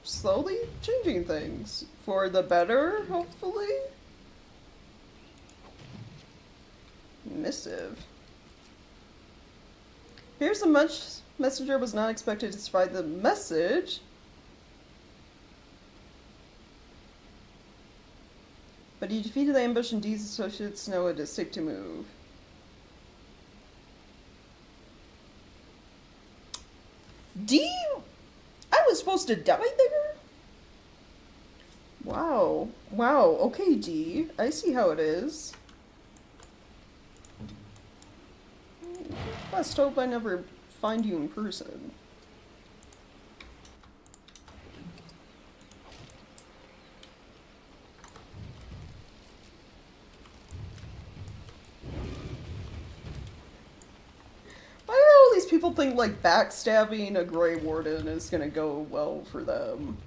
Slowly changing things. For the better, hopefully? Missive. Here's a messenger was not expected to provide the message. But he defeated the ambush and Dee's associates know it is safe to move. Dee? I was supposed to die there? Wow. Wow. Okay, Dee. I see how it is. Let's hope I never find you in person. Why do all these people think like backstabbing a Grey Warden is gonna go well for them?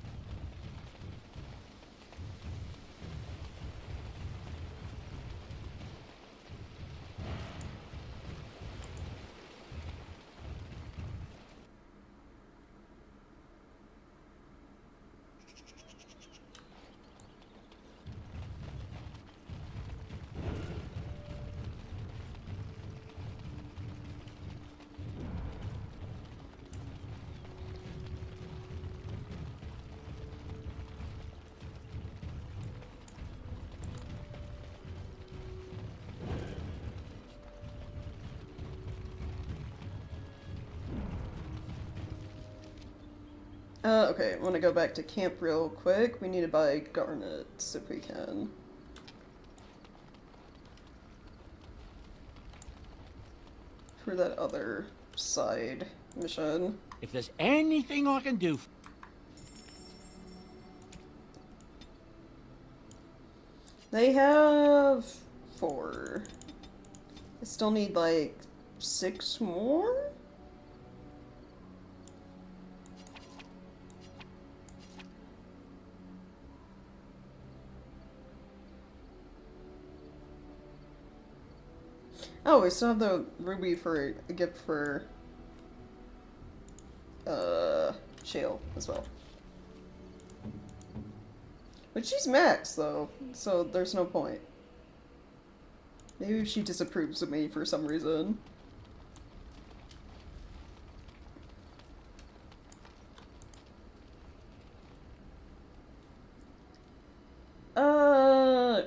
Okay, I want to go back to camp real quick. We need to buy garnets if we can. For that other side mission. If there's anything I can do... They have 4. I still need like 6 more? Oh, we still have the ruby for a gift for Shale as well. But she's max though, so there's no point. Maybe she disapproves of me for some reason.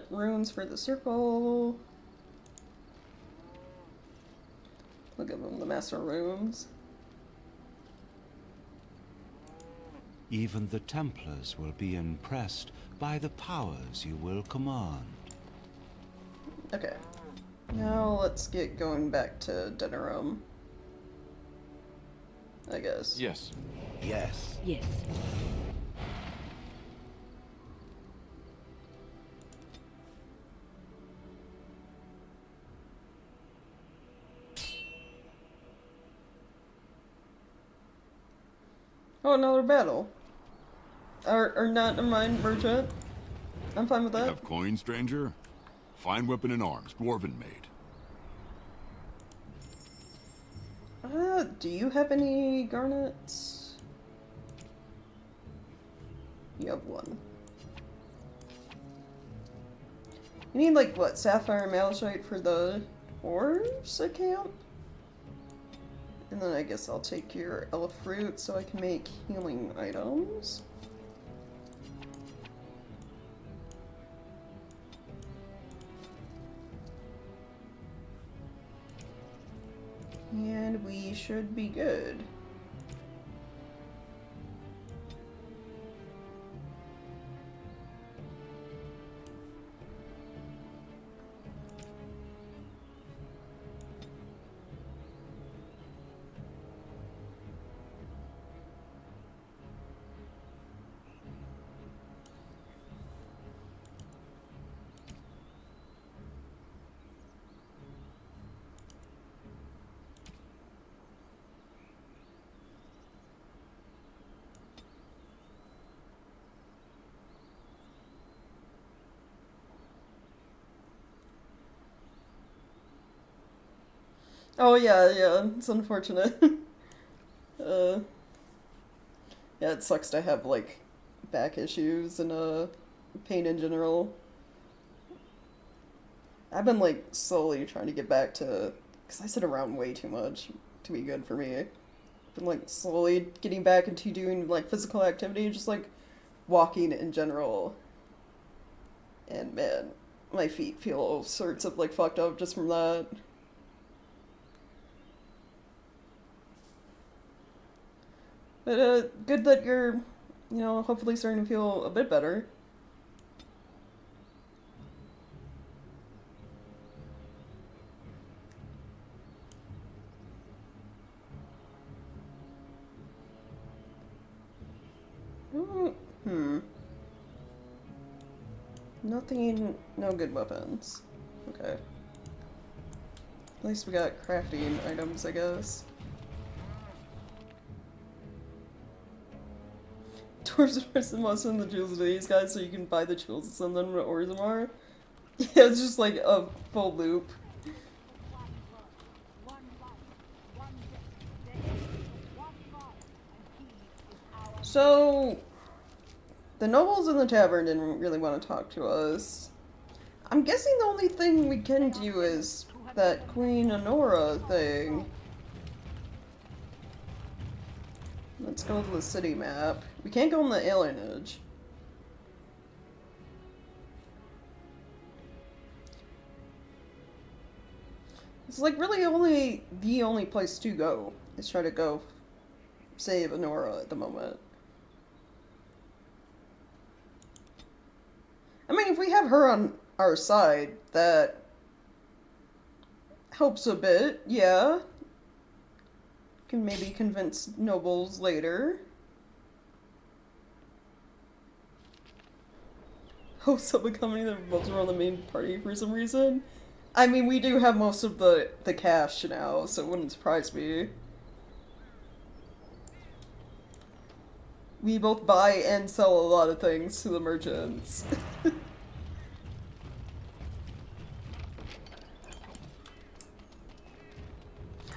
Runes for the circle. Look at them, the master runes. Even the Templars will be impressed by the powers you will command. Okay. Now let's get going back to Denerim. I guess. Yes. Yes. Yes. Oh, another battle. Or not, never mind, merchant. I'm fine with that. Have coin, stranger? Fine weapon and arms, dwarven made. Do you have any garnets? You have 1. You need, like, what, sapphire and malachite for the ores at camp? And then I guess I'll take your elf fruit so I can make healing items. And we should be good. Oh yeah, it's unfortunate. Yeah, it sucks to have, like, back issues and, pain in general. I've been, like, slowly trying to get back to, because I sit around way too much to be good for me. I've been, like, slowly getting back into doing, like, physical activity, just, like, walking in general. And, man, my feet feel all sorts of, like, fucked up just from that. But, good that you're, hopefully starting to feel a bit better. Nothing, no good weapons. Okay. At least we got crafting items, I guess. Dwarves are most in the jewels of these guys, so you can buy the jewels and send them to Orzammar. Yeah, it's just like a full loop. So, the nobles in the tavern didn't really want to talk to us. I'm guessing the only thing we can do is that Queen Honora thing. Let's go to the city map. We can't go on the alienage. It's like really only the only place to go is try to go save Honora at the moment. I mean, if we have her on our side, that helps a bit, yeah. Can maybe convince nobles later. Hosts of a company that revolves around the main party for some reason. I mean, we do have most of the cash now, so it wouldn't surprise me. We both buy and sell a lot of things to the merchants.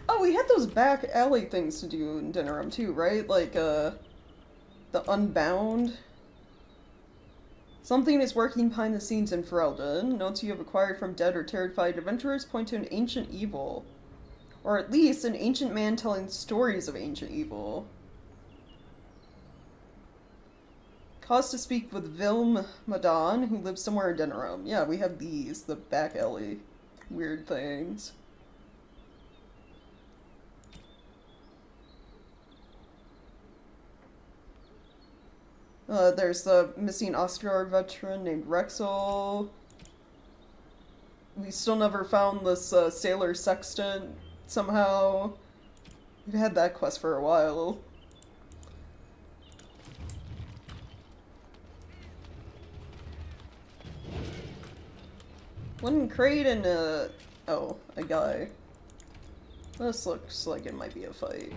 Oh, we had those back alley things to do in Denerim too, right? Like, the Unbound. Something is working behind the scenes in Ferelden. Notes you have acquired from dead or terrified adventurers point to an ancient evil. Or at least an ancient man telling stories of ancient evil. Cause to speak with Vilm Madan, who lives somewhere in Denerim. Yeah, we have these, the back alley weird things. There's the missing Oscar veteran named Rexel. We still never found this sailor sextant somehow. We've had that quest for a while. One crate and oh, a guy. This looks like it might be a fight.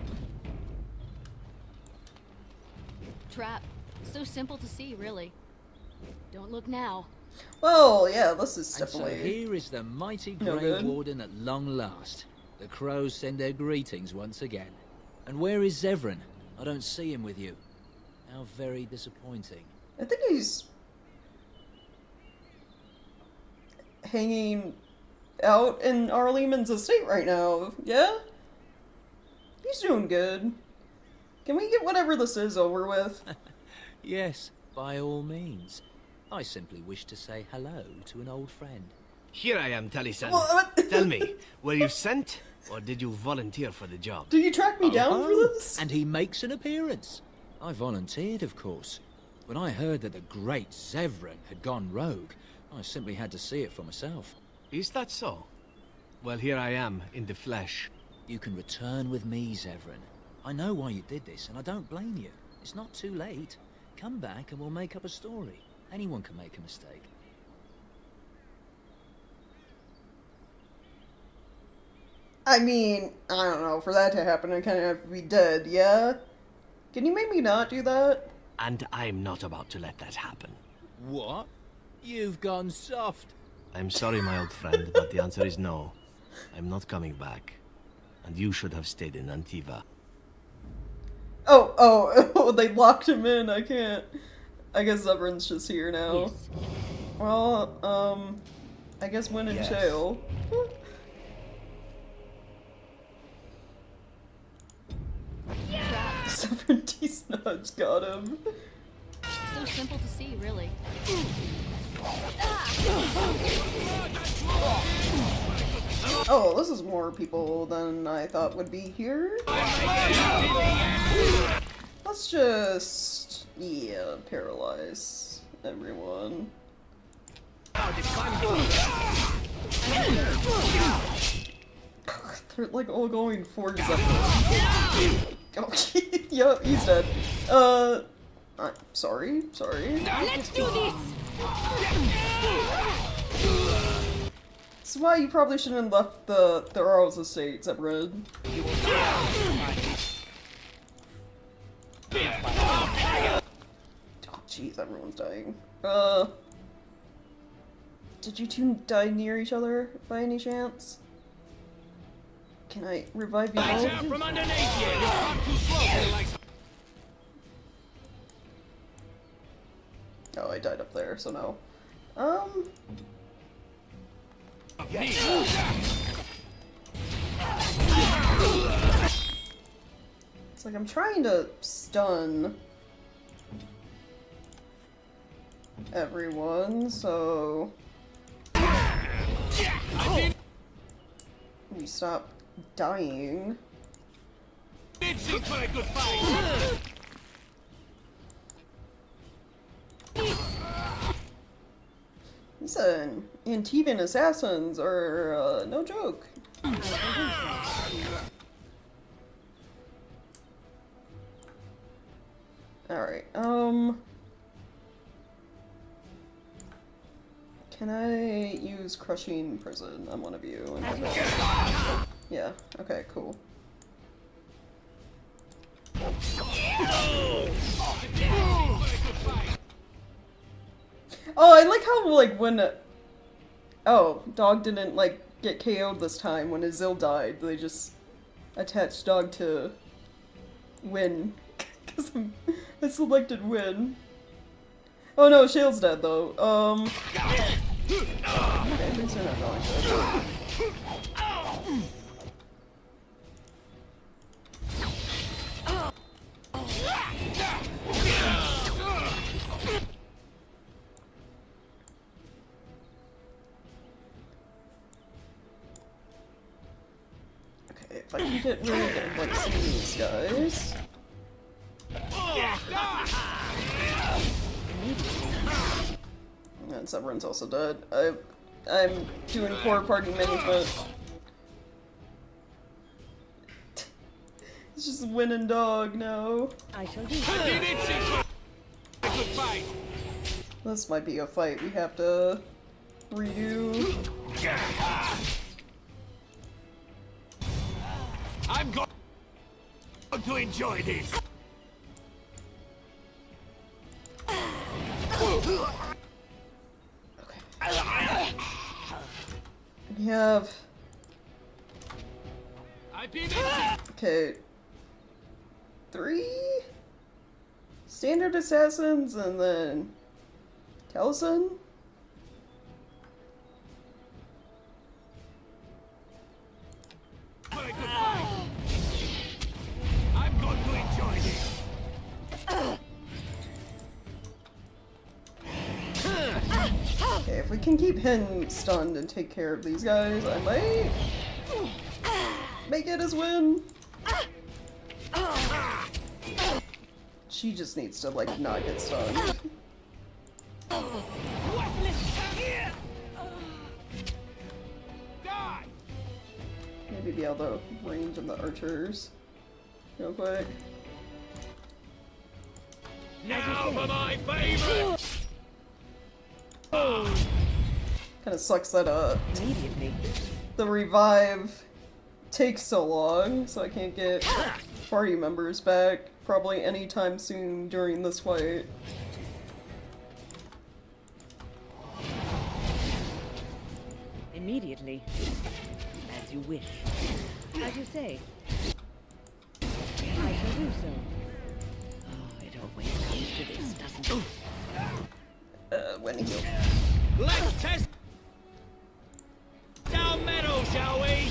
Trap. So simple to see, really. Don't look now. Well, yeah, this is definitely. And so here is the mighty no Grey good. Warden at long last. The crows send their greetings once again. And where is Zevran? I don't see him with you. How very disappointing. I think he's hanging out in Arleman's estate right now. Yeah? He's doing good. Can we get whatever this is over with? Yes, by all means. I simply wish to say hello to an old friend. Here I am, Taliesin. Tell me, were you sent, or did you volunteer for the job? Do you track me down for this? And he makes an appearance. I volunteered, of course. When I heard that the great Zevran had gone rogue, I simply had to see it for myself. Is that so? Well, here I am, in the flesh. You can return with me, Zevran. I know why you did this, and I don't blame you. It's not too late. Come back and we'll make up a story. Anyone can make a mistake. I mean, I don't know, for that to happen I kind of have to be dead, yeah? Can you make me not do that? And I'm not about to let that happen. What? You've gone soft. I'm sorry, my old friend, but the answer is no. I'm not coming back. and you should have stayed in Antiva. Oh, they locked him in. I can't. I guess Zevran's just here now. Yes. Well, I guess when in jail. Zevran T-Snudge got him. So simple to see, really. Oh, this is more people than I thought would be here. Let's just, yeah, paralyze everyone. They're like all going for Zevran. Oh, yep, he's dead. I'm sorry. Let's do this! This is why you probably shouldn't have left the Earl's estate, Zevran. Oh, jeez, everyone's dying. Did you two die near each other by any chance? Can I revive you both? From underneath you! You're up too slow, like... Oh, I died up there, so no. It's like I'm trying to stun everyone, so you stop dying. Listen, Antivan assassins are no joke. Alright, can I use Crushing Prison on one of you? Yeah, okay, cool. Oh, I like how, like, when... Oh, Dog didn't, like, get KO'd this time when Azil died. They just attached Dog to Win. Because I selected Win. Oh no, Shale's dead, though. Okay, at least they're not going to. If I can get rid of, like, some of these guys. And Severin's also dead. I'm doing poor party management. It's just Win and Dog now. I shall do This might be a fight we have to redo. I'm going to enjoy this. We have... Okay. 3 standard assassins and then Taliesin. I'm going to enjoy this. Okay, if we can keep him stunned and take care of these guys, I might make it as Win. She just needs to, like, not get stunned. Maybe be able to range on the archers real quick. Now for my favorite. Kind of sucks that the revive takes so long, so I can't get party members back probably anytime soon during this fight. Immediately. As you wish. As you say. I shall do so. Oh, it always comes to this, doesn't it? When he... Let's test down metal, shall we?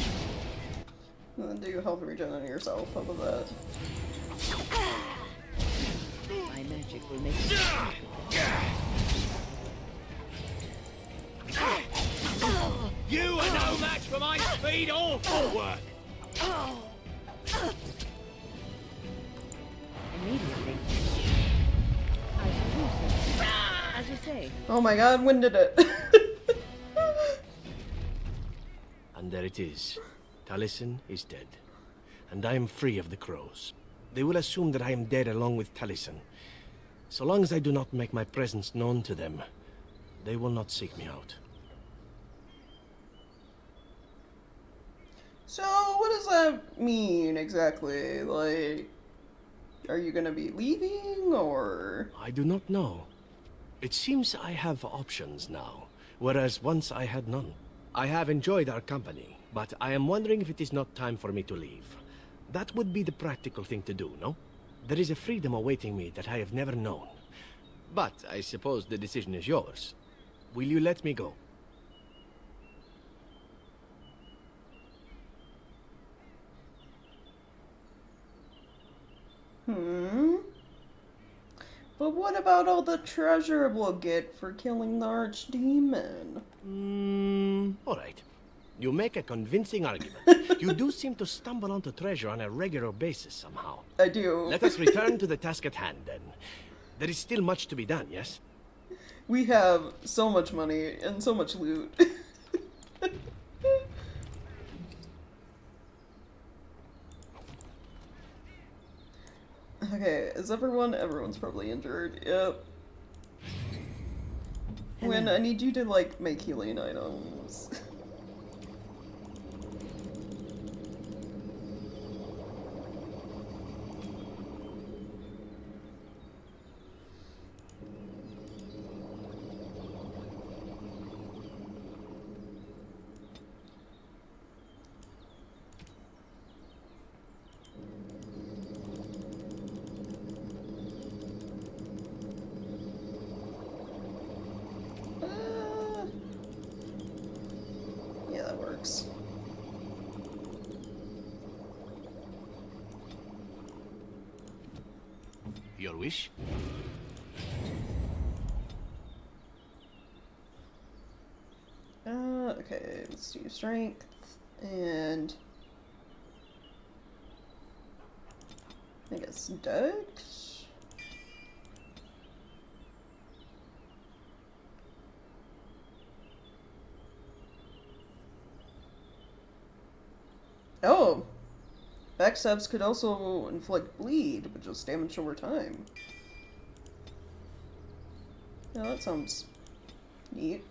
And then do health regen on yourself. How about that? My magic will make it. You are no match for my speed or footwork. Immediately. I shall do so. As you say. Oh my god, when did it? And there it is. Taliesin is dead. And I am free of the crows. They will assume that I am dead along with Taliesin. So long as I do not make my presence known to them, they will not seek me out. So, what does that mean exactly? Like, are you gonna be leaving, or...? I do not know. It seems I have options now, whereas once I had none. I have enjoyed our company, but I am wondering if it is not time for me to leave. That would be the practical thing to do, no? There is a freedom awaiting me that I have never known. But I suppose the decision is yours. Will you let me go? But what about all the treasure we'll get for killing the archdemon? Alright. You make a convincing argument. You do seem to stumble onto treasure on a regular basis somehow. I do. Let us return to the task at hand, then. There is still much to be done, yes? We have so much money and so much loot. Okay, is everyone? Everyone's probably injured. Yep. When I need you to, like, make healing items. Yeah, that works. Your wish? Okay, let's do strength, and I guess dex? Oh! Backstabs could also inflict bleed, but just damage over time. Yeah, that sounds neat.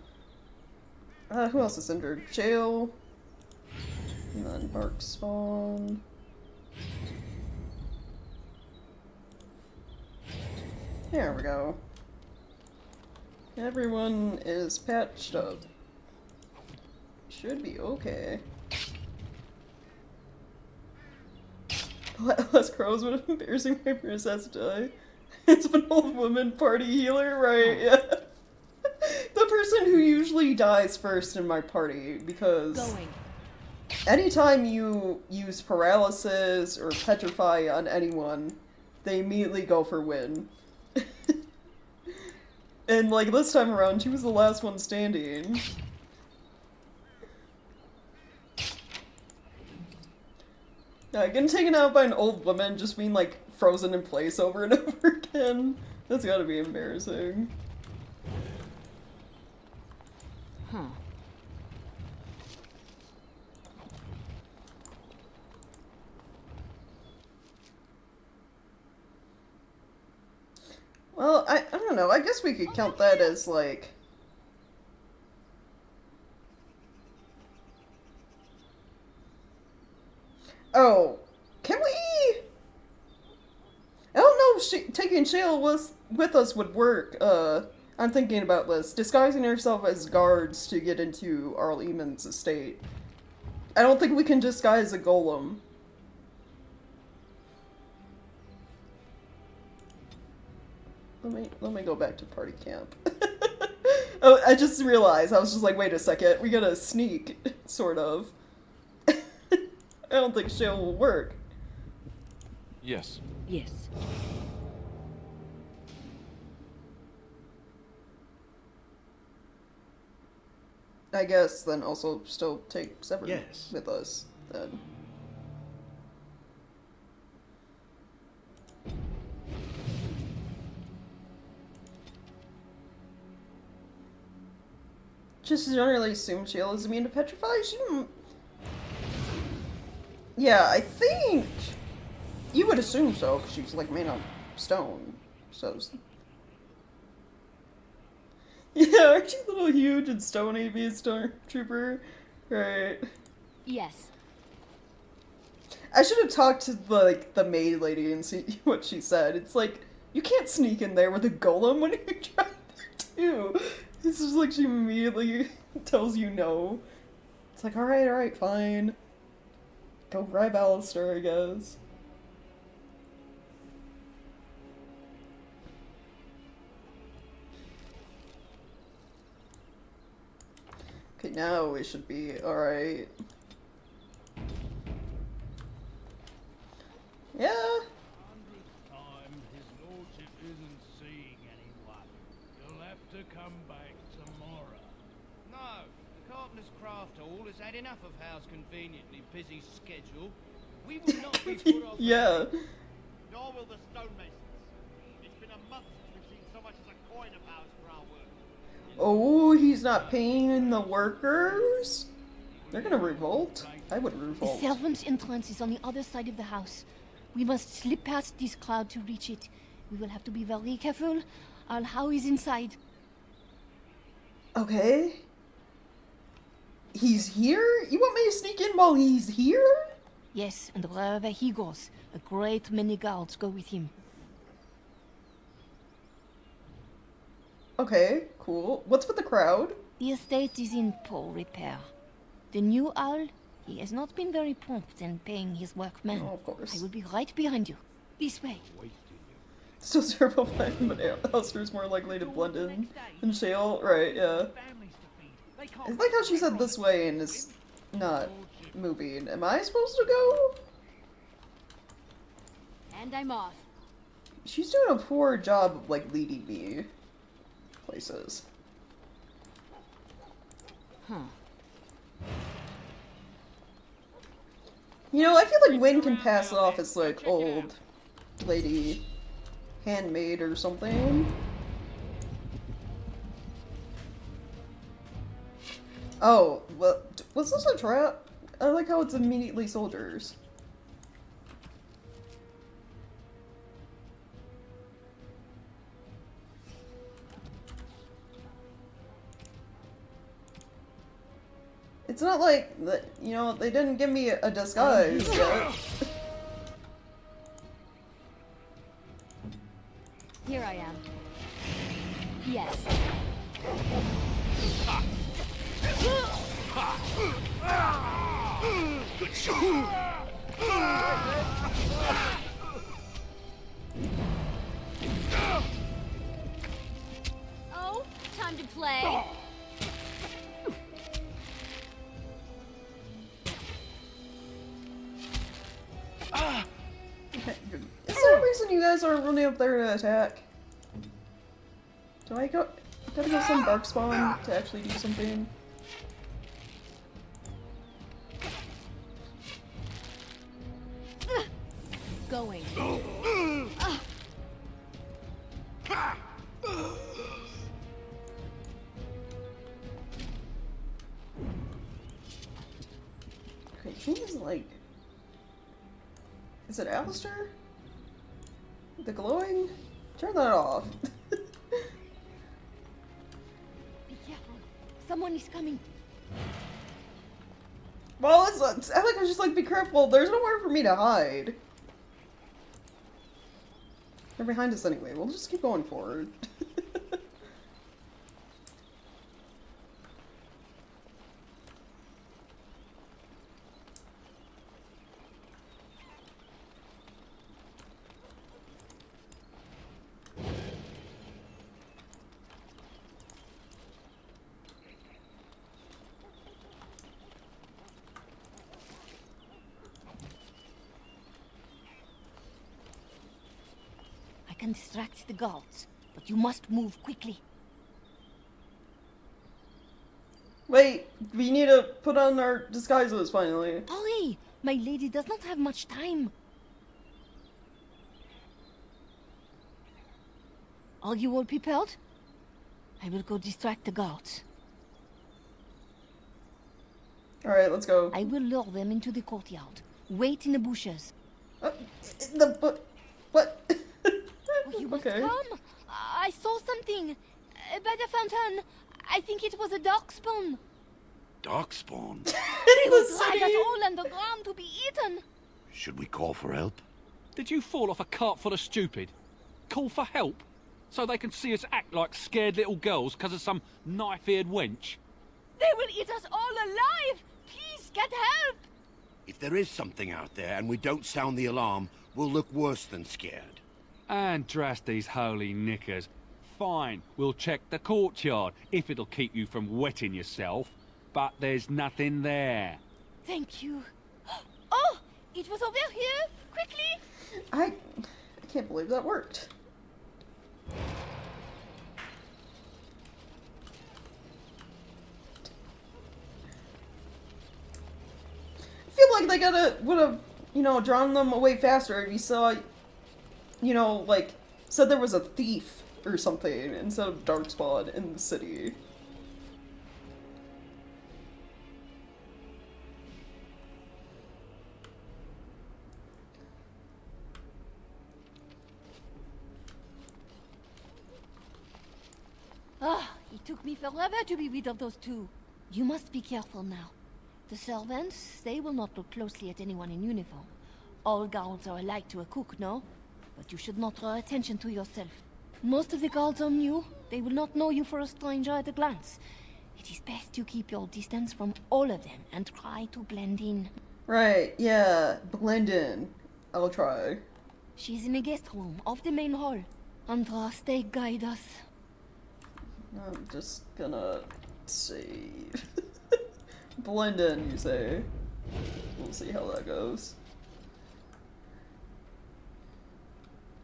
Who else is injured? Shale. And then Bark Spawn. There we go. Everyone is patched up. Should be okay. Less crows would have embarrassing my princess die. It's an old woman party healer, right? Yeah. The person who usually dies first in my party, because anytime you use paralysis or petrify on anyone, they immediately go for win. And like this time around, she was the last one standing. Yeah, getting taken out by an old woman just being like frozen in place over and over again. That's gotta be embarrassing. Huh. Well, I don't know. I guess we could count that as like... Oh, can we... I don't know if taking Shale with us would work. I'm thinking about this. Disguising herself as guards to get into Arl Eamon's estate. I don't think we can disguise a golem. Let me go back to party camp. Oh, I just realized, I was just like, wait a second, we gotta sneak, sort of. I don't think Shale will work. Yes. Yes. I guess then also still take Severin Yes. with us, then. Just generally assume Shale is immune to petrify. She didn't... Yeah, I think you would assume so, because she's like made of stone. So. Yeah, aren't you a little huge and stony, be a stormtrooper? Right. Yes. I should have talked to the maid lady and see what she said. It's like, you can't sneak in there with a golem when you try there too. It's just like she immediately tells you no. It's like, alright, fine. Go grab Alistair, I guess. Okay, now we should be alright. Yeah. Time his lordship isn't seeing anyone. You'll have to come back tomorrow. No, the Carpenter's Craft Hall has had enough of Hal's conveniently busy schedule. We will not be put off. Yeah. Nor will the stonemasons. It's been a month since we've seen so much as a coin of ours for our work. Oh, he's not paying the workers? They're gonna revolt? I would The revolt. servants' entrance is on the other side of the house. We must slip past this crowd to reach it. We will have to be very careful. Our How is inside. Okay. He's here? You want me to sneak in while he's here? Yes, and wherever he goes, a great many guards go with him. Okay, cool. What's with the crowd? The estate is in poor repair. The new owl, he has not been very prompt in paying his workmen. Oh, of course. I will be right behind you. This way. Still several fine, but Alistair's more likely to blend in than Shale. Right, yeah. I like how she said this way and is not moving. Am I supposed to go? And I'm off. She's doing a poor job of, like, leading me places. Huh. You know, I feel like Wynn can pass it off as, like, old lady handmaid or something. Oh, well, was this a trap? I like how it's immediately soldiers. It's not like, you know, they didn't give me a disguise yet. Here I am. Yes. Good shot. Oh, time to play. Is there a reason you guys aren't running up there to attack? Do I go? Gotta go some bark spawn to actually do something? Going. Okay, he's like... Is it Alistair? The glowing? Turn that off. Be careful. Someone is coming. Well, it's, I like, I just like, be careful. There's nowhere for me to hide. They're behind us anyway. We'll just keep going forward. can distract the guards, but you must move quickly. Wait, we need to put on our disguises finally. Hurry! My lady does not have much time. Are you all prepared? I will go distract the guards. Alright, let's go. I will lure them into the courtyard. Wait in the bushes. What? Oh, you must Okay. come. I saw something. By the fountain. I think it was a darkspawn. Darkspawn? They will drag us all underground to be eaten. Should we call for help? Did you fall off a cart full of stupid? Call for help? So they can see us act like scared little girls because of some knife-eared wench? They will eat us all alive. Please get help. If there is something out there and we don't sound the alarm, we'll look worse than scared. And drast these holy knickers. Fine, we'll check the courtyard, if it'll keep you from wetting yourself. But there's nothing there. Thank you. Oh, it was over here. Quickly. I can't believe that worked. I feel like they would have, you know, drawn them away faster if you saw, you know, like, said there was a thief or something instead of darkspawn in the city. Ah, it took me forever to be rid of those two. You must be careful now. The servants, they will not look closely at anyone in uniform. All guards are alike to a cook, no? But you should not draw attention to yourself. Most of the guards are new. They will not know you for a stranger at a glance. It is best to keep your distance from all of them and try to blend in. Right, yeah, blend in. I'll try. She's in the guest room of the main hall. Andraste, guide us. I'm just gonna save. Blend in, you say. We'll see how that goes.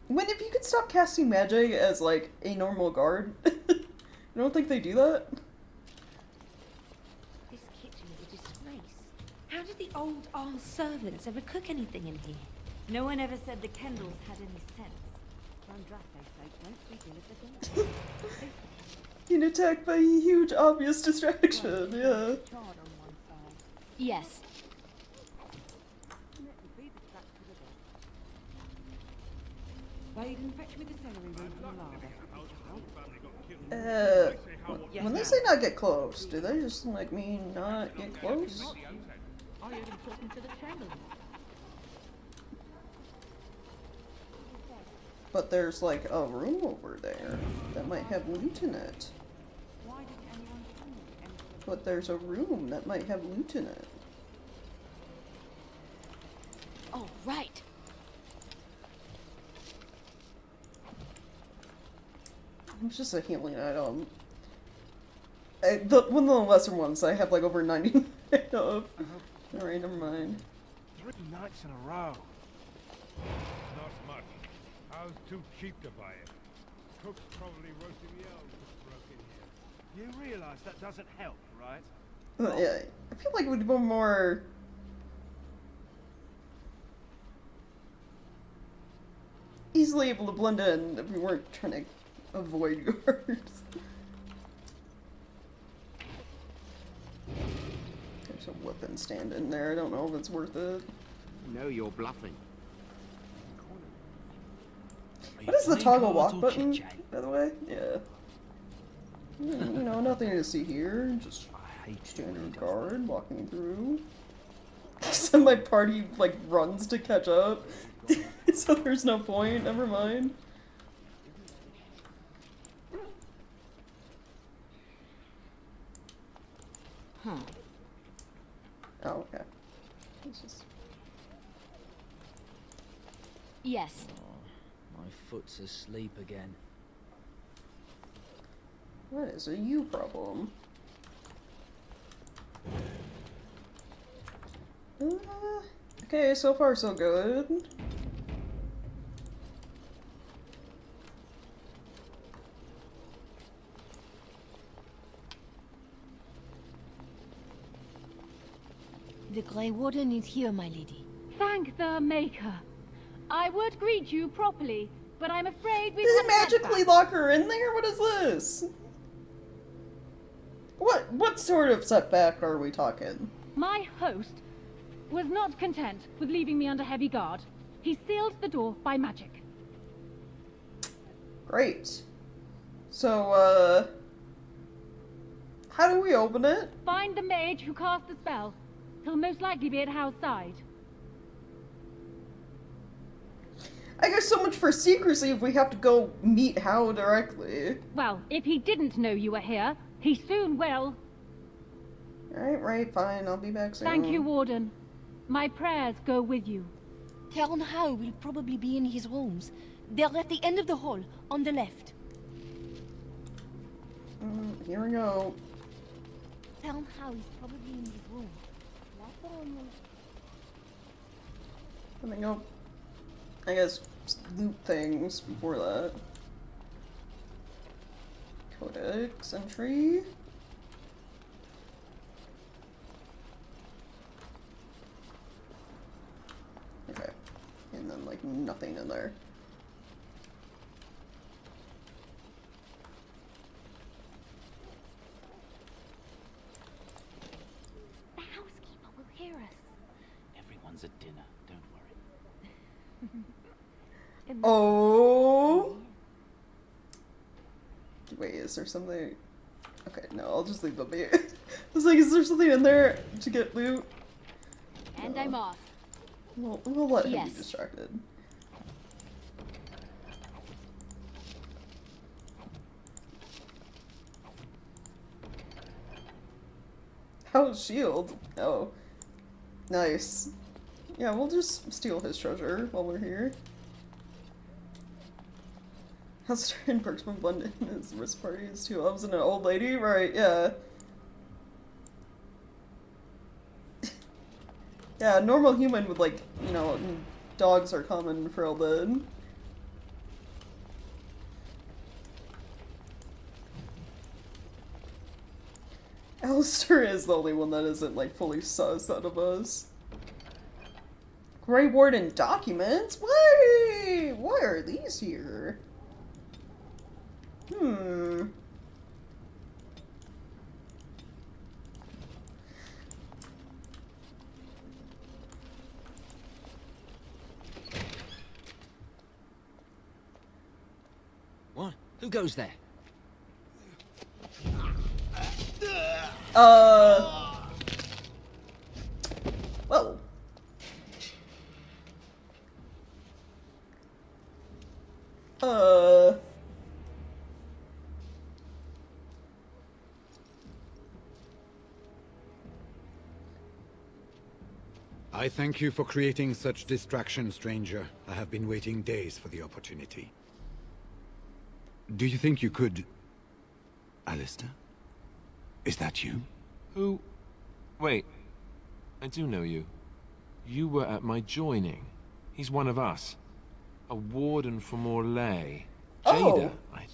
If you could stop casting magic as, like, a normal guard. I don't think they do that. This kitchen is a disgrace. How did the old armed servants ever cook anything in here? No one ever said the Kendalls had any sense. Andraste's sake, don't we deal with the Being attacked by a huge, obvious distraction, yeah. Yes. When they say not get close, do they just, like, mean not get close? But there's, like, a room over there that might have loot in it. But there's a room that might have loot in it. Oh, right. It's just a healing item. One of the lesser ones I have, like, over 99 of. Alright, never mind. 3 nights in a row. Not much. I was too cheap to buy it. Cook's probably roasting the elves that broke in here. You realize that doesn't help, right? Yeah, I feel like it would be more... easily able to blend in if we weren't trying to avoid guards. There's a weapon stand in there. I don't know if it's worth it. No, you're bluffing. What is the toggle walk button, by the way? Yeah. You know, nothing to see here. Just standard guard walking through. So my party, like, runs to catch up. So there's no point. Never mind. Huh. Oh, okay. It's just... Yes. Oh, my foot's asleep again. That is a you problem. Okay, so far so good. The Grey Warden is here, my lady. Thank the Maker. I would greet you properly, but I'm afraid we've Did had it magically lock her in there? What is this? What sort of setback are we talking? My host was not content with leaving me under heavy guard. He sealed the door by magic. Great. So, how do we open it? Find the mage who cast the spell. He'll most likely be at Hal's side. I guess so much for secrecy if we have to go meet Hal directly. Well, if he didn't know you were here, he soon will. Right, fine. I'll be back soon. Thank you, Warden. My prayers go with you. Tell Hal will probably be in his rooms. They're at the end of the hall, on the left. Here we go. Tell Hal he's probably in his room. Let me go. I guess loot things before that. Codex entry. Okay. And then, like, nothing in there. The housekeeper will hear us. Everyone's at dinner, don't worry. Oh! Wait, is there something? Okay, no, I'll just leave them be. I was like, is there something in there to get loot? And I'm off. We'll let him be distracted. How's shield? Oh. Nice. Yeah, we'll just steal his treasure while we're here. Hester and Perksman blend in his wrist party is two elves and an old lady? Right, yeah. Yeah, a normal human with, like, you know, dogs are common for Elden. Alistair is the only one that isn't, like, fully sus out of us. Grey Warden documents? Why? Why are these here? What? Who goes there? Well. I thank you for creating such distraction, stranger. I have been waiting days for the opportunity. Do you think you could... Alistair? Is that you? Who? Wait. I do know you. You were at my joining. He's one of us. A warden from Orlais. Jada, I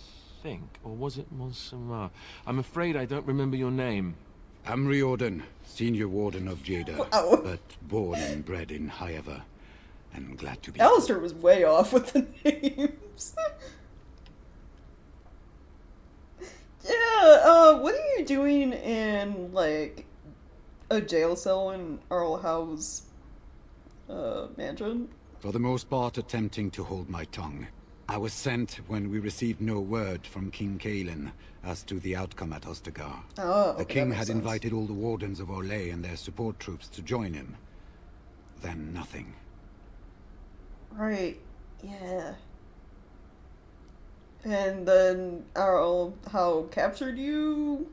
think. Or was it Montsemar? I'm afraid I don't remember your name. I'm Riordan, senior warden of Jada, but born and bred in Highever, and glad to be... Alistair was way off with the names. Yeah, what are you doing in, like, a jail cell in Earl Howe's, mansion? For the most part, attempting to hold my tongue. I was sent when we received no word from King Caelan as to the outcome at Ostagar. Oh, okay, the king that makes had sense. invited all the wardens of Orlais and their support troops to join him. Then nothing. Right, yeah. And then Earl Howe captured you?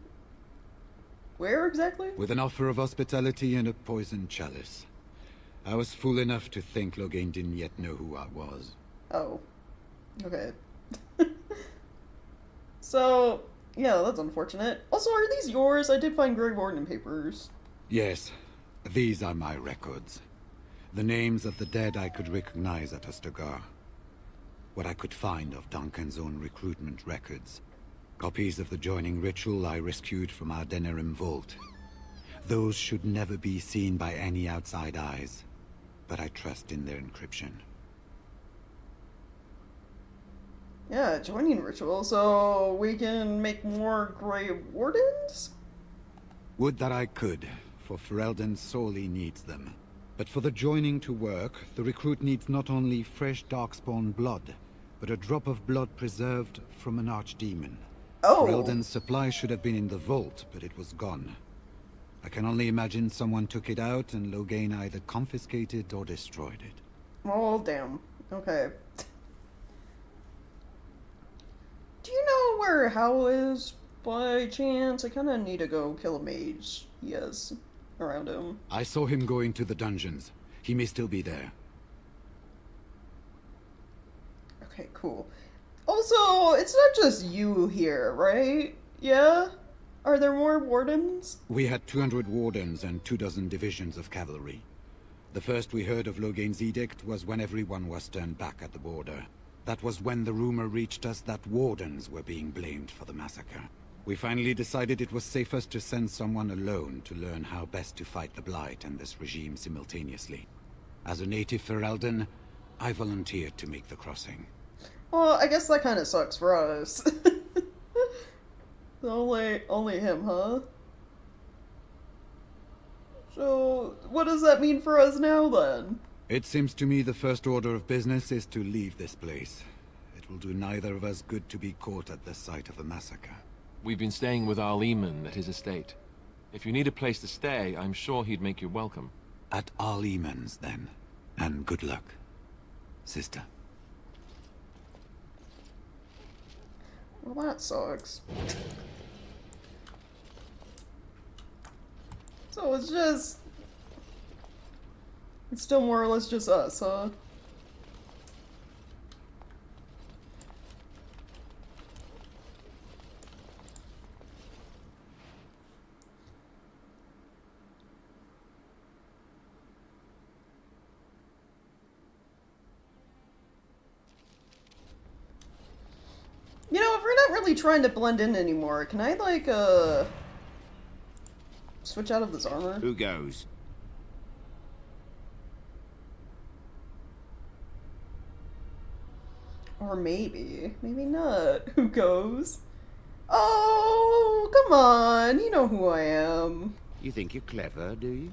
Where exactly? With an offer of hospitality and a poisoned chalice. I was fool enough to think Loghain didn't yet know who I was. Oh. Okay. So, yeah, that's unfortunate. Also, are these yours? I did find Grey Warden papers. Yes, these are my records. The names of the dead I could recognize at Ostagar. What I could find of Duncan's own recruitment records. Copies of the joining ritual I rescued from our Denerim vault. Those should never be seen by any outside eyes, but I trust in their encryption. Yeah, joining ritual, so we can make more Grey Wardens? Would that I could, for Ferelden sorely needs them. But for the joining to work, the recruit needs not only fresh Darkspawn blood, but a drop of blood preserved from an archdemon. Oh. Ferelden's supply should have been in the vault, but it was gone. I can only imagine someone took it out and Loghain either confiscated or destroyed it. Oh, damn. Okay. Do you know where Hal is, by chance? I kinda need to go kill a mage. Yes, around him. I saw him going to the dungeons. He may still be there. Okay, cool. Also, it's not just you here, right? Yeah? Are there more wardens? We had 200 wardens and 24 divisions of cavalry. The first we heard of Loghain's edict was when everyone was turned back at the border. That was when the rumor reached us that wardens were being blamed for the massacre. We finally decided it was safest to send someone alone to learn how best to fight the Blight and this regime simultaneously. As a native Ferelden, I volunteered to make the crossing. Well, I guess that kind of sucks for us. only him, huh? So, what does that mean for us now, then? It seems to me the first order of business is to leave this place. It will do neither of us good to be caught at the site of a massacre. We've been staying with our Leman at his estate. If you need a place to stay, I'm sure he'd make you welcome. At our Leman's, then. And good luck, sister. Well, that sucks. So it's still more or less just us, huh? You know, if we're not really trying to blend in anymore, can I, like, switch out of this armor? Who goes? Or maybe not. Who goes? Oh, come on. You know who I am. You think you're clever, do you?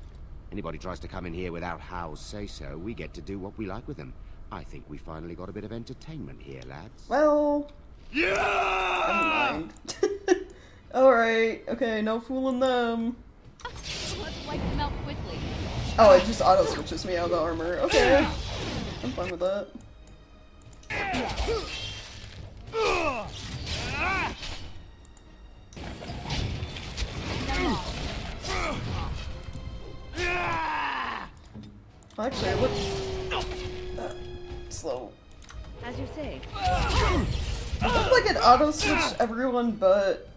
Anybody tries to come in here without Hal's say-so, we get to do what we like with them. I think we finally got a bit of entertainment here, lads. Well... Yeah! Never mind. Alright, okay, no fooling them. Let's wipe them out quickly. Oh, it just auto-switches me out of the armor. Okay. I'm fine with that. Actually, it looks slow. As you say. It looked like it auto-switched everyone, but...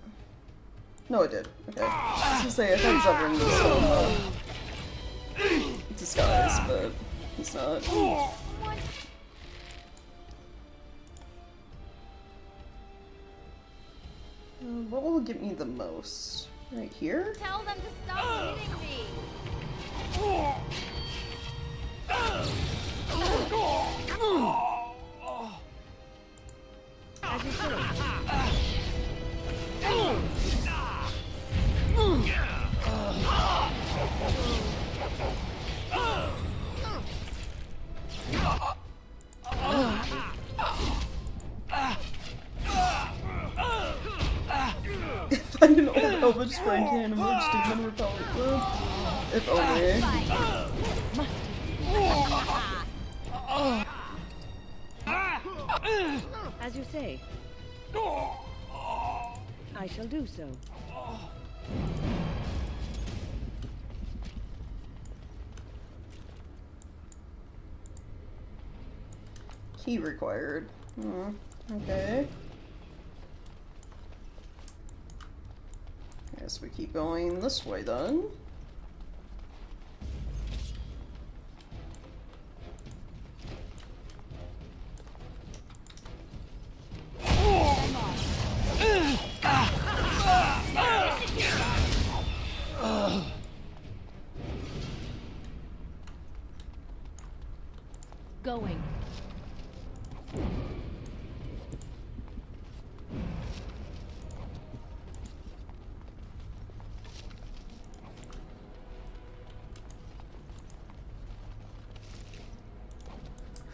No, it did. Okay. I was gonna say, I thought Zevran was some, disguise, but he's not. What will get me the most? Right here? Tell them to stop hitting me. As you say. If I can old Elvish spray can emerge demon repellent wood. If only. As you say. I shall do so. Key required. Okay. Guess we keep going this way then. Going.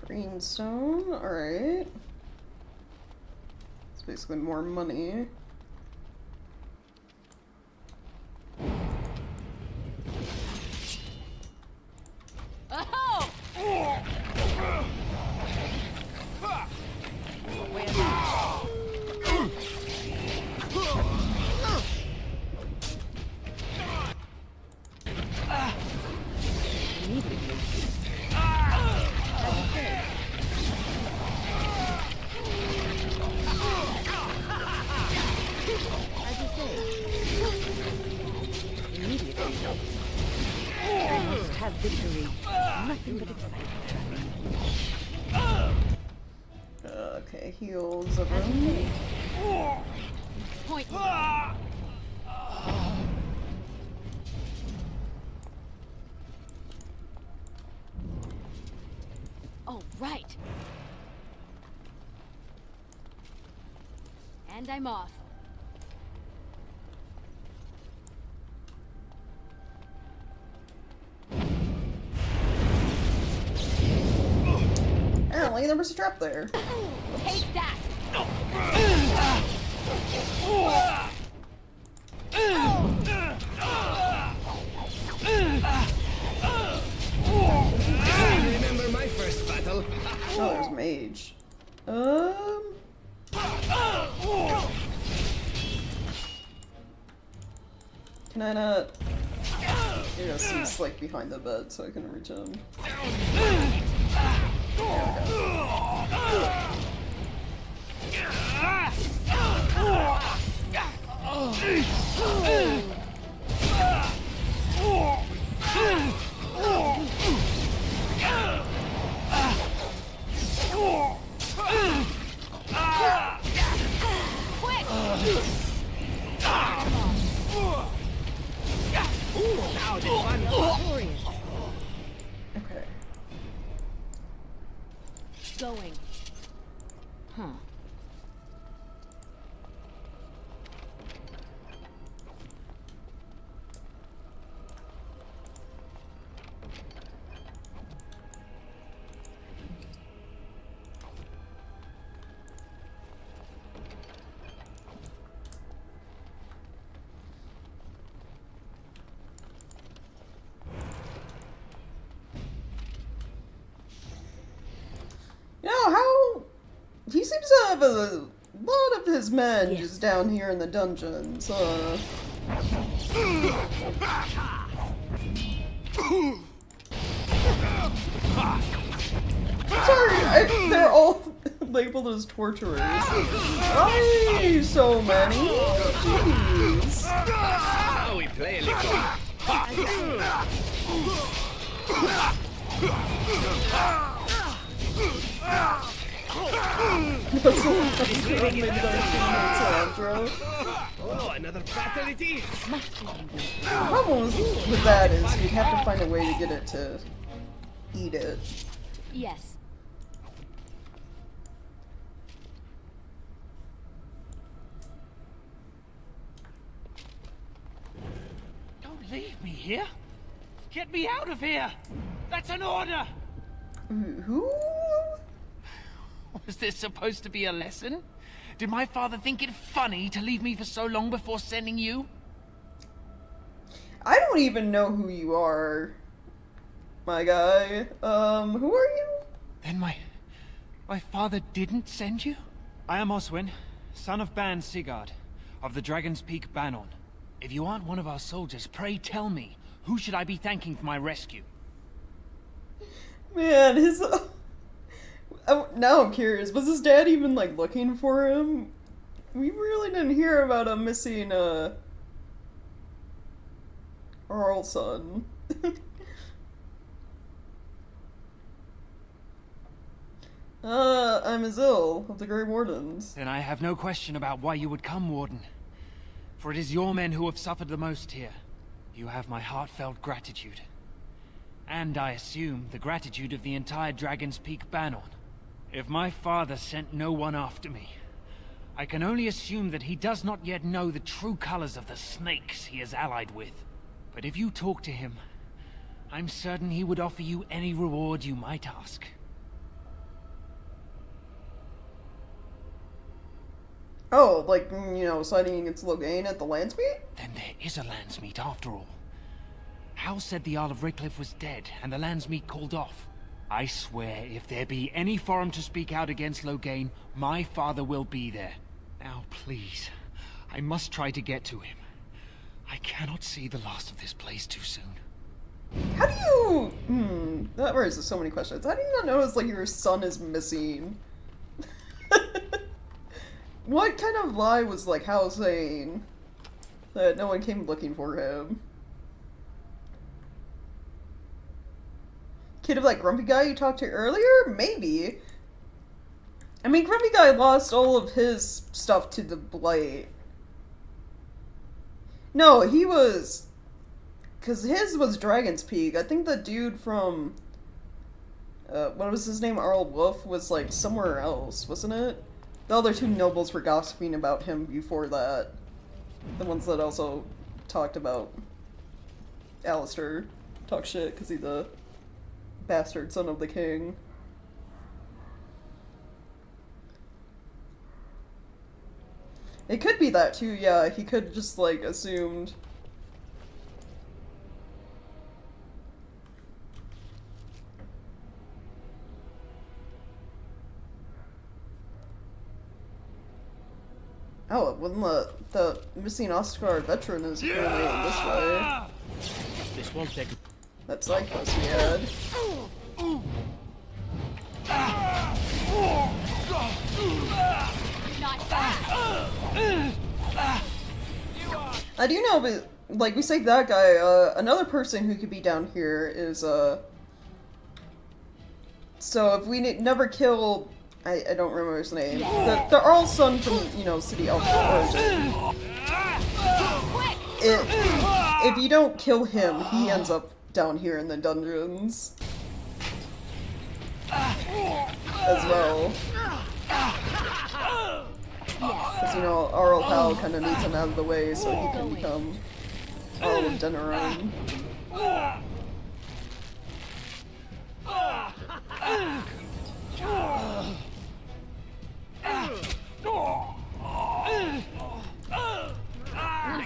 Greenstone, alright. It's basically more money. Oh! Have victory. Nothing but excitement. Okay, heals a room. Point. Oh, right. And I'm off. Apparently there was a trap there. Take that. Remember my first battle? Oh, there's mage. Can I not? You're gonna see Slake behind the bed so I can reach him. Okay. Going. Huh. You know, how... He seems to have a lot of his men just down here in the dungeons, I'm sorry, they're all labeled as torturers. Why so many? Jeez. Now we play a little. Oh, another fatality. The problem with that is you'd have to find a way to get it to eat it. Yes. Don't leave me here. Get me out of here. That's an order. Who? Was this supposed to be a lesson? Did my father think it funny to leave me for so long before sending you? I don't even know who you are, my guy. Who are you? Then my father didn't send you? I am Oswin, son of Ban Sigurd, of the Dragon's Peak Bannon. If you aren't one of our soldiers, pray tell me, who should I be thanking for my rescue? Man, his... now I'm curious, was his dad even, like, looking for him? We really didn't hear about him missing, our son. I'm Azil, of the Grey Wardens. Then I have no question about why you would come, Warden. For it is your men who have suffered the most here. You have my heartfelt gratitude. And I assume the gratitude of the entire Dragon's Peak Banon. If my father sent no one after me, I can only assume that he does not yet know the true colors of the snakes he is allied with. But if you talk to him, I'm certain he would offer you any reward you might ask. Oh, like, you know, siding against Loghain at the Landsmeet? Then there is a Landsmeet after all. Hal said the Isle of Redcliffe was dead, and the Landsmeet called off. I swear, if there be any forum to speak out against Loghain, my father will be there. Now, please, I must try to get to him. I cannot see the last of this place too soon. How do you... that raises so many questions. How do you not notice, like, your son is missing? What kind of lie was, like, Hal saying that no one came looking for him? Kid of that grumpy guy you talked to earlier? Maybe. I mean, grumpy guy lost all of his stuff to the Blight. No, he was... Because his was Dragon's Peak. I think the dude from... what was his name? Arl Wolf was, like, somewhere else, wasn't it? The other two nobles were gossiping about him before that. The ones that also talked about Alistair. Talk shit, because he's the bastard son of the king. It could be that too, yeah. He could just, like, assumed. Oh, when the missing Oscar veteran is apparently this way. This won't take... That side quest we had. I do know, but, like, we saved that guy. Another person who could be down here is, so if we never kill... I don't remember his name. The Earl's son from, you know, City Elf origin. If you don't kill him, he ends up down here in the dungeons. As well. Because, you know, Arl Hal kind of needs him out of the way so he can become Arl of Deneron.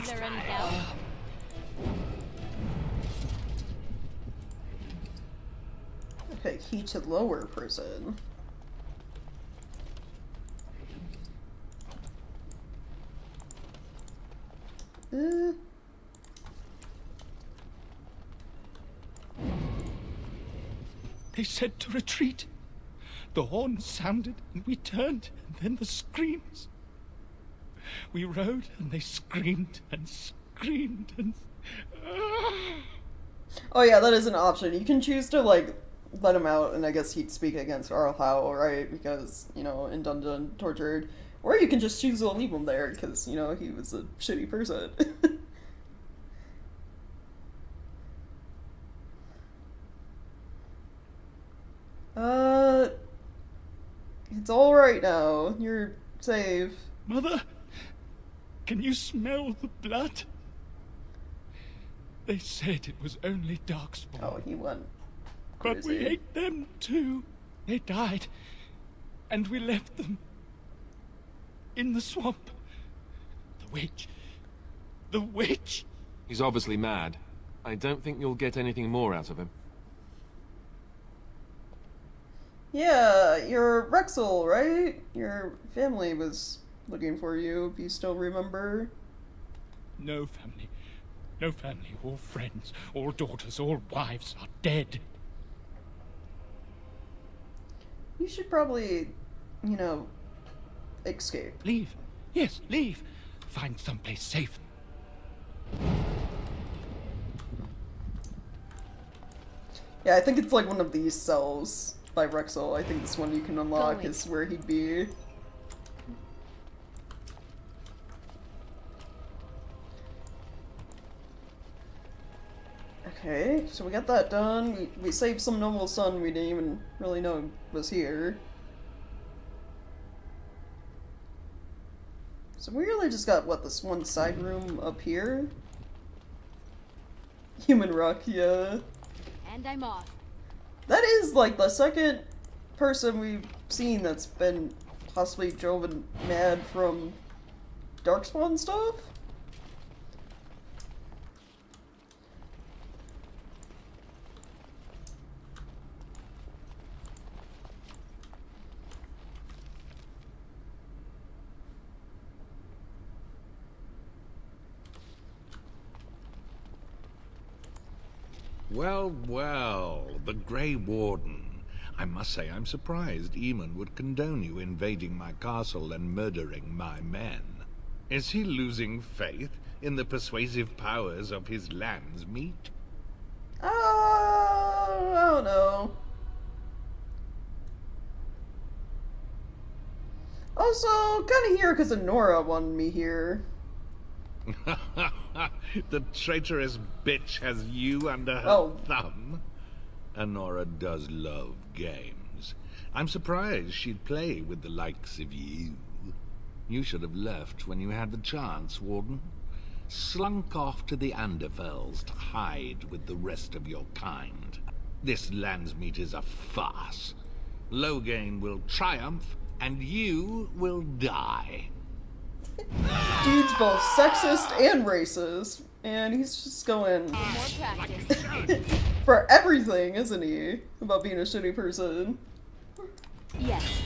Is there any doubt? Okay, key to lower prison. They said to retreat. The horn sounded, and we turned, and then the screams. We rode, and they screamed, and screamed, and... Oh yeah, that is an option. You can choose to, like, let him out, and I guess he'd speak against Arl Hal, right? Because, you know, in dungeon, tortured. Or you can just choose to leave him there, because, you know, he was a shitty person. It's alright now. You're safe. Mother, can you smell the blood? They said it was only Darkspawn. Oh, he went crazy. But we ate them too. They died, and we left them in the swamp. The witch. The witch! He's obviously mad. I don't think you'll get anything more out of him. Yeah, you're Rexel, right? Your family was looking for you, if you still remember. No family. No family, all friends, all daughters, all wives are dead. You should probably, you know, escape. Leave. Yes, leave. Find someplace safe. Yeah, I think it's like one of these cells by Rexel. I think this one you can unlock is where he'd be. Okay, so we got that done. We saved some noble son we didn't even really know was here. So we really just got, what, this one side room up here? Human Rock, yeah. And I'm off. That is, like, the second person we've seen that's been possibly driven mad from Darkspawn stuff? Well, well, the Grey Warden. I must say I'm surprised Eamon would condone you invading my castle and murdering my men. Is he losing faith in the persuasive powers of his land's meat? I don't know. Also, kinda here because Nora wanted me here. The traitorous bitch has you under her thumb. Honora does love games. I'm surprised she'd play with the likes of you. You should have left when you had the chance, Warden. Slunk off to the Anderfells to hide with the rest of your kind. This Landsmeet is a farce. Loghain will triumph, and you will die. Dude's both sexist and racist, and he's just going for everything, isn't he? About being a shitty person. Yes.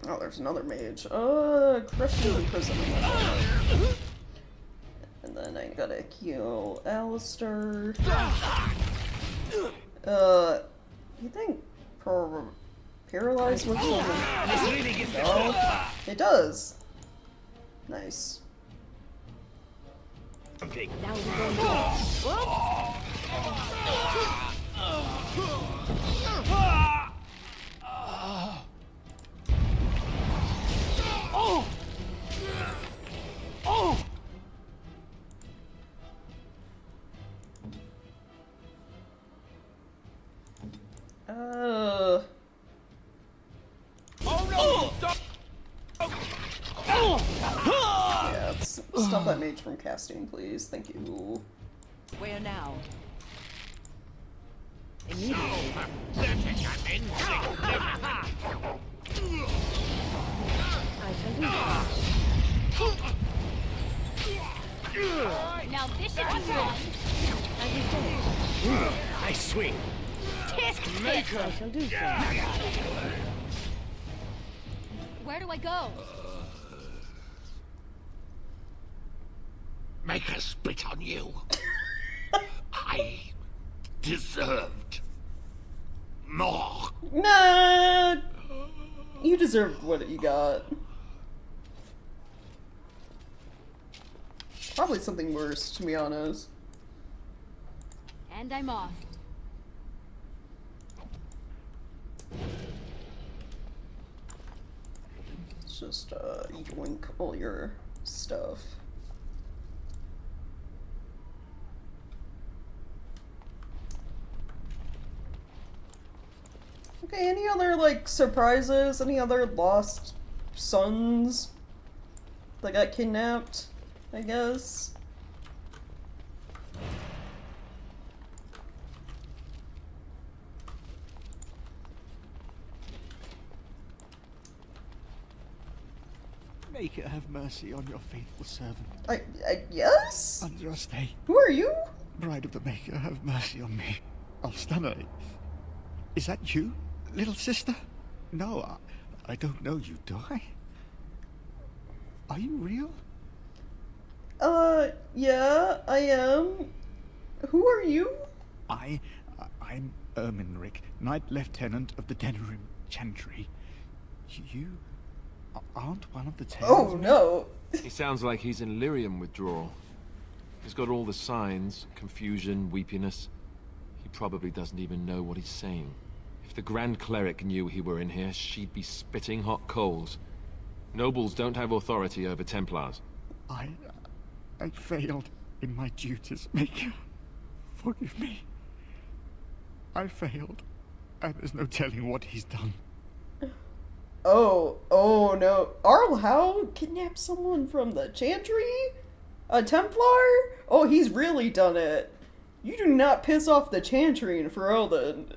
Oh, there's another mage. Crushing imprisonment. And then I gotta kill Alistair. You think paralyzed works on him? No, it does. Nice. Okay. Now we're going Yeah, stop that mage from casting, please. Thank you. Where now? Immediately. I shall do that. Now this should be good. As you say. Nice swing. Tisk tisk. I shall do so. Where do I go? Make her spit on you. I deserved more. Nah, you deserved what you got. Probably something worse, to be honest. And I'm off. Let's just yoink all your stuff. Okay, any other, like, surprises? Any other lost sons that got kidnapped, I guess? Make it have mercy on your faithful servant. Yes? Andraste. Who are you? Bride of the Maker, have mercy on me. Alstana. Is that you, little sister? No, I don't know you, do I? Are you real? Yeah, I am. Who are you? I'm Erminric, Knight Lieutenant of the Denerim Chantry. You aren't one of the tales? Oh, no. He sounds like he's in lyrium withdrawal. He's got all the signs, confusion, weepiness. He probably doesn't even know what he's saying. If the Grand Cleric knew he were in here, she'd be spitting hot coals. Nobles don't have authority over Templars. I failed in my duties, Maker. Forgive me. I failed, and there's no telling what he's done. Oh no. Arl Howe kidnapped someone from the Chantry? A Templar? Oh, he's really done it. You do not piss off the Chantry in Ferelden.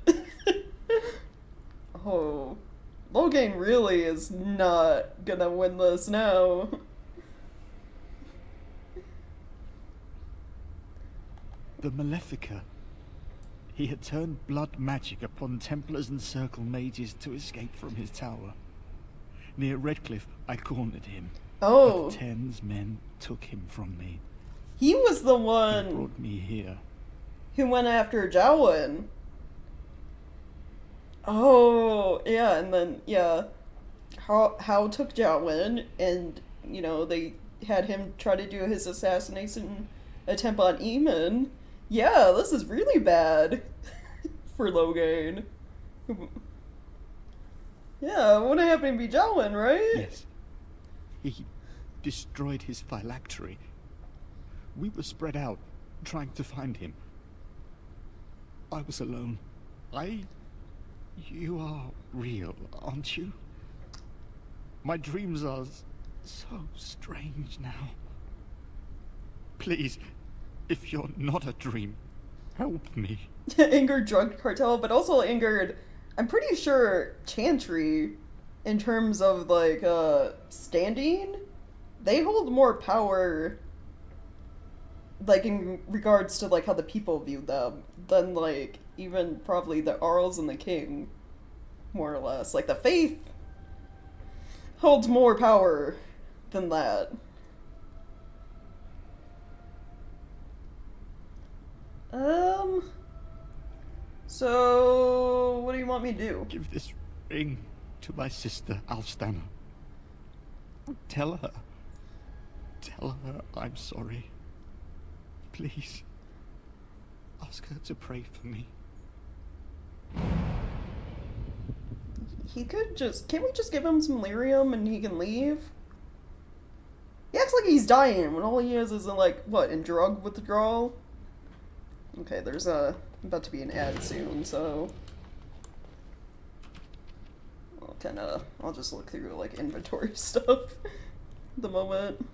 Oh. Loghain really is not gonna win this now. The Malefica. He had turned blood magic upon Templars and Circle Mages to escape from his tower. Near Redcliffe, I cornered him. Oh. But the Ten's men took him from me. He was the one He brought me here. who went after Jowen. Oh, yeah, and then, yeah, How took Jowen, and, you know, they had him try to do his assassination attempt on Eamon. Yeah, this is really bad for Loghain. Yeah, what happened to be Jowen, right? Yes. He destroyed his phylactery. We were spread out, trying to find him. I was alone. You are real, aren't you? My dreams are so strange now. Please, if you're not a dream, help me. Angered drug cartel, but also angered, I'm pretty sure, Chantry, in terms of, like, standing, they hold more power, like, in regards to, like, how the people view them, than, like, even probably the Arls and the King, more or less. Like, the Faith holds more power than that. So, what do you want me to do? Give this ring to my sister, Alstana. Tell her I'm sorry. Please, ask her to pray for me. He could just... Can't we just give him some lyrium and he can leave? He acts like he's dying when all he is, like, what, in drug withdrawal? Okay, there's about to be an ad soon, so... I'll just look through, like, inventory stuff at the moment.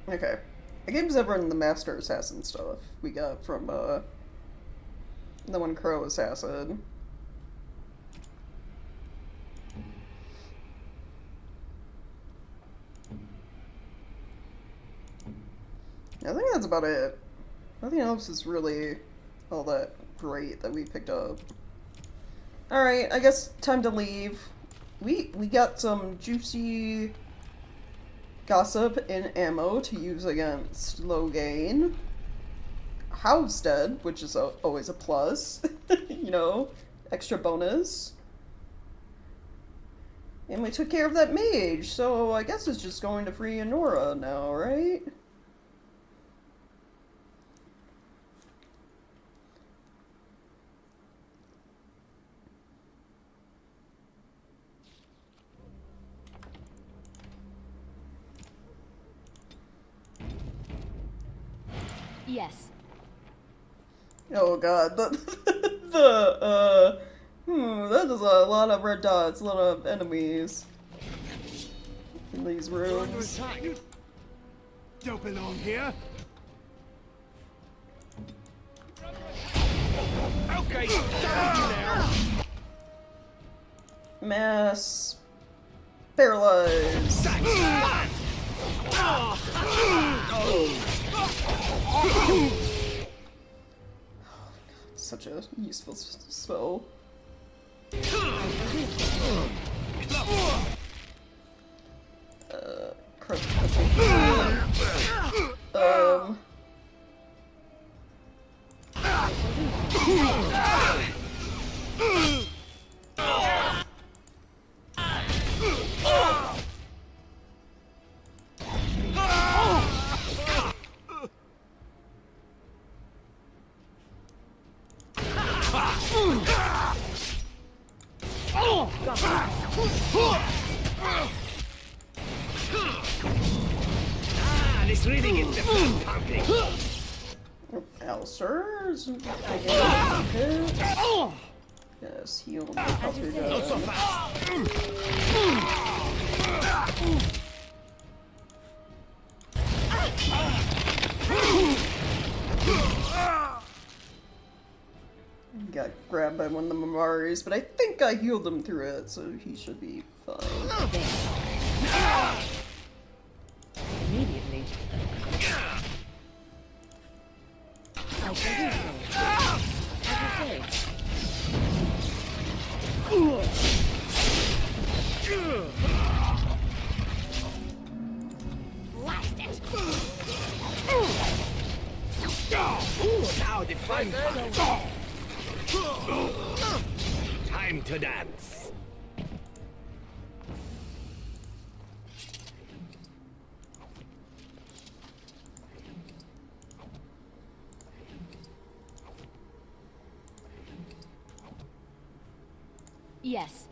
Okay. I gave Zevran the Master Assassin stuff we got from, the one Crow Assassin. I think that's about it. Nothing else is really all that great that we picked up. Alright, I guess time to leave. We got some juicy gossip and ammo to use against Loghain. Howe's dead, which is always a plus. You know, extra bonus. And we took care of that mage, so I guess it's just going to free Honora now, right? Yes. Oh god, that is a lot of red dots, a lot of enemies in these rooms. Don't belong here. Okay, now. Mass paralyzed. Such a useful spell. This really gets the blood pumping. Alistair's yes, heal. Not so fast. Got grabbed by one of the Mamaris, but I think I healed him through it, so he should be fine. Immediately. I shall do so. As you say. Blast it! Now the fun time to dance. Yes.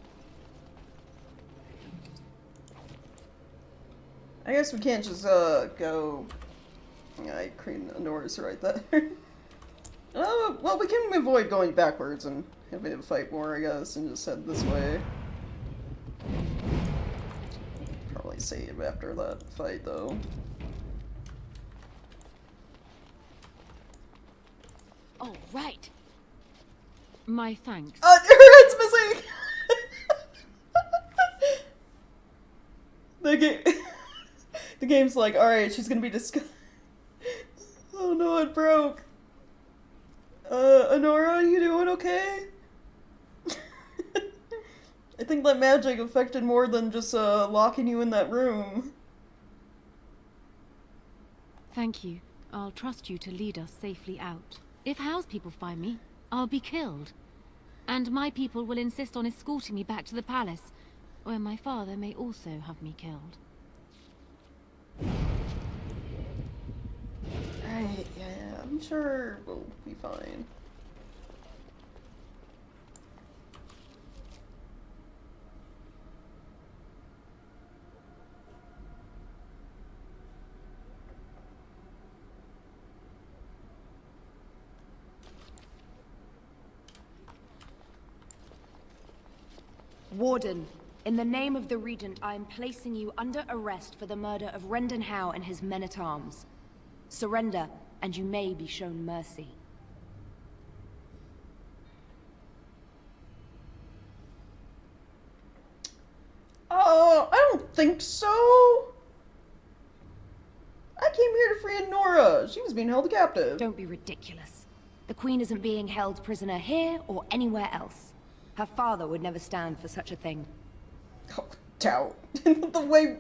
I guess we can't just go. I Queen Honora's right there. Well, we can avoid going backwards and having to fight more, I guess, and just head this way. Probably save after that fight, though. Oh, right. My thanks. Her head's missing! The game's like, alright, she's gonna be oh no, it broke. Honora, you doing okay? I think that magic affected more than just, locking you in that room. Thank you. I'll trust you to lead us safely out. If Howe's people find me, I'll be killed. And my people will insist on escorting me back to the palace, where my father may also have me killed. Right, yeah, I'm sure we'll be fine. Warden, in the name of the Regent, I am placing you under arrest for the murder of Rendon Howe and his men-at-arms. Surrender, and you may be shown mercy. Oh, I don't think so. I came here to free Honora. She was being held captive. Don't be ridiculous. The Queen isn't being held prisoner here or anywhere else. Her father would never stand for such a thing. Oh, doubt. The way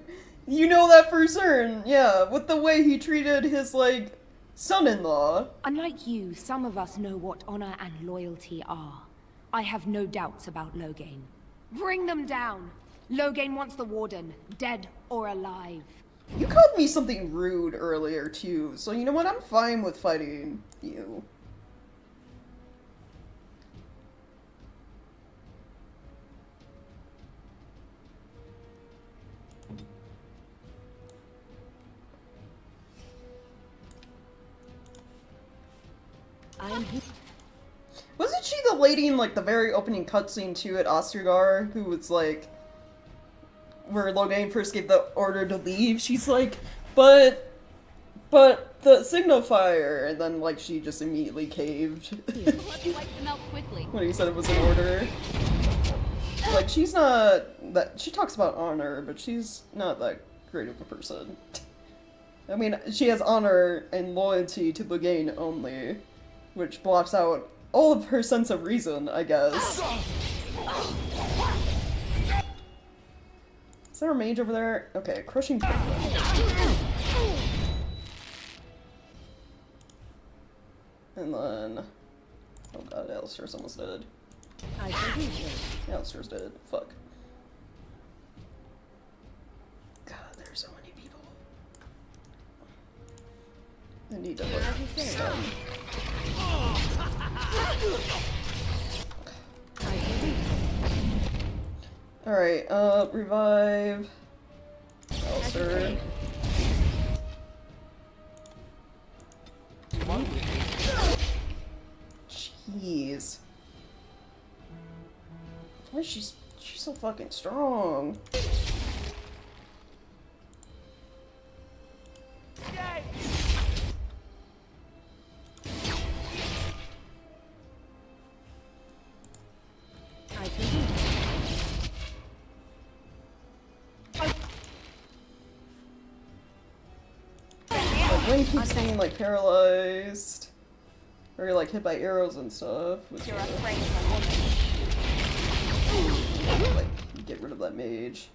You know that for certain, yeah, with the way he treated his, like, son-in-law. Unlike you, some of us know what honor and loyalty are. I have no doubts about Loghain. Bring them down! Loghain wants the Warden, dead or alive. You called me something rude earlier, too, so you know what? I'm fine with fighting you. Wasn't she the lady in, like, the very opening cutscene, too, at Ostergar, who was, like, where Loghain first gave the order to leave? She's like, but the signifier, and then, like, she just immediately caved. Let's wipe them out quickly. When he said it was an order. Like, she's not that, she talks about honor, but she's not that great of a person. I mean, she has honor and loyalty to Loghain only, which blocks out all of her sense of reason, I guess. Is there a mage over there? Okay, crushing pipeline. And then... oh god, Alistair's almost dead. Alistair's dead. Fuck. God, there's so many people. I need to look. Stun. Alright, revive. Alistair. Jeez. Why is she's so fucking strong? Like, Wayne keeps being, like, paralyzed. Or, like, hit by arrows and stuff. Which You're afraid of a woman. Like, get rid of that mage.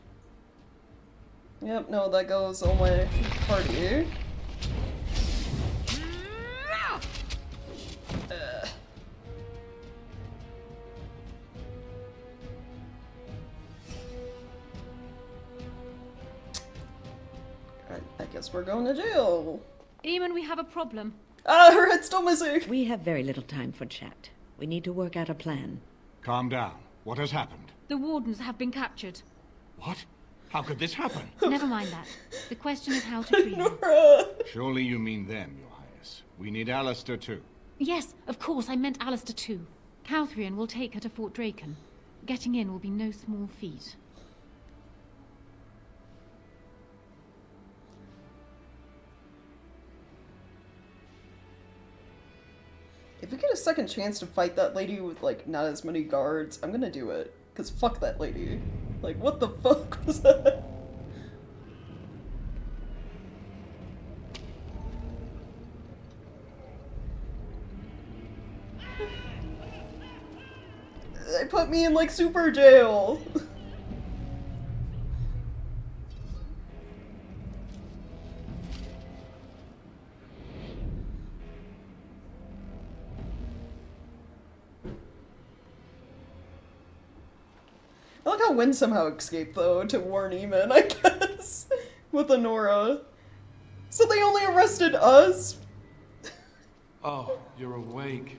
Yep, no, that goes on my party. I guess we're going to jail. Eamon, we have a problem. Ah, her head's still missing. We have very little time for chat. We need to work out a plan. Calm down. What has happened? The Wardens have been captured. What? How could this happen? Never mind that. The question is how to free them. Surely you mean them, Your Highness. We need Alistair too. Yes, of course, I meant Alistair too. Calthrian will take her to Fort Draken. Getting in will be no small feat. If we get a second chance to fight that lady with, like, not as many guards, I'm gonna do it. Because fuck that lady. Like, what the fuck was that? They put me in, like, super jail. I like how Wynn somehow escaped, though, to warn Eamon, I guess, with Honora. So they only arrested us? Oh, you're awake.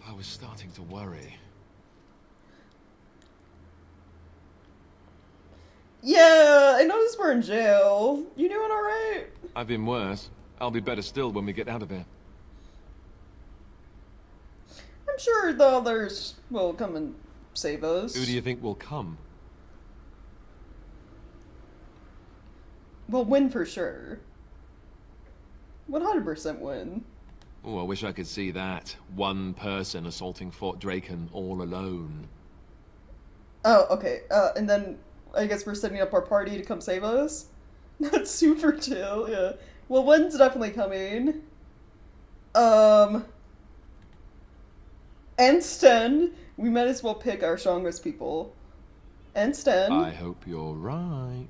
I was starting to worry. Yeah, I noticed we're in jail. You doing alright? I've been worse. I'll be better still when we get out of here. I'm sure the others will come and save us. Who do you think will come? Well, win for sure. 100% win. Oh, I wish I could see that. One person assaulting Fort Draken all alone. Oh, okay. And then I guess we're setting up our party to come save us? That's super chill, yeah. Well, Win's definitely coming. And Sten. We might as well pick our strongest people. And Sten. I hope you're right.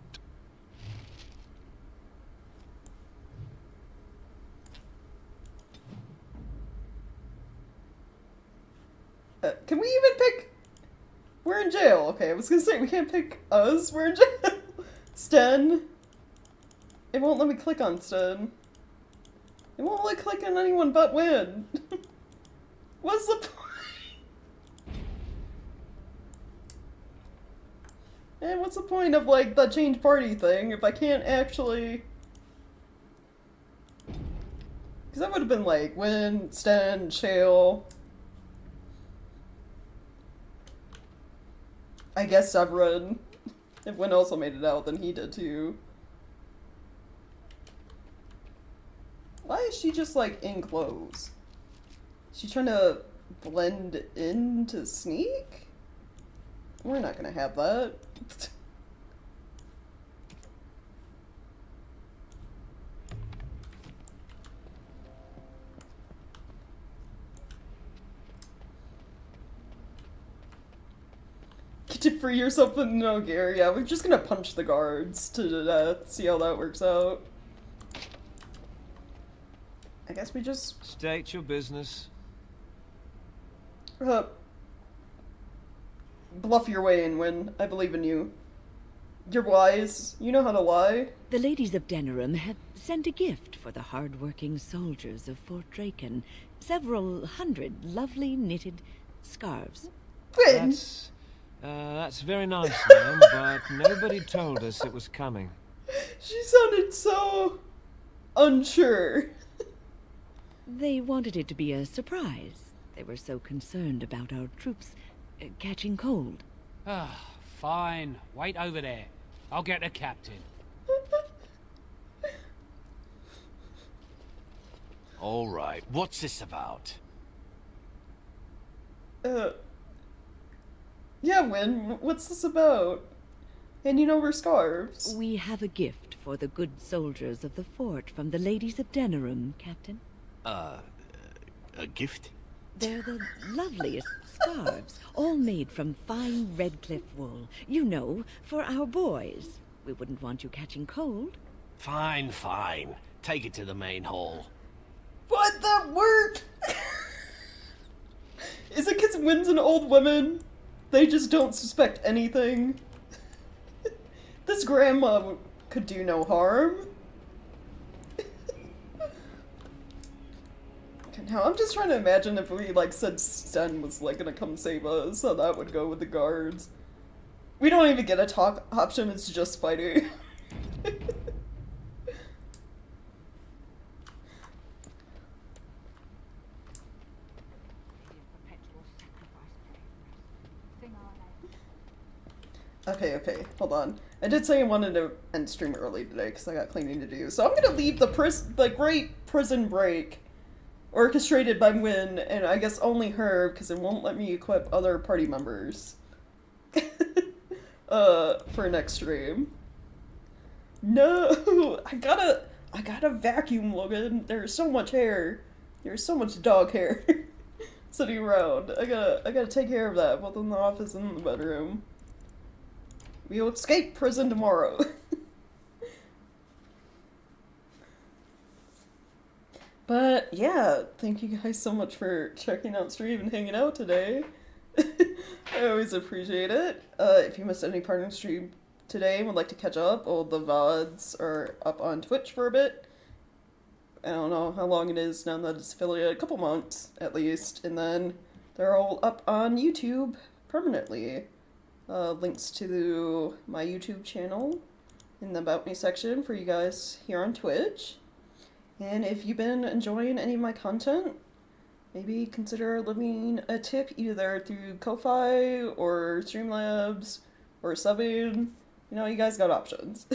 Can we even pick... We're in jail. Okay, I was gonna say, we can't pick us. We're in jail. Sten. It won't let me click on Sten. It won't let me click on anyone but Win. What's the point? And what's the point of, like, the change party thing if I can't actually... Because that would have been, like, Win, Sten, Shale... I guess Severin. If Win also made it out, then he did too. Why is she just, like, in clothes? Is she trying to blend in to sneak? We're not gonna have that. Get to free yourself from no gear. Yeah, we're just gonna punch the guards to death, see how that works out. I guess we just... State your business. Bluff your way in, Win. I believe in you. You're wise. You know how to lie. The ladies of Denerim have sent a gift for the hard-working soldiers of Fort Draken. Several hundred lovely knitted scarves. Win! That's very nice, ma'am, but nobody told us it was coming. She sounded so... unsure. They wanted it to be a surprise. They were so concerned about our troops catching cold. Ah, fine. Wait over there. I'll get the captain. All right, what's this about? Yeah, Win, what's this about? And you know we're scarves. We have a gift for the good soldiers of the fort from the ladies of Denerim, Captain. A gift? They're the loveliest scarves, all made from fine Redcliffe wool. You know, for our boys. We wouldn't want you catching cold. Fine, fine. Take it to the main hall. What the word? Is it because Win's an old woman? They just don't suspect anything. This grandma could do no harm. Now, I'm just trying to imagine if we, like, said Sten was, like, gonna come save us, how that would go with the guards. We don't even get a talk option, it's just fighting. Okay, hold on. I did say I wanted to end stream early today, because I got cleaning to do, so I'm gonna leave the great prison break orchestrated by Win, and I guess only her, because it won't let me equip other party members. For next stream. No! I gotta vacuum, Logan. There's so much hair. There's so much dog hair sitting around. I gotta take care of that, both in the office and in the bedroom. We'll escape prison tomorrow. But yeah, thank you guys so much for checking out stream and hanging out today. I always appreciate it. If you missed any part of the stream today and would like to catch up, all the VODs are up on Twitch for a bit. I don't know how long it is now that it's affiliated, a couple months at least, and then they're all up on YouTube permanently. Links to my YouTube channel in the About Me section for you guys here on Twitch. And if you've been enjoying any of my content, maybe consider leaving a tip either through Ko-Fi or Streamlabs or subbing. You know, you guys got options.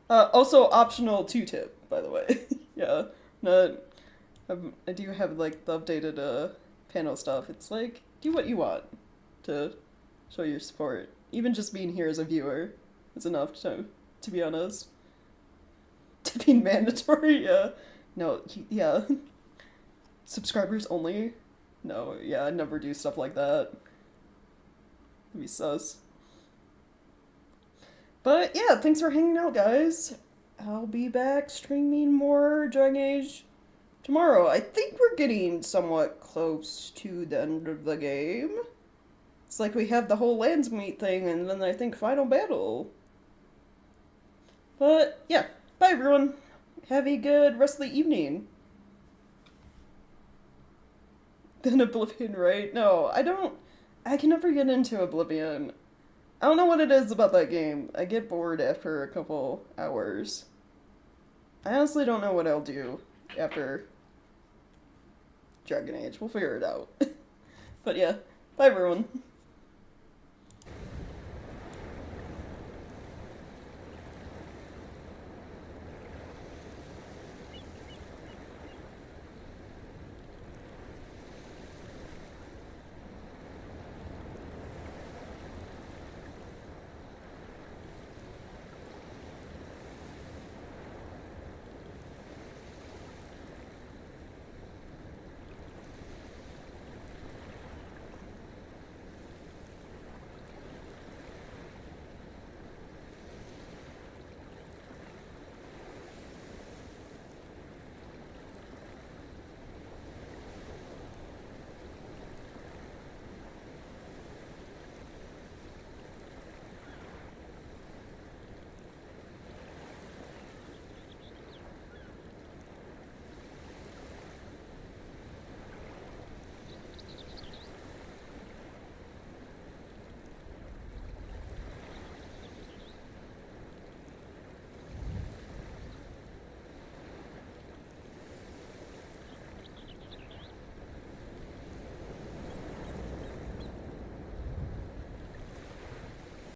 Also optional 2-tip, by the way. Yeah, I do have like the updated panel stuff. It's like, do what you want to show your support. Even just being here as a viewer is enough to be honest. Tipping mandatory, yeah. No, yeah. Subscribers only? No, yeah, I never do stuff like that. It'd be sus. But yeah, thanks for hanging out, guys. I'll be back streaming more Dragon Age tomorrow. I think we're getting somewhat close to the end of the game. It's like we have the whole Landsmeet thing, and then I think final battle. But, yeah. Bye, everyone. Have a good rest of the evening. Then Oblivion, right? No, I can never get into Oblivion. I don't know what it is about that game. I get bored after a couple hours. I honestly don't know what I'll do after Dragon Age. We'll figure it out. But yeah, bye everyone.